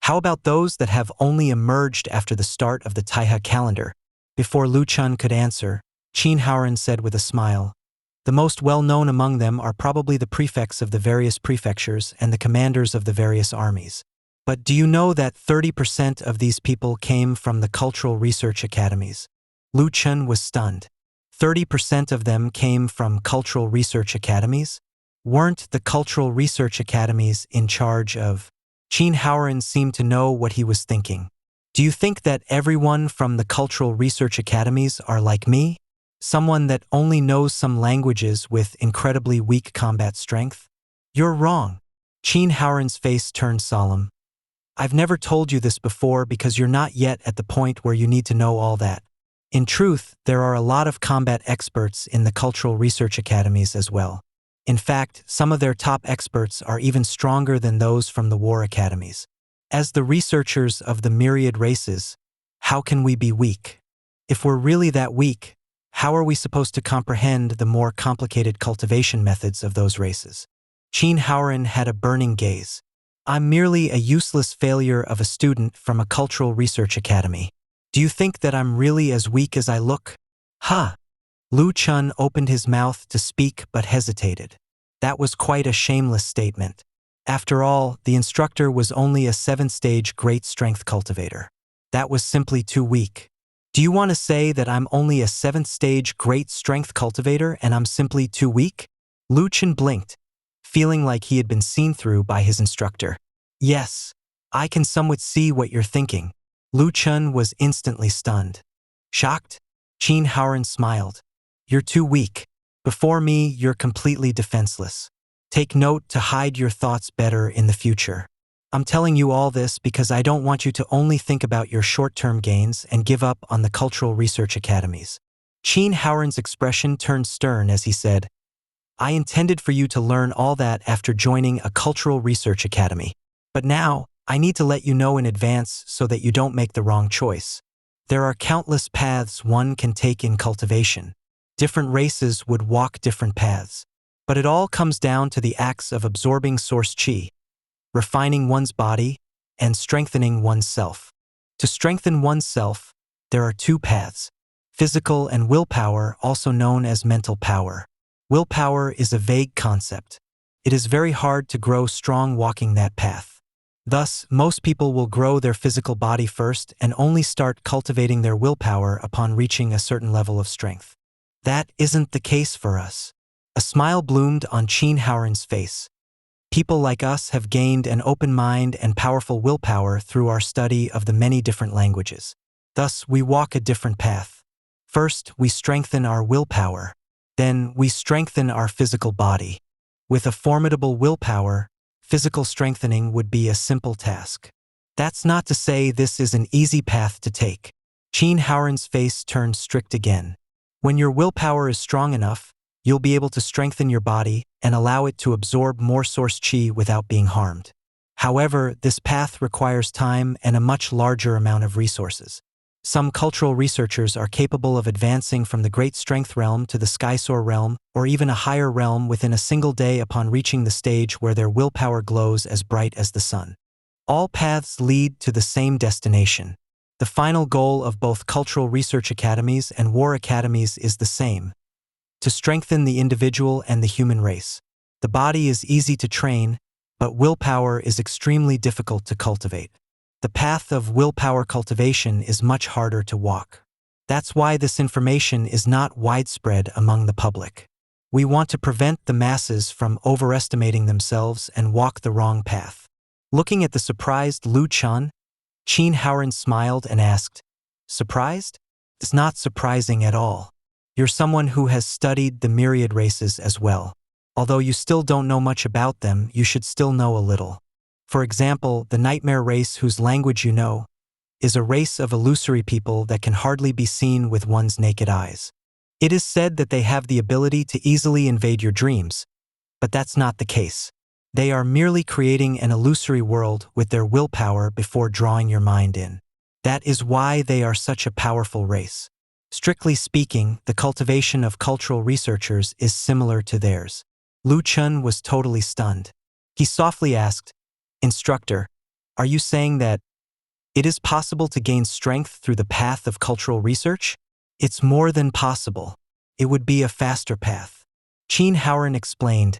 How about those that have only emerged after the start of the Taihe calendar? Before Lu Chen could answer, Chen Howren said with a smile, The most well-known among them are probably the prefects of the various prefectures and the commanders of the various armies. But do you know that 30% of these people came from the cultural research academies? Lu Chen was stunned. 30% of them came from cultural research academies? Weren't the cultural research academies in charge of? Chen Howren seemed to know what he was thinking. Do you think that everyone from the cultural research academies are like me? Someone that only knows some languages with incredibly weak combat strength? You're wrong. Chen Howren's face turned solemn. I've never told you this before because you're not yet at the point where you need to know all that. In truth, there are a lot of combat experts in the cultural research academies as well. In fact, some of their top experts are even stronger than those from the war academies. As the researchers of the myriad races, how can we be weak? If we're really that weak, how are we supposed to comprehend the more complicated cultivation methods of those races? Chen Howren had a burning gaze. I'm merely a useless failure of a student from a cultural research academy. Do you think that I'm really as weak as I look? Ha! Lu Chen opened his mouth to speak but hesitated. That was quite a shameless statement. After all, the instructor was only a 7th-stage great strength cultivator. That was simply too weak. Do you want to say that I'm only a 7th-stage great strength cultivator and I'm simply too weak? Lu Chen blinked, feeling like he had been seen through by his instructor. Yes, I can somewhat see what you're thinking. Lu Chen was instantly stunned. Shocked? Chen Howren smiled. You're too weak. Before me, you're completely defenseless. Take note to hide your thoughts better in the future. I'm telling you all this because I don't want you to only think about your short-term gains and give up on the cultural research academies. Chen Howren's expression turned stern as he said, I intended for you to learn all that after joining a cultural research academy. But now, I need to let you know in advance so that you don't make the wrong choice. There are countless paths one can take in cultivation. Different races would walk different paths. But it all comes down to the acts of absorbing source qi, refining one's body, and strengthening oneself. To strengthen oneself, there are 2 paths: physical and willpower, also known as mental power. Willpower is a vague concept. It is very hard to grow strong walking that path. Thus, most people will grow their physical body first and only start cultivating their willpower upon reaching a certain level of strength. That isn't the case for us. A smile bloomed on Chen Howren's face. People like us have gained an open mind and powerful willpower through our study of the many different languages. Thus, we walk a different path. First, we strengthen our willpower. Then, we strengthen our physical body. With a formidable willpower, physical strengthening would be a simple task. That's not to say this is an easy path to take. Chen Howren's face turned strict again. When your willpower is strong enough, you'll be able to strengthen your body and allow it to absorb more source qi without being harmed. However, this path requires time and a much larger amount of resources. Some cultural researchers are capable of advancing from the great strength realm to the skysoar realm or even a higher realm within a single day upon reaching the stage where their willpower glows as bright as the sun. All paths lead to the same destination. The final goal of both cultural research academies and war academies is the same: to strengthen the individual and the human race. The body is easy to train, but willpower is extremely difficult to cultivate. The path of willpower cultivation is much harder to walk. That's why this information is not widespread among the public. We want to prevent the masses from overestimating themselves and walk the wrong path. Looking at the surprised Chen, Heir smiled and asked, "Surprised? It's not surprising at all. You're someone who has studied the myriad races as well. Although you still don't know much about them, you should still know a little. For example, the nightmare race, whose language you know, is a race of illusory people that can hardly be seen with one's naked eyes. It is said that they have the ability to easily invade your dreams, but that's not the case. They are merely creating an illusory world with their willpower before drawing your mind in. That is why they are such a powerful race. Strictly speaking, the cultivation of cultural researchers is similar to theirs." Chen was totally stunned. He softly asked, "Instructor, are you saying that it is possible to gain strength through the path of cultural research?" "It's more than possible. It would be a faster path." Heir explained.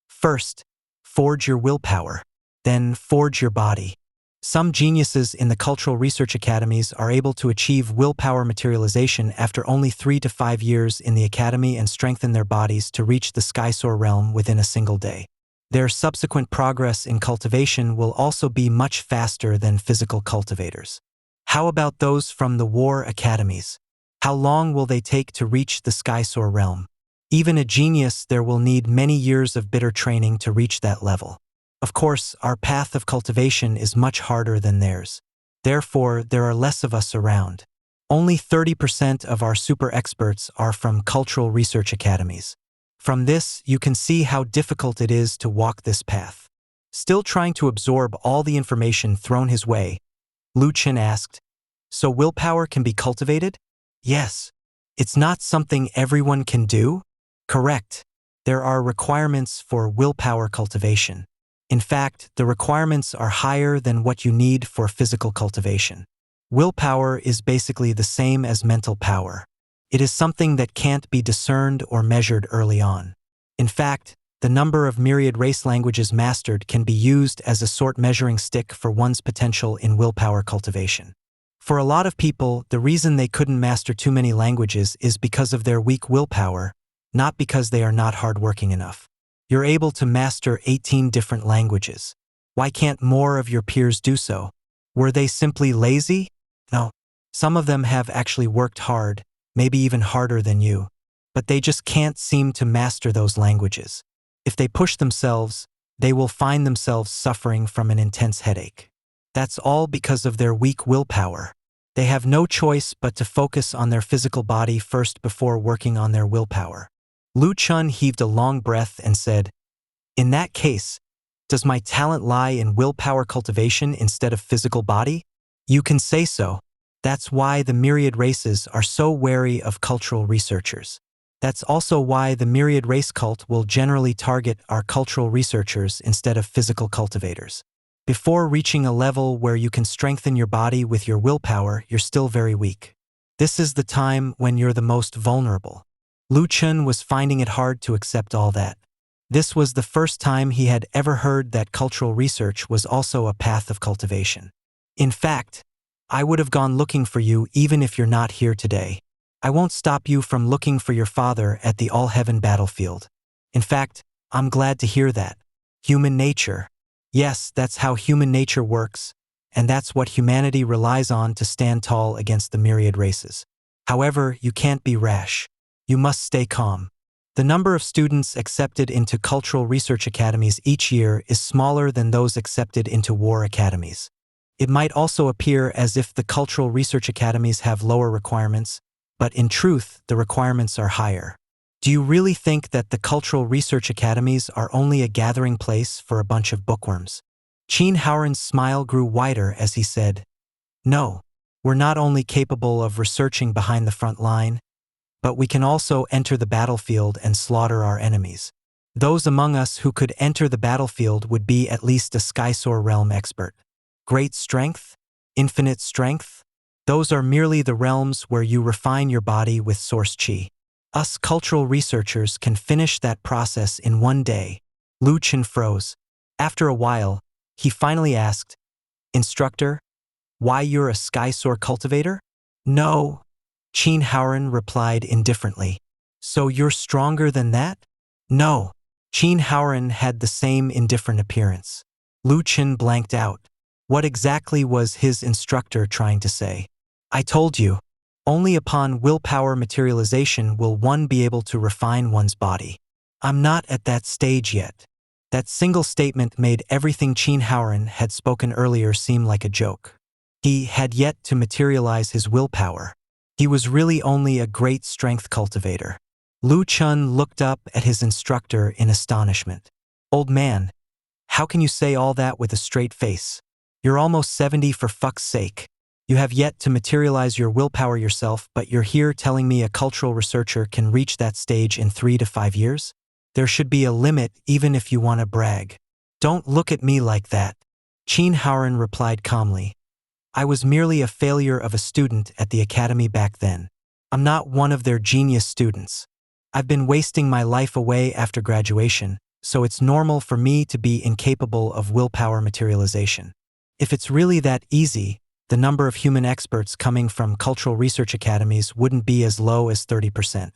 "First, forge your willpower. Then forge your body. Some geniuses in the cultural research academies are able to achieve willpower materialization after only 3 to 5 years in the academy and strengthen their bodies to reach the sky-soar realm within a single day. Their subsequent progress in cultivation will also be much faster than physical cultivators. How about those from the war academies? How long will they take to reach the sky-soar realm? Even a genius there will need many years of bitter training to reach that level. Of course, our path of cultivation is much harder than theirs. Therefore, there are less of us around. Only 30% of our super experts are from cultural research academies. From this, you can see how difficult it is to walk this path." Still trying to absorb all the information thrown his way, Chen asked, "So willpower can be cultivated?" "Yes. It's not something everyone can do?" "Correct. There are requirements for willpower cultivation. In fact, the requirements are higher than what you need for physical cultivation. Willpower is basically the same as mental power. It is something that can't be discerned or measured early on. In fact, the number of myriad race languages mastered can be used as a sort measuring stick for one's potential in willpower cultivation. For a lot of people, the reason they couldn't master too many languages is because of their weak willpower, not because they are not hardworking enough. You're able to master 18 different languages. Why can't more of your peers do so? Were they simply lazy? No. Some of them have actually worked hard, maybe even harder than you, but they just can't seem to master those languages. If they push themselves, they will find themselves suffering from an intense headache. That's all because of their weak willpower. They have no choice but to focus on their physical body first before working on their willpower." Chen heaved a long breath and said, "In that case, does my talent lie in willpower cultivation instead of physical body?" "You can say so. That's why the myriad races are so wary of cultural researchers. That's also why the myriad race cult will generally target our cultural researchers instead of physical cultivators. Before reaching a level where you can strengthen your body with your willpower, you're still very weak. This is the time when you're the most vulnerable." Chen was finding it hard to accept all that. This was the first time he had ever heard that cultural research was also a path of cultivation. "In fact, I would have gone looking for you even if you're not here today. I won't stop you from looking for your father at the Allheaven Battlefield. In fact, I'm glad to hear that. Human nature. Yes, that's how human nature works, and that's what humanity relies on to stand tall against the myriad races. However, you can't be rash. You must stay calm. The number of students accepted into cultural research academies each year is smaller than those accepted into war academies. It might also appear as if the cultural research academies have lower requirements, but in truth, the requirements are higher. Do you really think that the cultural research academies are only a gathering place for a bunch of bookworms?" Heir's smile grew wider as he said, "No, we're not only capable of researching behind the front line, but we can also enter the battlefield and slaughter our enemies. Those among us who could enter the battlefield would be at least a sky-soar realm expert. Great strength? Infinite strength? Those are merely the realms where you refine your body with source chi. Us cultural researchers can finish that process in one day. Chen froze. After a while, he finally asked, "Instructor, why you're a sky-soar cultivator?" "No," Chen replied indifferently. "So you're stronger than that?" "No." Chen had the same indifferent appearance. Chen blanked out. What exactly was his instructor trying to say? "I told you, only upon willpower materialization will one be able to refine one's body. I'm not at that stage yet." That single statement made everything Chen had spoken earlier seem like a joke. He had yet to materialize his willpower. He was really only a great strength cultivator. Chen looked up at his instructor in astonishment. "Old man, how can you say all that with a straight face? You're almost 70 for fuck's sake. You have yet to materialize your willpower yourself, but you're here telling me a cultural researcher can reach that stage in 3 to 5 years? There should be a limit even if you want to brag." "Don't look at me like that," Chen replied calmly. "I was merely a failure of a student at the academy back then. I'm not one of their genius students. I've been wasting my life away after graduation, so it's normal for me to be incapable of willpower materialization. If it's really that easy, the number of human experts coming from cultural research academies wouldn't be as low as 30%.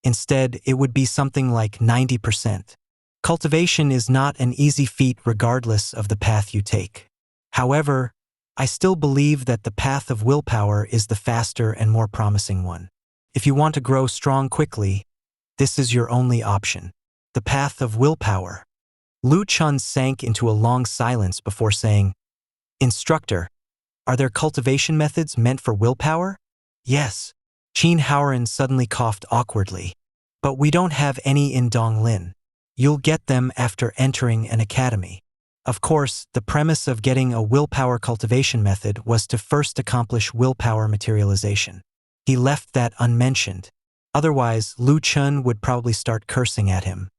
Instead, it would be something like 90%. Cultivation is not an easy feat regardless of the path you take. However, I still believe that the path of willpower is the faster and more promising one. If you want to grow strong quickly, this is your only option. The path of willpower." Chen sank into a long silence before saying, "Instructor, are there cultivation methods meant for willpower?" "Yes." Chen suddenly coughed awkwardly. "But we don't have any in Donglin. You'll get them after entering an academy." Of course, the premise of getting a willpower cultivation method was to first accomplish willpower materialization. He left that unmentioned. Otherwise, Chen would probably start cursing at him.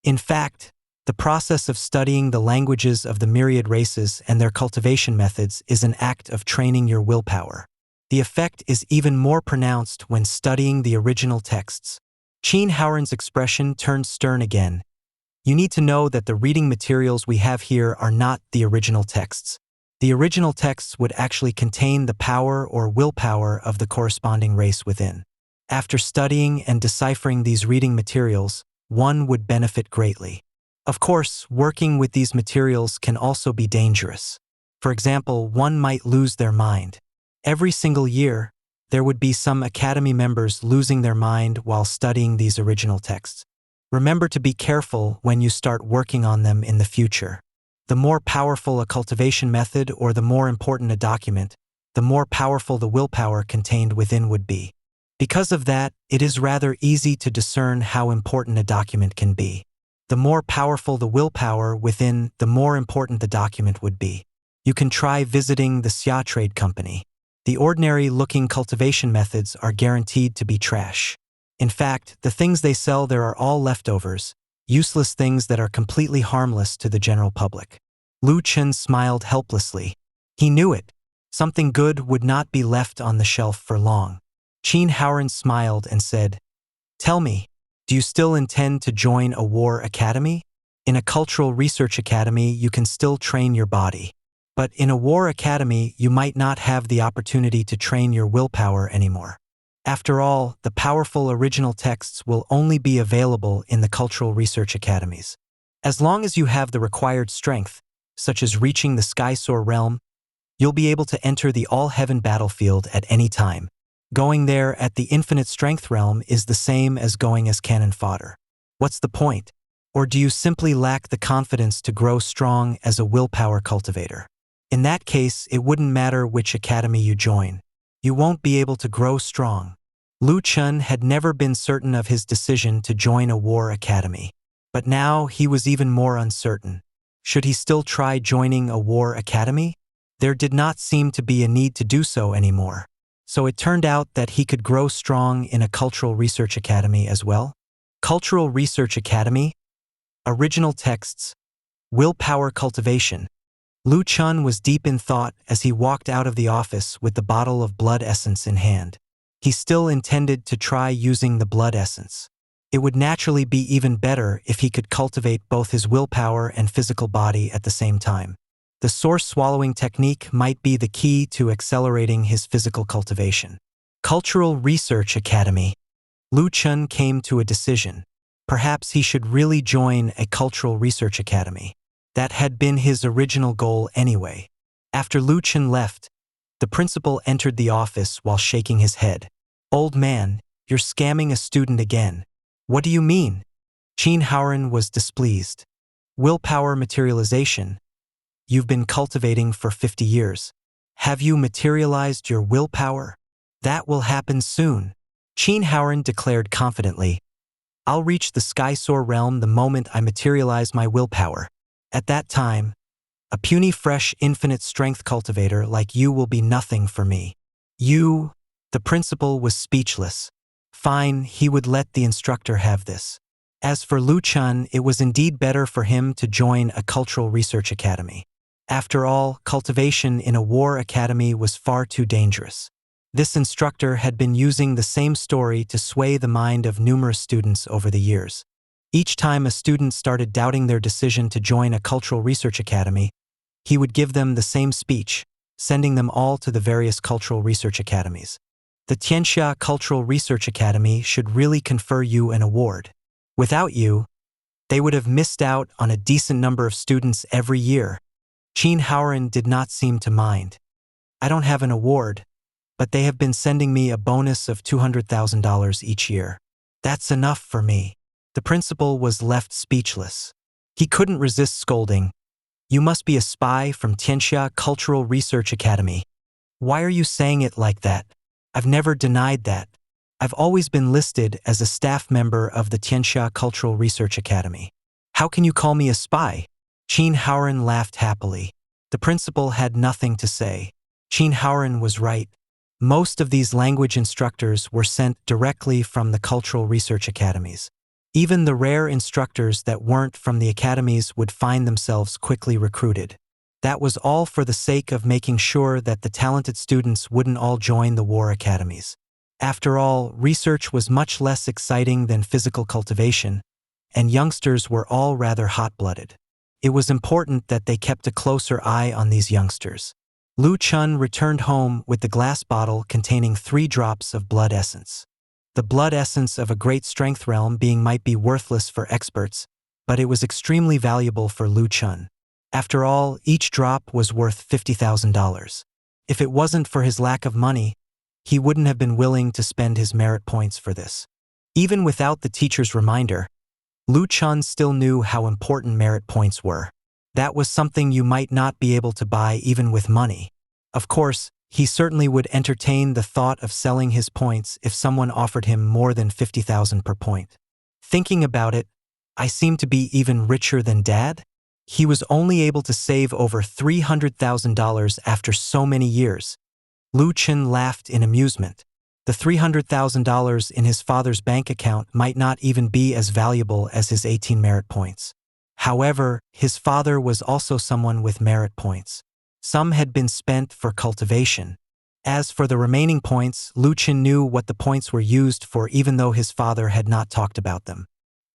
In fact, the process of studying the languages of the myriad races and their cultivation methods is an act of training your willpower. The effect is even more pronounced when studying the original texts. Chen expression turned stern again. "You need to know that the reading materials we have here are not the original texts. The original texts would actually contain the power or willpower of the corresponding race within. After studying and deciphering these reading materials, one would benefit greatly. Of course, working with these materials can also be dangerous. For example, one might lose their mind. Every single year, there would be some academy members losing their mind while studying these original texts. Remember to be careful when you start working on them in the future. The more powerful a cultivation method or the more important a document, the more powerful the willpower contained within would be. Because of that, it is rather easy to discern how important a document can be. The more powerful the willpower within, the more important the document would be. You can try visiting the Xia Trade Company. The ordinary-looking cultivation methods are guaranteed to be trash. In fact, the things they sell there are all leftovers, useless things that are completely harmless to the general public." Chen smiled helplessly. He knew it. Something good would not be left on the shelf for long. Chen smiled and said, "Tell me, do you still intend to join a war academy? In a cultural research academy, you can still train your body. But in a war academy, you might not have the opportunity to train your willpower anymore. After all, the powerful original texts will only be available in the cultural research academies. As long as you have the required strength, such as reaching the Sky-Soar realm, you'll be able to enter the Allheaven Battlefield at any time. Going there at the infinite strength realm is the same as going as cannon fodder. What's the point? Or do you simply lack the confidence to grow strong as a willpower cultivator? In that case, it wouldn't matter which academy you join. You won't be able to grow strong." Chen had never been certain of his decision to join a war academy. But now he was even more uncertain. Should he still try joining a war academy? There did not seem to be a need to do so anymore. So it turned out that he could grow strong in a cultural research academy as well. Cultural Research Academy, original texts, willpower cultivation. Lu Chen was deep in thought as he walked out of the office with the bottle of blood essence in hand. He still intended to try using the blood essence. It would naturally be even better if he could cultivate both his willpower and physical body at the same time. The source swallowing technique might be the key to accelerating his physical cultivation. Cultural Research Academy. Lu Chen came to a decision. Perhaps he should really join a cultural research academy. That had been his original goal anyway. After Lu Chen left, the principal entered the office while shaking his head. "Old man, you're scamming a student again." "What do you mean?" Chen Howren was displeased. "Willpower materialization. You've been cultivating for 50 years. Have you materialized your willpower? That will happen soon." Chen Howren declared confidently, "I'll reach the Sky Soar realm the moment I materialize my willpower. At that time, a puny, fresh, infinite strength cultivator like you will be nothing for me." "You?" The principal was speechless. Fine, he would let the instructor have this. As for Lu Chen, it was indeed better for him to join a cultural research academy. After all, cultivation in a war academy was far too dangerous. This instructor had been using the same story to sway the mind of numerous students over the years. Each time a student started doubting their decision to join a cultural research academy, he would give them the same speech, sending them all to the various cultural research academies. The Tianxia Cultural Research Academy should really confer you an award. Without you, they would have missed out on a decent number of students every year. Chen Howren did not seem to mind. "I don't have an award, but they have been sending me a bonus of $200,000 each year. That's enough for me." The principal was left speechless. He couldn't resist scolding. "You must be a spy from Tianxia Cultural Research Academy. Why are you saying it like that? I've never denied that. I've always been listed as a staff member of the Tianxia Cultural Research Academy. How can you call me a spy?" Chen Howren laughed happily. The principal had nothing to say. Chen Howren was right. Most of these language instructors were sent directly from the cultural research academies. Even the rare instructors that weren't from the academies would find themselves quickly recruited. That was all for the sake of making sure that the talented students wouldn't all join the war academies. After all, research was much less exciting than physical cultivation, and youngsters were all rather hot-blooded. It was important that they kept a closer eye on these youngsters. Lu Chen returned home with the glass bottle containing 3 drops of blood essence. The blood essence of a great strength realm being might be worthless for experts, but it was extremely valuable for Lu Chen. After all, each drop was worth $50,000. If it wasn't for his lack of money, he wouldn't have been willing to spend his merit points for this. Even without the teacher's reminder, Lu Chen still knew how important merit points were. That was something you might not be able to buy even with money. Of course, he certainly would entertain the thought of selling his points if someone offered him more than $50,000 per point. Thinking about it, I seem to be even richer than Dad? He was only able to save over $300,000 after so many years. Lu Chen laughed in amusement. The $300,000 in his father's bank account might not even be as valuable as his 18 merit points. However, his father was also someone with merit points. Some had been spent for cultivation. As for the remaining points, Lu Chen knew what the points were used for even though his father had not talked about them.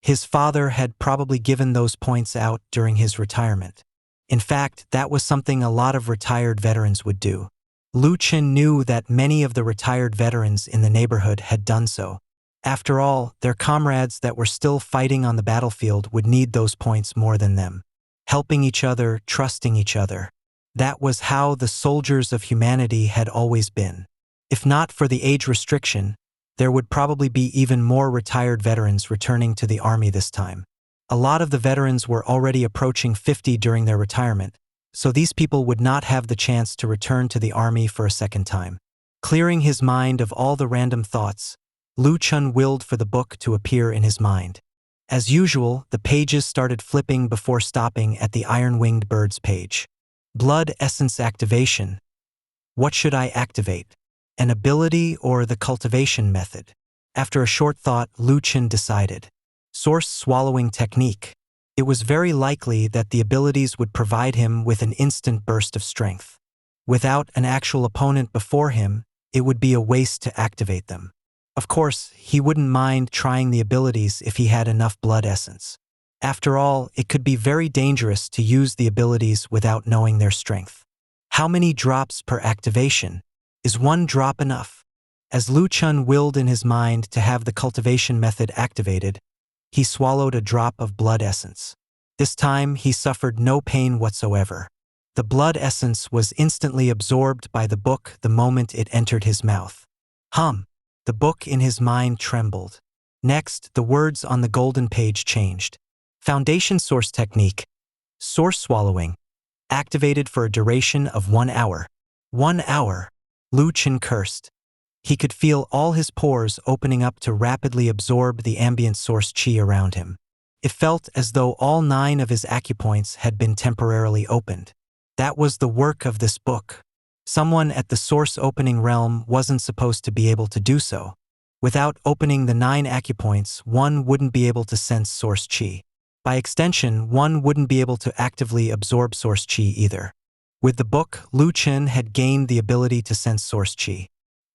His father had probably given those points out during his retirement. In fact, that was something a lot of retired veterans would do. Lu Chen knew that many of the retired veterans in the neighborhood had done so. After all, their comrades that were still fighting on the battlefield would need those points more than them. Helping each other, trusting each other. That was how the soldiers of humanity had always been. If not for the age restriction, there would probably be even more retired veterans returning to the army this time. A lot of the veterans were already approaching 50 during their retirement, so these people would not have the chance to return to the army for a second time. Clearing his mind of all the random thoughts, Lu Chen willed for the book to appear in his mind. As usual, the pages started flipping before stopping at the iron-winged bird's page. Blood essence activation. What should I activate? An ability or the cultivation method? After a short thought, Lu Chen decided. Source swallowing technique. it was very likely that the abilities would provide him with an instant burst of strength. Without an actual opponent before him, it would be a waste to activate them. Of course, he wouldn't mind trying the abilities if he had enough blood essence. After all, it could be very dangerous to use the abilities without knowing their strength. How many drops per activation? Is one drop enough? As Lu Chen willed in his mind to have the cultivation method activated, he swallowed a drop of blood essence. This time, he suffered no pain whatsoever. The blood essence was instantly absorbed by the book the moment it entered his mouth. The book in his mind trembled. Next, the words on the golden page changed. Foundation source technique. Source swallowing. Activated for a duration of 1 hour. 1 hour. Lu Chen cursed. He could feel all his pores opening up to rapidly absorb the ambient source qi around him. It felt as though all 9 of his acupoints had been temporarily opened. That was the work of this book. Someone at the source opening realm wasn't supposed to be able to do so. Without opening the 9 acupoints, one wouldn't be able to sense source qi. By extension, one wouldn't be able to actively absorb source qi either. With the book, Lu Chen had gained the ability to sense source qi.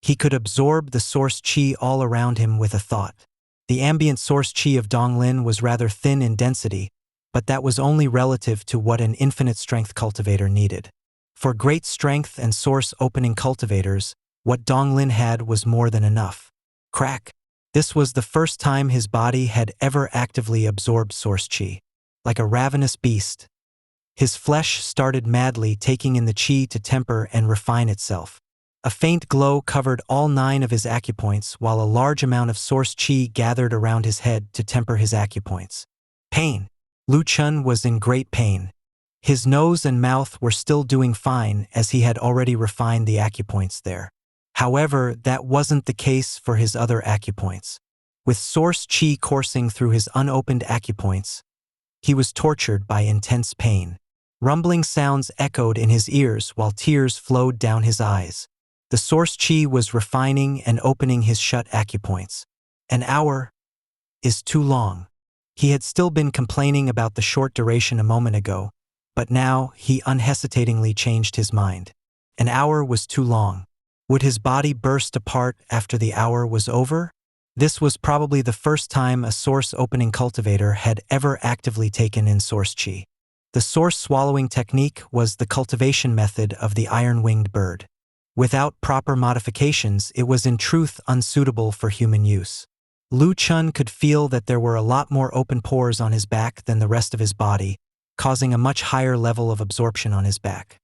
He could absorb the source qi all around him with a thought. The ambient source qi of Donglin was rather thin in density, but that was only relative to what an infinite strength cultivator needed. For great strength and source opening cultivators, what Donglin had was more than enough. Crack. This was the first time his body had ever actively absorbed source qi. Like a ravenous beast, his flesh started madly taking in the qi to temper and refine itself. A faint glow covered all 9 of his acupoints while a large amount of source qi gathered around his head to temper his acupoints. Pain. Lu Chen was in great pain. His nose and mouth were still doing fine as he had already refined the acupoints there. However, that wasn't the case for his other acupoints. With source qi coursing through his unopened acupoints, he was tortured by intense pain. Rumbling sounds echoed in his ears while tears flowed down his eyes. The source qi was refining and opening his shut acupoints. An hour is too long. He had still been complaining about the short duration a moment ago, but now he unhesitatingly changed his mind. An hour was too long. Would his body burst apart after the hour was over? This was probably the first time a source opening cultivator had ever actively taken in source qi. The source swallowing technique was the cultivation method of the iron-winged bird. Without proper modifications, it was in truth unsuitable for human use. Lu Chen could feel that there were a lot more open pores on his back than the rest of his body, causing a much higher level of absorption on his back.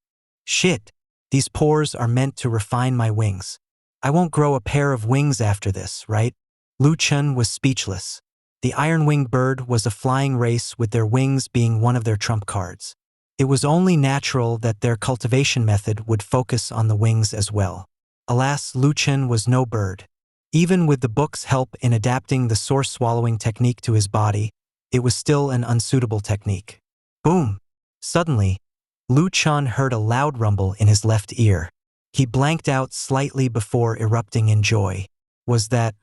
Shit! These pores are meant to refine my wings. I won't grow a pair of wings after this, right? Lu Chen was speechless. The iron-winged bird was a flying race with their wings being one of their trump cards. It was only natural that their cultivation method would focus on the wings as well. Alas, Lu Chen was no bird. Even with the book's help in adapting the source swallowing technique to his body, it was still an unsuitable technique. Boom! Suddenly, Lu Chen heard a loud rumble in his left ear. He blanked out slightly before erupting in joy. Was that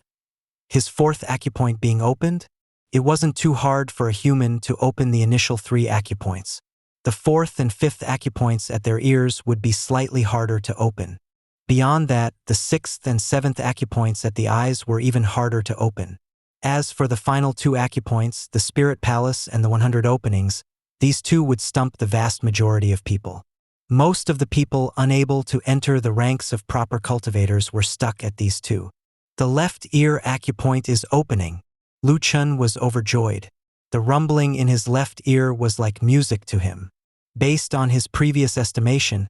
his 4th acupoint being opened? It wasn't too hard for a human to open the initial 3 acupoints. The 4th and 5th acupoints at their ears would be slightly harder to open. Beyond that, the 6th and 7th acupoints at the eyes were even harder to open. As for the final 2 acupoints, the Spirit Palace and the 100 openings, these 2 would stump the vast majority of people. Most of the people unable to enter the ranks of proper cultivators were stuck at these 2. The left ear acupoint is opening. Lu Chen was overjoyed. The rumbling in his left ear was like music to him. Based on his previous estimation,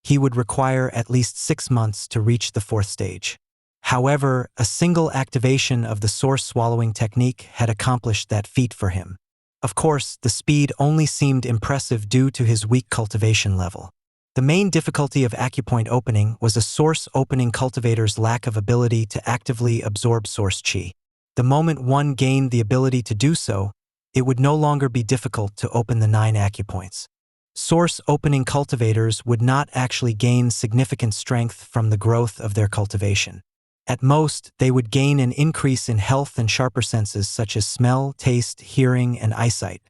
he would require at least 6 months to reach the 4th stage. However, a single activation of the source swallowing technique had accomplished that feat for him. Of course, the speed only seemed impressive due to his weak cultivation level. The main difficulty of acupoint opening was a source opening cultivator's lack of ability to actively absorb source qi. The moment one gained the ability to do so, it would no longer be difficult to open the 9 acupoints. Source opening cultivators would not actually gain significant strength from the growth of their cultivation. At most, they would gain an increase in health and sharper senses such as smell, taste, hearing, and eyesight.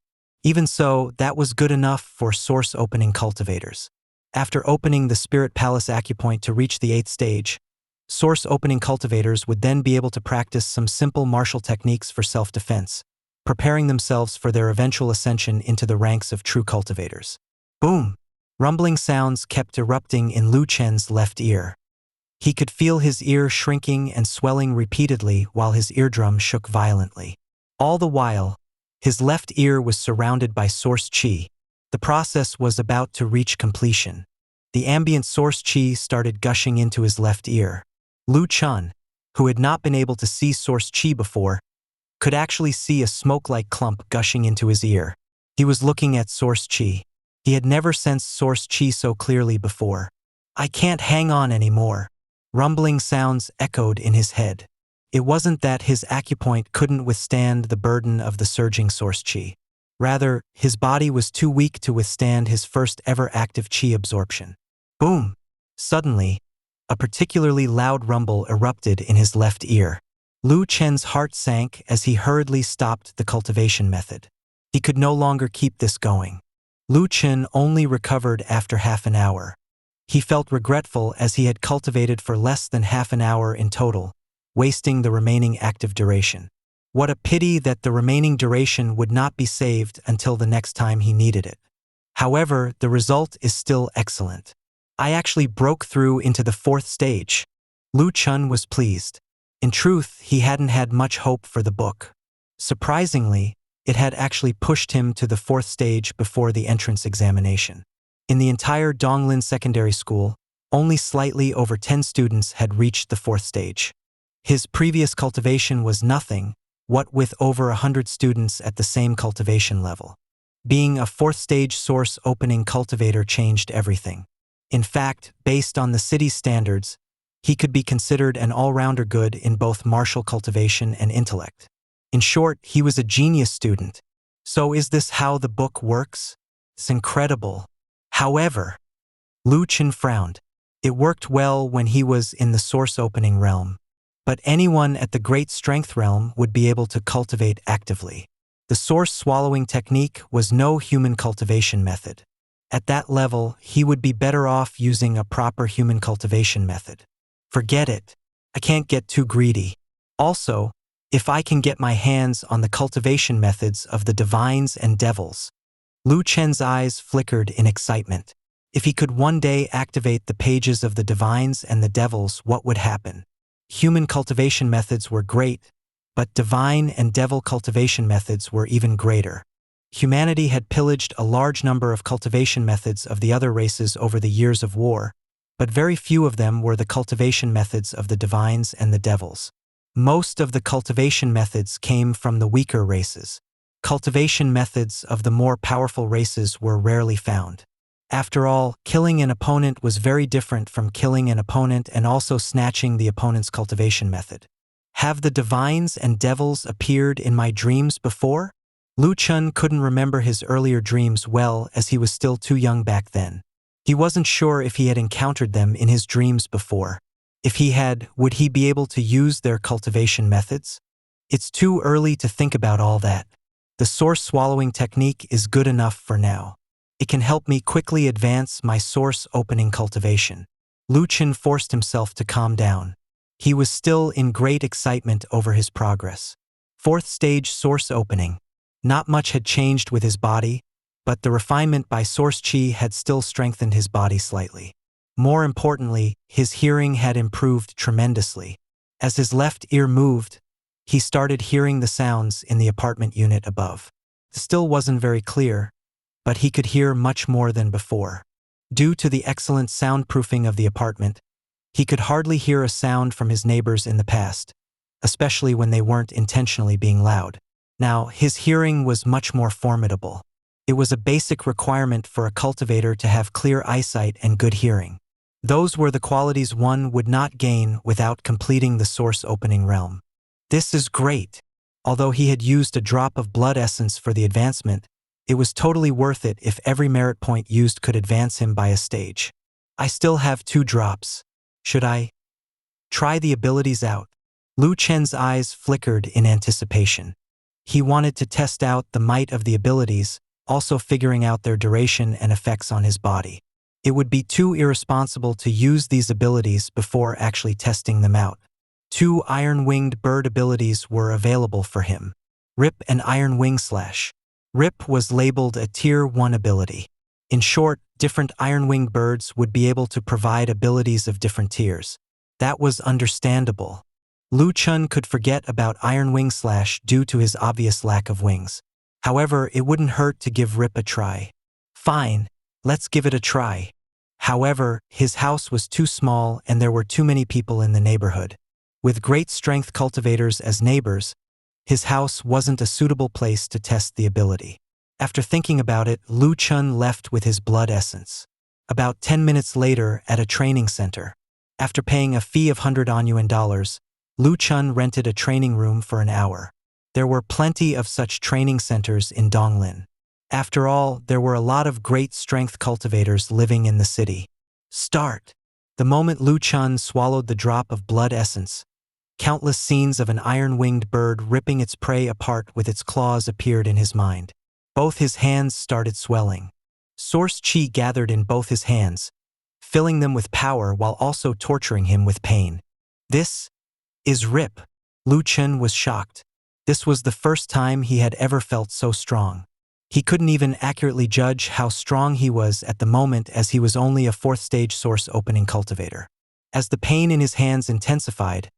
Even so, that was good enough for source opening cultivators. After opening the Spirit Palace acupoint to reach the 8th stage, source opening cultivators would then be able to practice some simple martial techniques for self-defense, preparing themselves for their eventual ascension into the ranks of true cultivators. Boom! Rumbling sounds kept erupting in Lu Chen's left ear. He could feel his ear shrinking and swelling repeatedly while his eardrum shook violently. All the while, his left ear was surrounded by source qi. The process was about to reach completion. The ambient source qi started gushing into his left ear. Lu Chen, who had not been able to see source qi before, could actually see a smoke-like clump gushing into his ear. He was looking at source qi. He had never sensed source qi so clearly before. I can't hang on anymore. Rumbling sounds echoed in his head. It wasn't that his acupoint couldn't withstand the burden of the surging source qi. Rather, his body was too weak to withstand his first ever active qi absorption. Boom! Suddenly, a particularly loud rumble erupted in his left ear. Lu Chen's heart sank as he hurriedly stopped the cultivation method. He could no longer keep this going. Lu Chen only recovered after half an hour. He felt regretful as he had cultivated for less than half an hour in total, wasting the remaining active duration. What a pity that the remaining duration would not be saved until the next time he needed it. However, the result is still excellent. I actually broke through into the 4th stage. Lu Chen was pleased. In truth, he hadn't had much hope for the book. Surprisingly, it had actually pushed him to the 4th stage before the entrance examination. In the entire Donglin Secondary School, only slightly over 10 students had reached the 4th stage. His previous cultivation was nothing, what with over 100 students at the same cultivation level. Being a 4th stage source opening cultivator changed everything. In fact, based on the city's standards, he could be considered an all-rounder good in both martial cultivation and intellect. In short, he was a genius student. So is this how the book works? It's incredible. However, Lu Chen frowned. It worked well when he was in the source opening realm. But anyone at the great strength realm would be able to cultivate actively. The source swallowing technique was no human cultivation method. At that level, he would be better off using a proper human cultivation method. Forget it. I can't get too greedy. Also, if I can get my hands on the cultivation methods of the divines and devils. Lu Chen's eyes flickered in excitement. If he could one day activate the pages of the divines and the devils, what would happen? Human cultivation methods were great, but divine and devil cultivation methods were even greater. Humanity had pillaged a large number of cultivation methods of the other races over the years of war, but very few of them were the cultivation methods of the divines and the devils. Most of the cultivation methods came from the weaker races. Cultivation methods of the more powerful races were rarely found. After all, killing an opponent was very different from killing an opponent and also snatching the opponent's cultivation method. Have the divines and devils appeared in my dreams before? Lu Chen couldn't remember his earlier dreams well as he was still too young back then. He wasn't sure if he had encountered them in his dreams before. If he had, would he be able to use their cultivation methods? It's too early to think about all that. The source swallowing technique is good enough for now. It can help me quickly advance my source opening cultivation. Lu Chen forced himself to calm down. He was still in great excitement over his progress. 4th stage source opening. Not much had changed with his body, but the refinement by source qi had still strengthened his body slightly. More importantly, his hearing had improved tremendously. As his left ear moved, he started hearing the sounds in the apartment unit above. It still wasn't very clear, but he could hear much more than before. Due to the excellent soundproofing of the apartment, he could hardly hear a sound from his neighbors in the past, especially when they weren't intentionally being loud. Now, his hearing was much more formidable. It was a basic requirement for a cultivator to have clear eyesight and good hearing. Those were the qualities one would not gain without completing the source opening realm. This is great. Although he had used a drop of blood essence for the advancement, it was totally worth it if every merit point used could advance him by a stage. I still have 2 drops. Should I try the abilities out? Lu Chen's eyes flickered in anticipation. He wanted to test out the might of the abilities, also figuring out their duration and effects on his body. It would be too irresponsible to use these abilities before actually testing them out. 2 iron-winged bird abilities were available for him: Rip and Iron Wing Slash. Rip was labeled a Tier 1 ability. In short, different iron-winged birds would be able to provide abilities of different tiers. That was understandable. Chen could forget about Iron Wing Slash due to his obvious lack of wings. However, it wouldn't hurt to give Rip a try. Fine, let's give it a try. However, his house was too small and there were too many people in the neighborhood. With great strength cultivators as neighbors, his house wasn't a suitable place to test the ability. After thinking about it, Chen left with his blood essence. About 10 minutes later, at a training center, after paying a fee of 100 yuan dollars, Chen rented a training room for an hour. There were plenty of such training centers in Donglin. After all, there were a lot of great strength cultivators living in the city. Start. The moment Chen swallowed the drop of blood essence, countless scenes of an iron-winged bird ripping its prey apart with its claws appeared in his mind. Both his hands started swelling. Source chi gathered in both his hands, filling them with power while also torturing him with pain. This is Rip. Chen was shocked. This was the first time he had ever felt so strong. He couldn't even accurately judge how strong he was at the moment as he was only a 4th-stage source opening cultivator. As the pain in his hands intensified,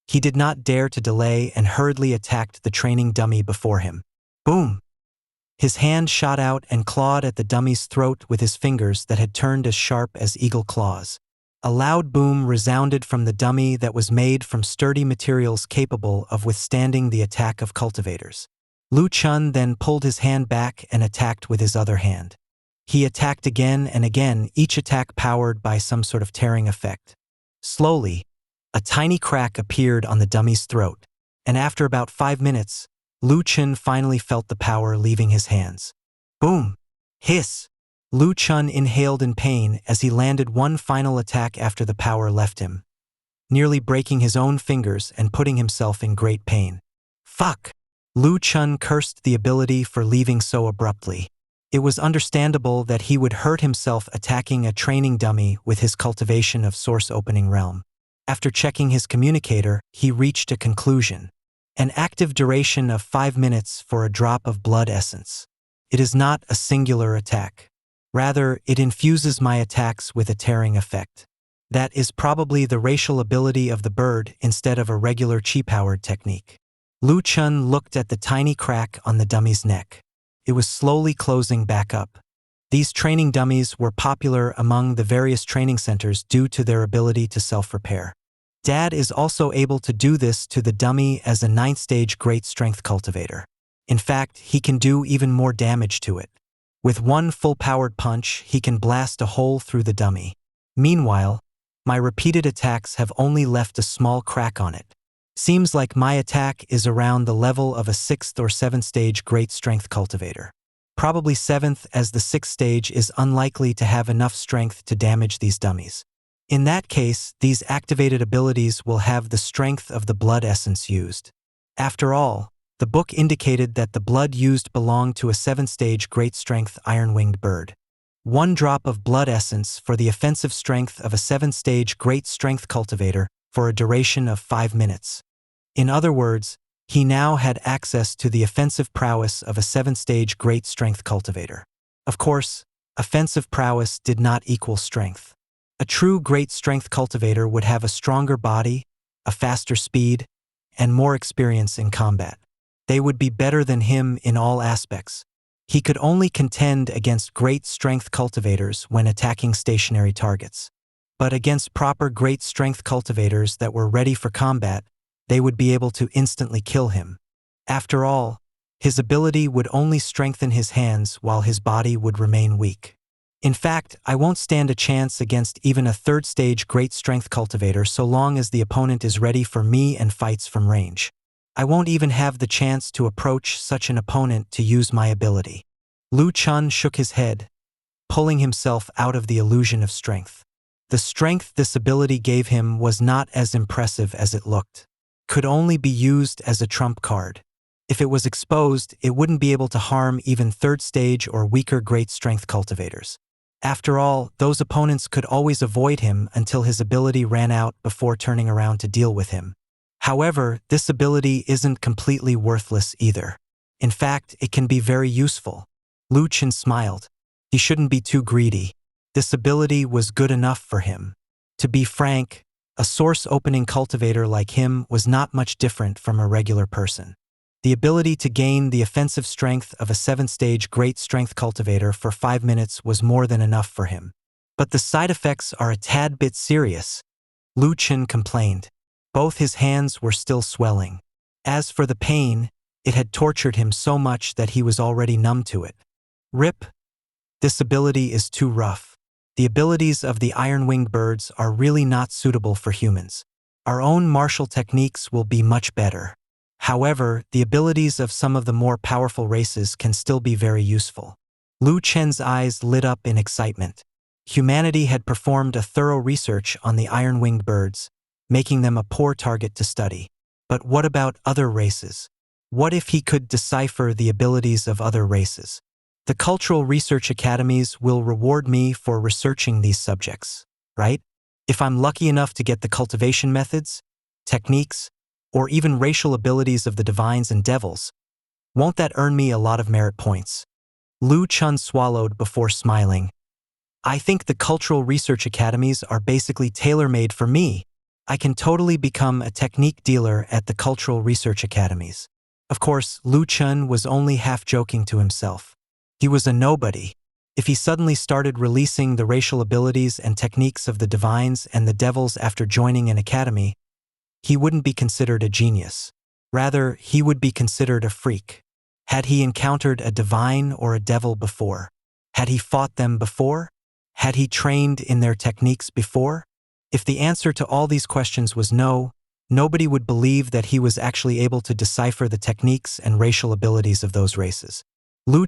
he did not dare to delay and hurriedly attacked the training dummy before him. Boom! His hand shot out and clawed at the dummy's throat with his fingers that had turned as sharp as eagle claws. A loud boom resounded from the dummy that was made from sturdy materials capable of withstanding the attack of cultivators. Chen then pulled his hand back and attacked with his other hand. He attacked again and again, each attack powered by some sort of tearing effect. Slowly, a tiny crack appeared on the dummy's throat, and after about 5 minutes, Chen finally felt the power leaving his hands. Boom! Hiss! Chen inhaled in pain as he landed one final attack after the power left him, nearly breaking his own fingers and putting himself in great pain. Fuck! Chen cursed the ability for leaving so abruptly. It was understandable that he would hurt himself attacking a training dummy with his cultivation of source opening realm. After checking his communicator, he reached a conclusion. An active duration of 5 minutes for a drop of blood essence. It is not a singular attack. Rather, it infuses my attacks with a tearing effect. That is probably the racial ability of the bird instead of a regular chi-powered technique. Chen looked at the tiny crack on the dummy's neck. It was slowly closing back up. These training dummies were popular among the various training centers due to their ability to self-repair. Dad is also able to do this to the dummy as a 9th-stage great strength cultivator. In fact, he can do even more damage to it. With one full-powered punch, he can blast a hole through the dummy. Meanwhile, my repeated attacks have only left a small crack on it. Seems like my attack is around the level of a 6th or 7th stage great strength cultivator. Probably 7th, as the 6th stage is unlikely to have enough strength to damage these dummies. In that case, these activated abilities will have the strength of the blood essence used. After all, the book indicated that the blood used belonged to a 7th stage great strength iron-winged bird. 1 drop of blood essence for the offensive strength of a 7th stage great strength cultivator for a duration of 5 minutes. In other words, he now had access to the offensive prowess of a 7th stage great strength cultivator. Of course, offensive prowess did not equal strength. A true great strength cultivator would have a stronger body, a faster speed, and more experience in combat. They would be better than him in all aspects. He could only contend against great strength cultivators when attacking stationary targets. But against proper great strength cultivators that were ready for combat, they would be able to instantly kill him. After all, his ability would only strengthen his hands while his body would remain weak. In fact, I won't stand a chance against even a 3rd stage great strength cultivator so long as the opponent is ready for me and fights from range. I won't even have the chance to approach such an opponent to use my ability. Chen shook his head, pulling himself out of the illusion of strength. The strength this ability gave him was not as impressive as it looked. Could only be used as a trump card. If it was exposed, it wouldn't be able to harm even third stage or weaker great strength cultivators. After all, those opponents could always avoid him until his ability ran out before turning around to deal with him. However, this ability isn't completely worthless either. In fact, it can be very useful. Chen smiled. He shouldn't be too greedy. This ability was good enough for him. To be frank, a source-opening cultivator like him was not much different from a regular person. The ability to gain the offensive strength of a 7-stage great strength cultivator for 5 minutes was more than enough for him. But the side effects are a tad bit serious, Chen complained. Both his hands were still swelling. As for the pain, it had tortured him so much that he was already numb to it. Rip. This ability is too rough. The abilities of the iron-winged birds are really not suitable for humans. Our own martial techniques will be much better. However, the abilities of some of the more powerful races can still be very useful. Chen's eyes lit up in excitement. Humanity had performed a thorough research on the iron-winged birds, making them a poor target to study. But what about other races? What if he could decipher the abilities of other races? The cultural research academies will reward me for researching these subjects, right? If I'm lucky enough to get the cultivation methods, techniques, or even racial abilities of the divines and devils, won't that earn me a lot of merit points? Chen swallowed before smiling. I think the cultural research academies are basically tailor-made for me. I can totally become a technique dealer at the cultural research academies. Of course, Chen was only half joking to himself. He was a nobody. If he suddenly started releasing the racial abilities and techniques of the divines and the devils after joining an academy, he wouldn't be considered a genius. Rather, he would be considered a freak. Had he encountered a divine or a devil before? Had he fought them before? Had he trained in their techniques before? If the answer to all these questions was no, nobody would believe that he was actually able to decipher the techniques and racial abilities of those races.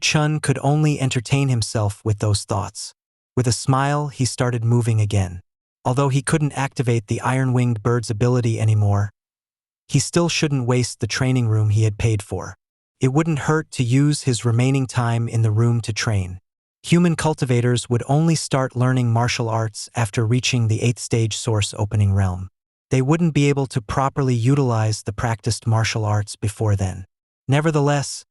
Chen could only entertain himself with those thoughts. With a smile, he started moving again. Although he couldn't activate the iron-winged bird's ability anymore, he still shouldn't waste the training room he had paid for. It wouldn't hurt to use his remaining time in the room to train. Human cultivators would only start learning martial arts after reaching the 8th stage source opening realm. They wouldn't be able to properly utilize the practiced martial arts before then. Nevertheless,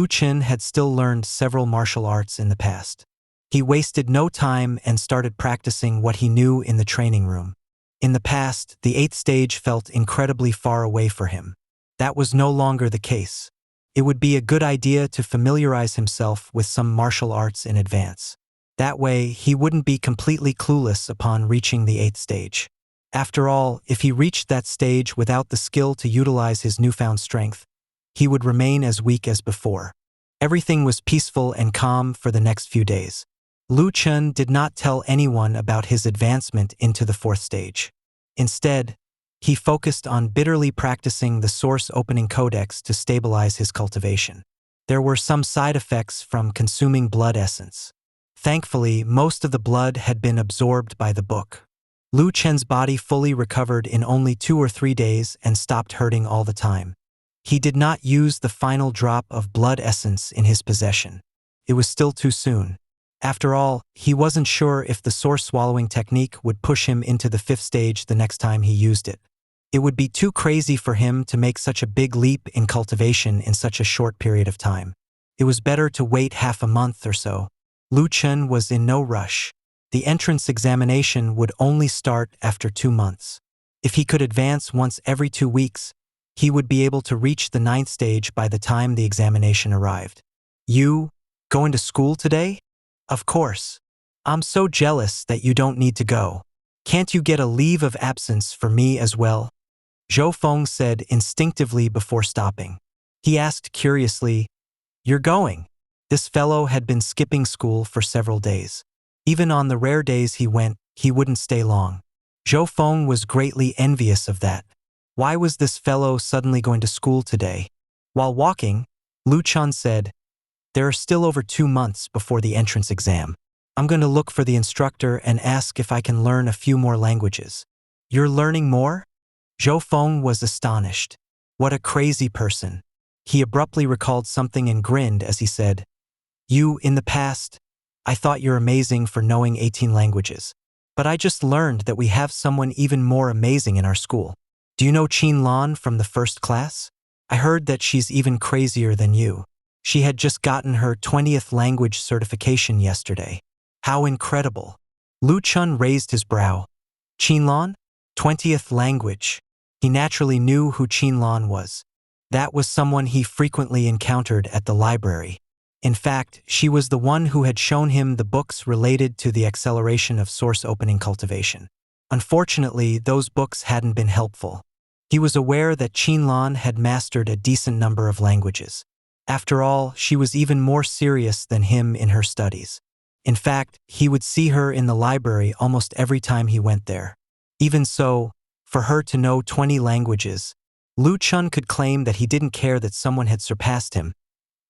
Chen had still learned several martial arts in the past. He wasted no time and started practicing what he knew in the training room. In the past, the 8th stage felt incredibly far away for him. That was no longer the case. It would be a good idea to familiarize himself with some martial arts in advance. That way, he wouldn't be completely clueless upon reaching the 8th stage. After all, if he reached that stage without the skill to utilize his newfound strength, he would remain as weak as before. Everything was peaceful and calm for the next few days. Chen did not tell anyone about his advancement into the 4th stage. Instead, he focused on bitterly practicing the source opening codex to stabilize his cultivation. There were some side effects from consuming blood essence. Thankfully, most of the blood had been absorbed by the book. Chen's body fully recovered in only 2 or 3 days and stopped hurting all the time. He did not use the final drop of blood essence in his possession. It was still too soon. After all, he wasn't sure if the source swallowing technique would push him into the 5th stage the next time he used it. It would be too crazy for him to make such a big leap in cultivation in such a short period of time. It was better to wait half a month or so. Chen was in no rush. The entrance examination would only start after 2 months. If he could advance once every 2 weeks, he would be able to reach the 9th stage by the time the examination arrived. You, going to school today? Of course. I'm so jealous that you don't need to go. Can't you get a leave of absence for me as well? Zhou Feng said instinctively before stopping. He asked curiously, "You're going?" This fellow had been skipping school for several days. Even on the rare days he went, he wouldn't stay long. Zhou Feng was greatly envious of that. Why was this fellow suddenly going to school today? While walking, Chen said, "There are still over 2 months before the entrance exam. I'm going to look for the instructor and ask if I can learn a few more languages." "You're learning more?" Zhou Feng was astonished. What a crazy person. He abruptly recalled something and grinned as he said, "You, in the past, I thought you're amazing for knowing 18 languages. But I just learned that we have someone even more amazing in our school. Do you know Chen Lan from the first class? I heard that she's even crazier than you. She had just gotten her 20th language certification yesterday. How incredible." Lu Chun raised his brow. Chen Lan? 20th language. He naturally knew who Chen Lan was. That was someone he frequently encountered at the library. In fact, she was the one who had shown him the books related to the acceleration of source opening cultivation. Unfortunately, those books hadn't been helpful. He was aware that Chen Lan had mastered a decent number of languages. After all, she was even more serious than him in her studies. In fact, he would see her in the library almost every time he went there. Even so, for her to know 20 languages, Lu Chun could claim that he didn't care that someone had surpassed him,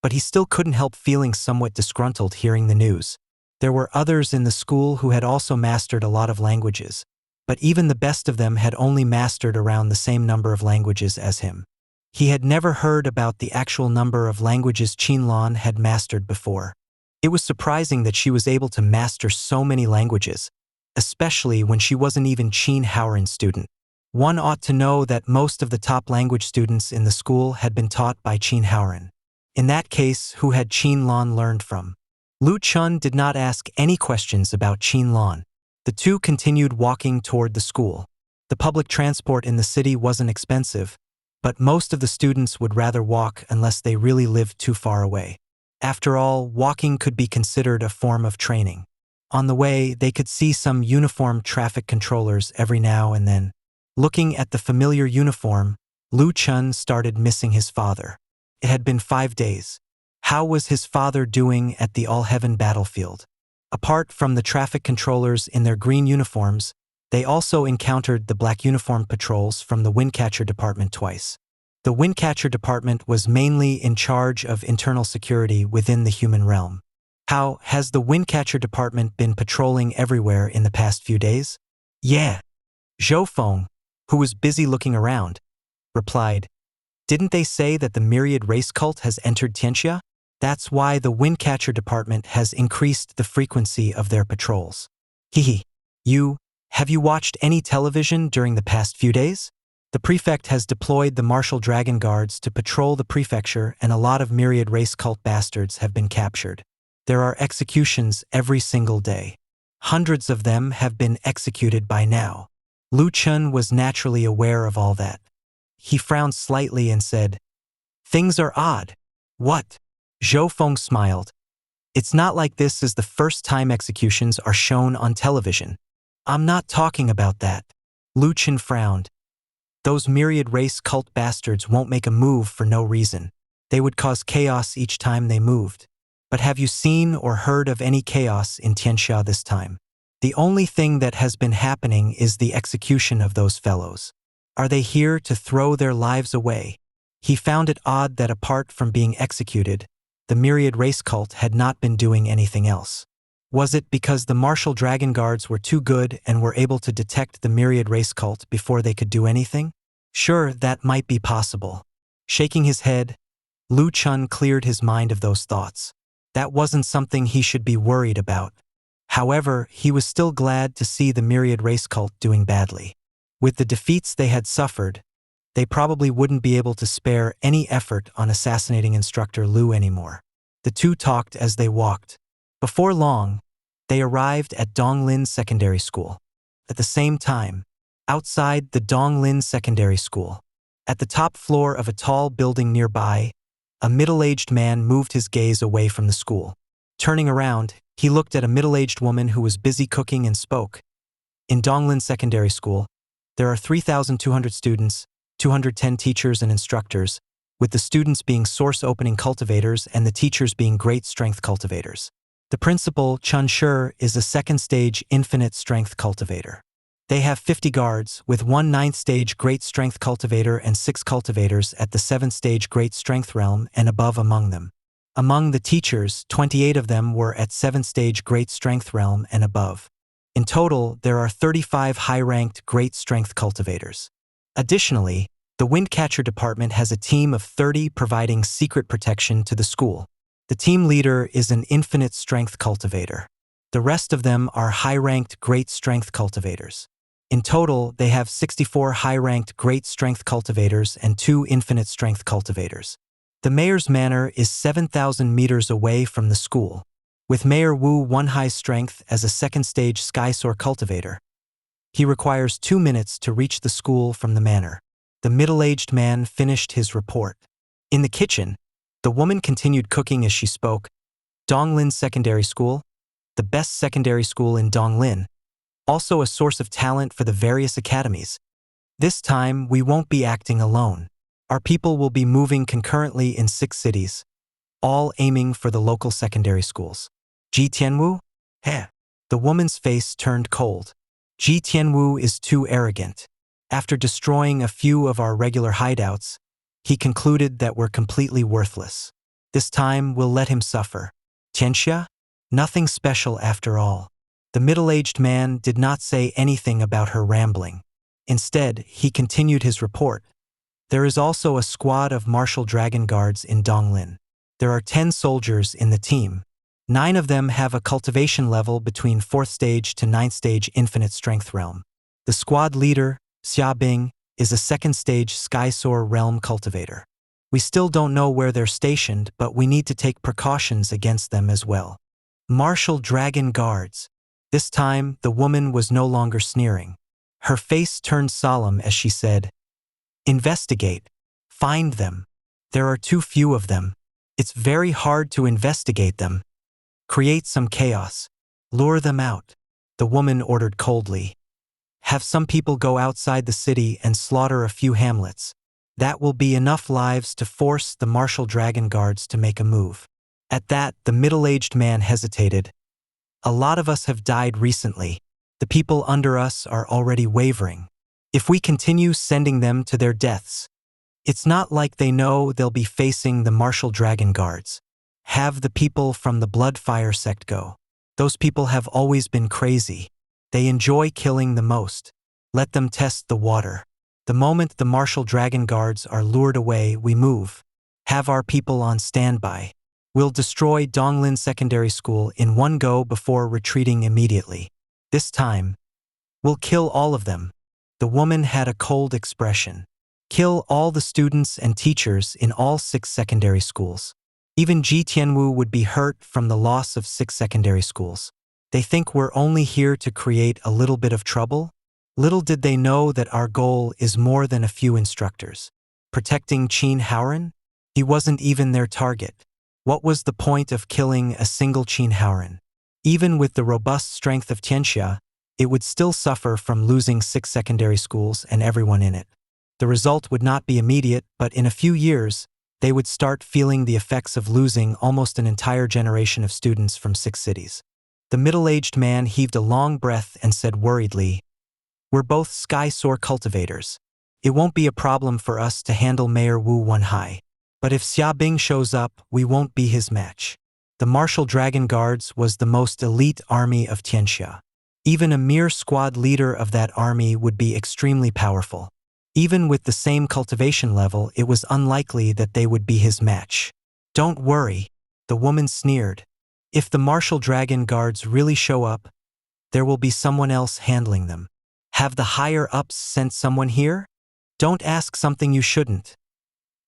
but he still couldn't help feeling somewhat disgruntled hearing the news. There were others in the school who had also mastered a lot of languages, but even the best of them had only mastered around the same number of languages as him. He had never heard about the actual number of languages Chen Lan had mastered before. It was surprising that she was able to master so many languages, especially when she wasn't even Chen Howren's student. One ought to know that most of the top language students in the school had been taught by Chen Howren. In that case, who had Chen Lan learned from? Lu Chun did not ask any questions about Chen Lan. The two continued walking toward the school. The public transport in the city wasn't expensive, but most of the students would rather walk unless they really lived too far away. After all, walking could be considered a form of training. On the way, they could see some uniformed traffic controllers every now and then. Looking at the familiar uniform, Lu Chun started missing his father. It had been 5 days. How was his father doing at the Allheaven Battlefield? Apart from the traffic controllers in their green uniforms, they also encountered the black uniformed patrols from the Windcatcher Department twice. The Windcatcher Department was mainly in charge of internal security within the human realm. How has the Windcatcher Department been patrolling everywhere in the past few days? Yeah. Zhou Feng, who was busy looking around, replied, "Didn't they say that the myriad race cult has entered Tianxia? That's why the Windcatcher Department has increased the frequency of their patrols." Hehe. Have you watched any television during the past few days? The prefect has deployed the martial dragon guards to patrol the prefecture, and a lot of myriad race cult bastards have been captured. There are executions every single day. Hundreds of them have been executed by now. Lu Chun was naturally aware of all that. He frowned slightly and said, "Things are odd." "What?" Zhou Feng smiled. "It's not like this is the first time executions are shown on television. I'm not talking about that." Lu Chun frowned. "Those myriad race cult bastards won't make a move for no reason. They would cause chaos each time they moved. But have you seen or heard of any chaos in Tianxia this time? The only thing that has been happening is the execution of those fellows. Are they here to throw their lives away?" He found it odd that apart from being executed, the myriad race cult had not been doing anything else. Was it because the martial dragon guards were too good and were able to detect the myriad race cult before they could do anything? Sure, that might be possible. Shaking his head, Lu Chun cleared his mind of those thoughts. That wasn't something he should be worried about. However, he was still glad to see the myriad race cult doing badly. With the defeats they had suffered, they probably wouldn't be able to spare any effort on assassinating Instructor Lu anymore. The two talked as they walked. Before long, they arrived at Donglin Secondary School. At the same time, outside the Donglin Secondary School, at the top floor of a tall building nearby, a middle-aged man moved his gaze away from the school. Turning around, he looked at a middle-aged woman who was busy cooking and spoke. In Donglin Secondary School, there are 3,200 students, 210 teachers and instructors, with the students being source-opening cultivators and the teachers being great strength cultivators. The principal, Chun Shi, is a second-stage infinite strength cultivator. They have 50 guards, with one 9th-stage great strength cultivator and 6 cultivators at the 7th-stage great strength realm and above among them. Among the teachers, 28 of them were at 7th-stage great strength realm and above. In total, there are 35 high-ranked great strength cultivators. Additionally, The Windcatcher department has a team of 30 providing secret protection to the school. The team leader is an infinite strength cultivator. The rest of them are high-ranked great strength cultivators. In total, they have 64 high-ranked great strength cultivators and 2 infinite strength cultivators. The mayor's manor is 7,000 meters away from the school, with Mayor Wu 1 high strength as a second-stage sky-soar cultivator. He requires 2 minutes to reach the school from the manor. The middle-aged man finished his report. In the kitchen, the woman continued cooking as she spoke. Donglin Secondary School, the best secondary school in Donglin, also a source of talent for the various academies. This time, we won't be acting alone. Our people will be moving concurrently in 6 cities, all aiming for the local secondary schools. Ji Tianwu? Heh. The woman's face turned cold. Ji Tianwu is too arrogant. After destroying a few of our regular hideouts, he concluded that we're completely worthless. This time, we'll let him suffer. Tianxia? Nothing special after all. The middle-aged man did not say anything about her rambling. Instead, he continued his report. There is also a squad of martial dragon guards in Donglin. There are 10 soldiers in the team. 9 of them have a cultivation level between 4th stage to 9th stage infinite strength realm. The squad leader, Xia Bing, is a 2nd stage sky-soar realm cultivator. We still don't know where they're stationed, but we need to take precautions against them as well. Martial dragon guards. This time, the woman was no longer sneering. Her face turned solemn as she said, "Investigate. Find them. There are too few of them. It's very hard to investigate them. Create some chaos. Lure them out," the woman ordered coldly. "Have some people go outside the city and slaughter a few hamlets. That will be enough lives to force the martial dragon guards to make a move." At that, the middle-aged man hesitated. "A lot of us have died recently. The people under us are already wavering. If we continue sending them to their deaths, it's not like they know they'll be facing the martial dragon guards. Have the people from the Bloodfire sect go. Those people have always been crazy. They enjoy killing the most. Let them test the water. The moment the martial dragon guards are lured away, we move. Have our people on standby. We'll destroy Donglin Secondary School in one go before retreating immediately. This time, we'll kill all of them." The woman had a cold expression. "Kill all the students and teachers in all 6 secondary schools. Even Ji Tianwu would be hurt from the loss of 6 secondary schools. They think we're only here to create a little bit of trouble? Little did they know that our goal is more than a few instructors. Protecting Qin Haoren? He wasn't even their target. What was the point of killing a single Qin Haoren? Even with the robust strength of Tianxia, it would still suffer from losing 6 secondary schools and everyone in it. The result would not be immediate, but in a few years, they would start feeling the effects of losing almost an entire generation of students from 6 cities. The middle-aged man heaved a long breath and said worriedly, "We're both sky-soar cultivators. It won't be a problem for us to handle Mayor Wu 1 high. But if Xia Bing shows up, we won't be his match." The Martial Dragon Guards was the most elite army of Tianxia. Even a mere squad leader of that army would be extremely powerful. Even with the same cultivation level, it was unlikely that they would be his match. "Don't worry," the woman sneered. "If the Martial Dragon Guards really show up, there will be someone else handling them. Have the higher-ups sent someone here? Don't ask something you shouldn't,"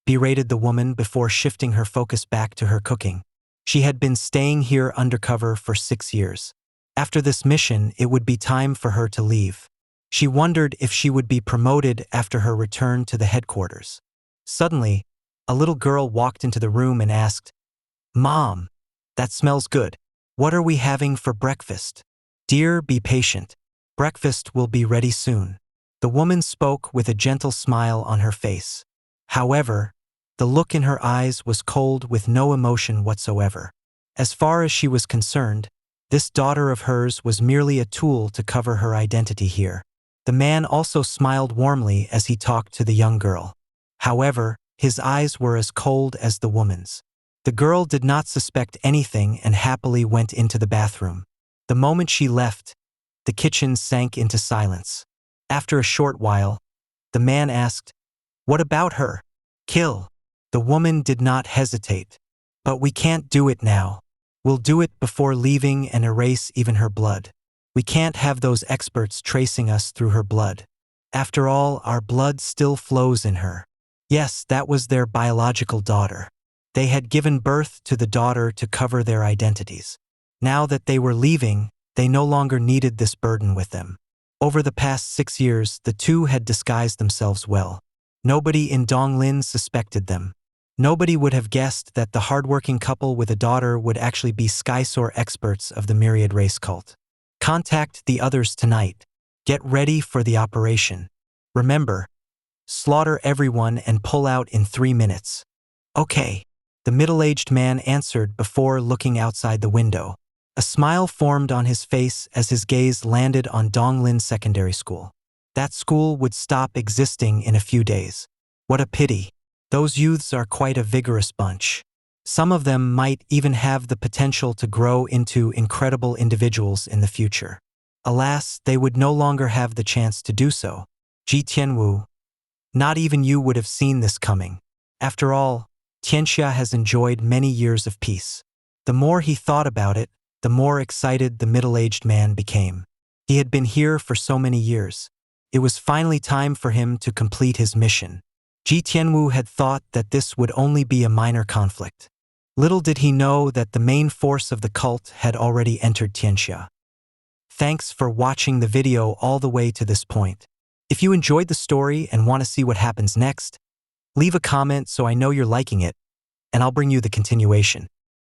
berated the woman before shifting her focus back to her cooking. She had been staying here undercover for 6 years. After this mission, it would be time for her to leave. She wondered if she would be promoted after her return to the headquarters. Suddenly, a little girl walked into the room and asked, "Mom, that smells good. What are we having for breakfast?" "Dear, be patient. Breakfast will be ready soon." The woman spoke with a gentle smile on her face. However, the look in her eyes was cold with no emotion whatsoever. As far as she was concerned, this daughter of hers was merely a tool to cover her identity here. The man also smiled warmly as he talked to the young girl. However, his eyes were as cold as the woman's. The girl did not suspect anything and happily went into the bathroom. The moment she left, the kitchen sank into silence. After a short while, the man asked, What about her? Kill. The woman did not hesitate. But we can't do it now. We'll do it before leaving and erase even her blood. We can't have those experts tracing us through her blood. After all, our blood still flows in her. Yes, that was their biological daughter. They had given birth to the daughter to cover their identities. Now that they were leaving, they no longer needed this burden with them. Over the past 6 years, the two had disguised themselves well. Nobody in Donglin suspected them. Nobody would have guessed that the hardworking couple with a daughter would actually be Skysoar experts of the Myriad race cult. Contact the others tonight. Get ready for the operation. Remember, slaughter everyone and pull out in 3 minutes. Okay, the middle-aged man answered before looking outside the window. A smile formed on his face as his gaze landed on Donglin Secondary School. That school would stop existing in a few days. What a pity. Those youths are quite a vigorous bunch. Some of them might even have the potential to grow into incredible individuals in the future. Alas, they would no longer have the chance to do so. Ji Tianwu. Not even you would have seen this coming. After all, Tianxia has enjoyed many years of peace. The more he thought about it, the more excited the middle-aged man became. He had been here for so many years. It was finally time for him to complete his mission. Ji Tianwu had thought that this would only be a minor conflict. Little did he know that the main force of the cult had already entered Tianxia. Thanks for watching the video all the way to this point. If you enjoyed the story and want to see what happens next, leave a comment so I know you're liking it, and I'll bring you the continuation.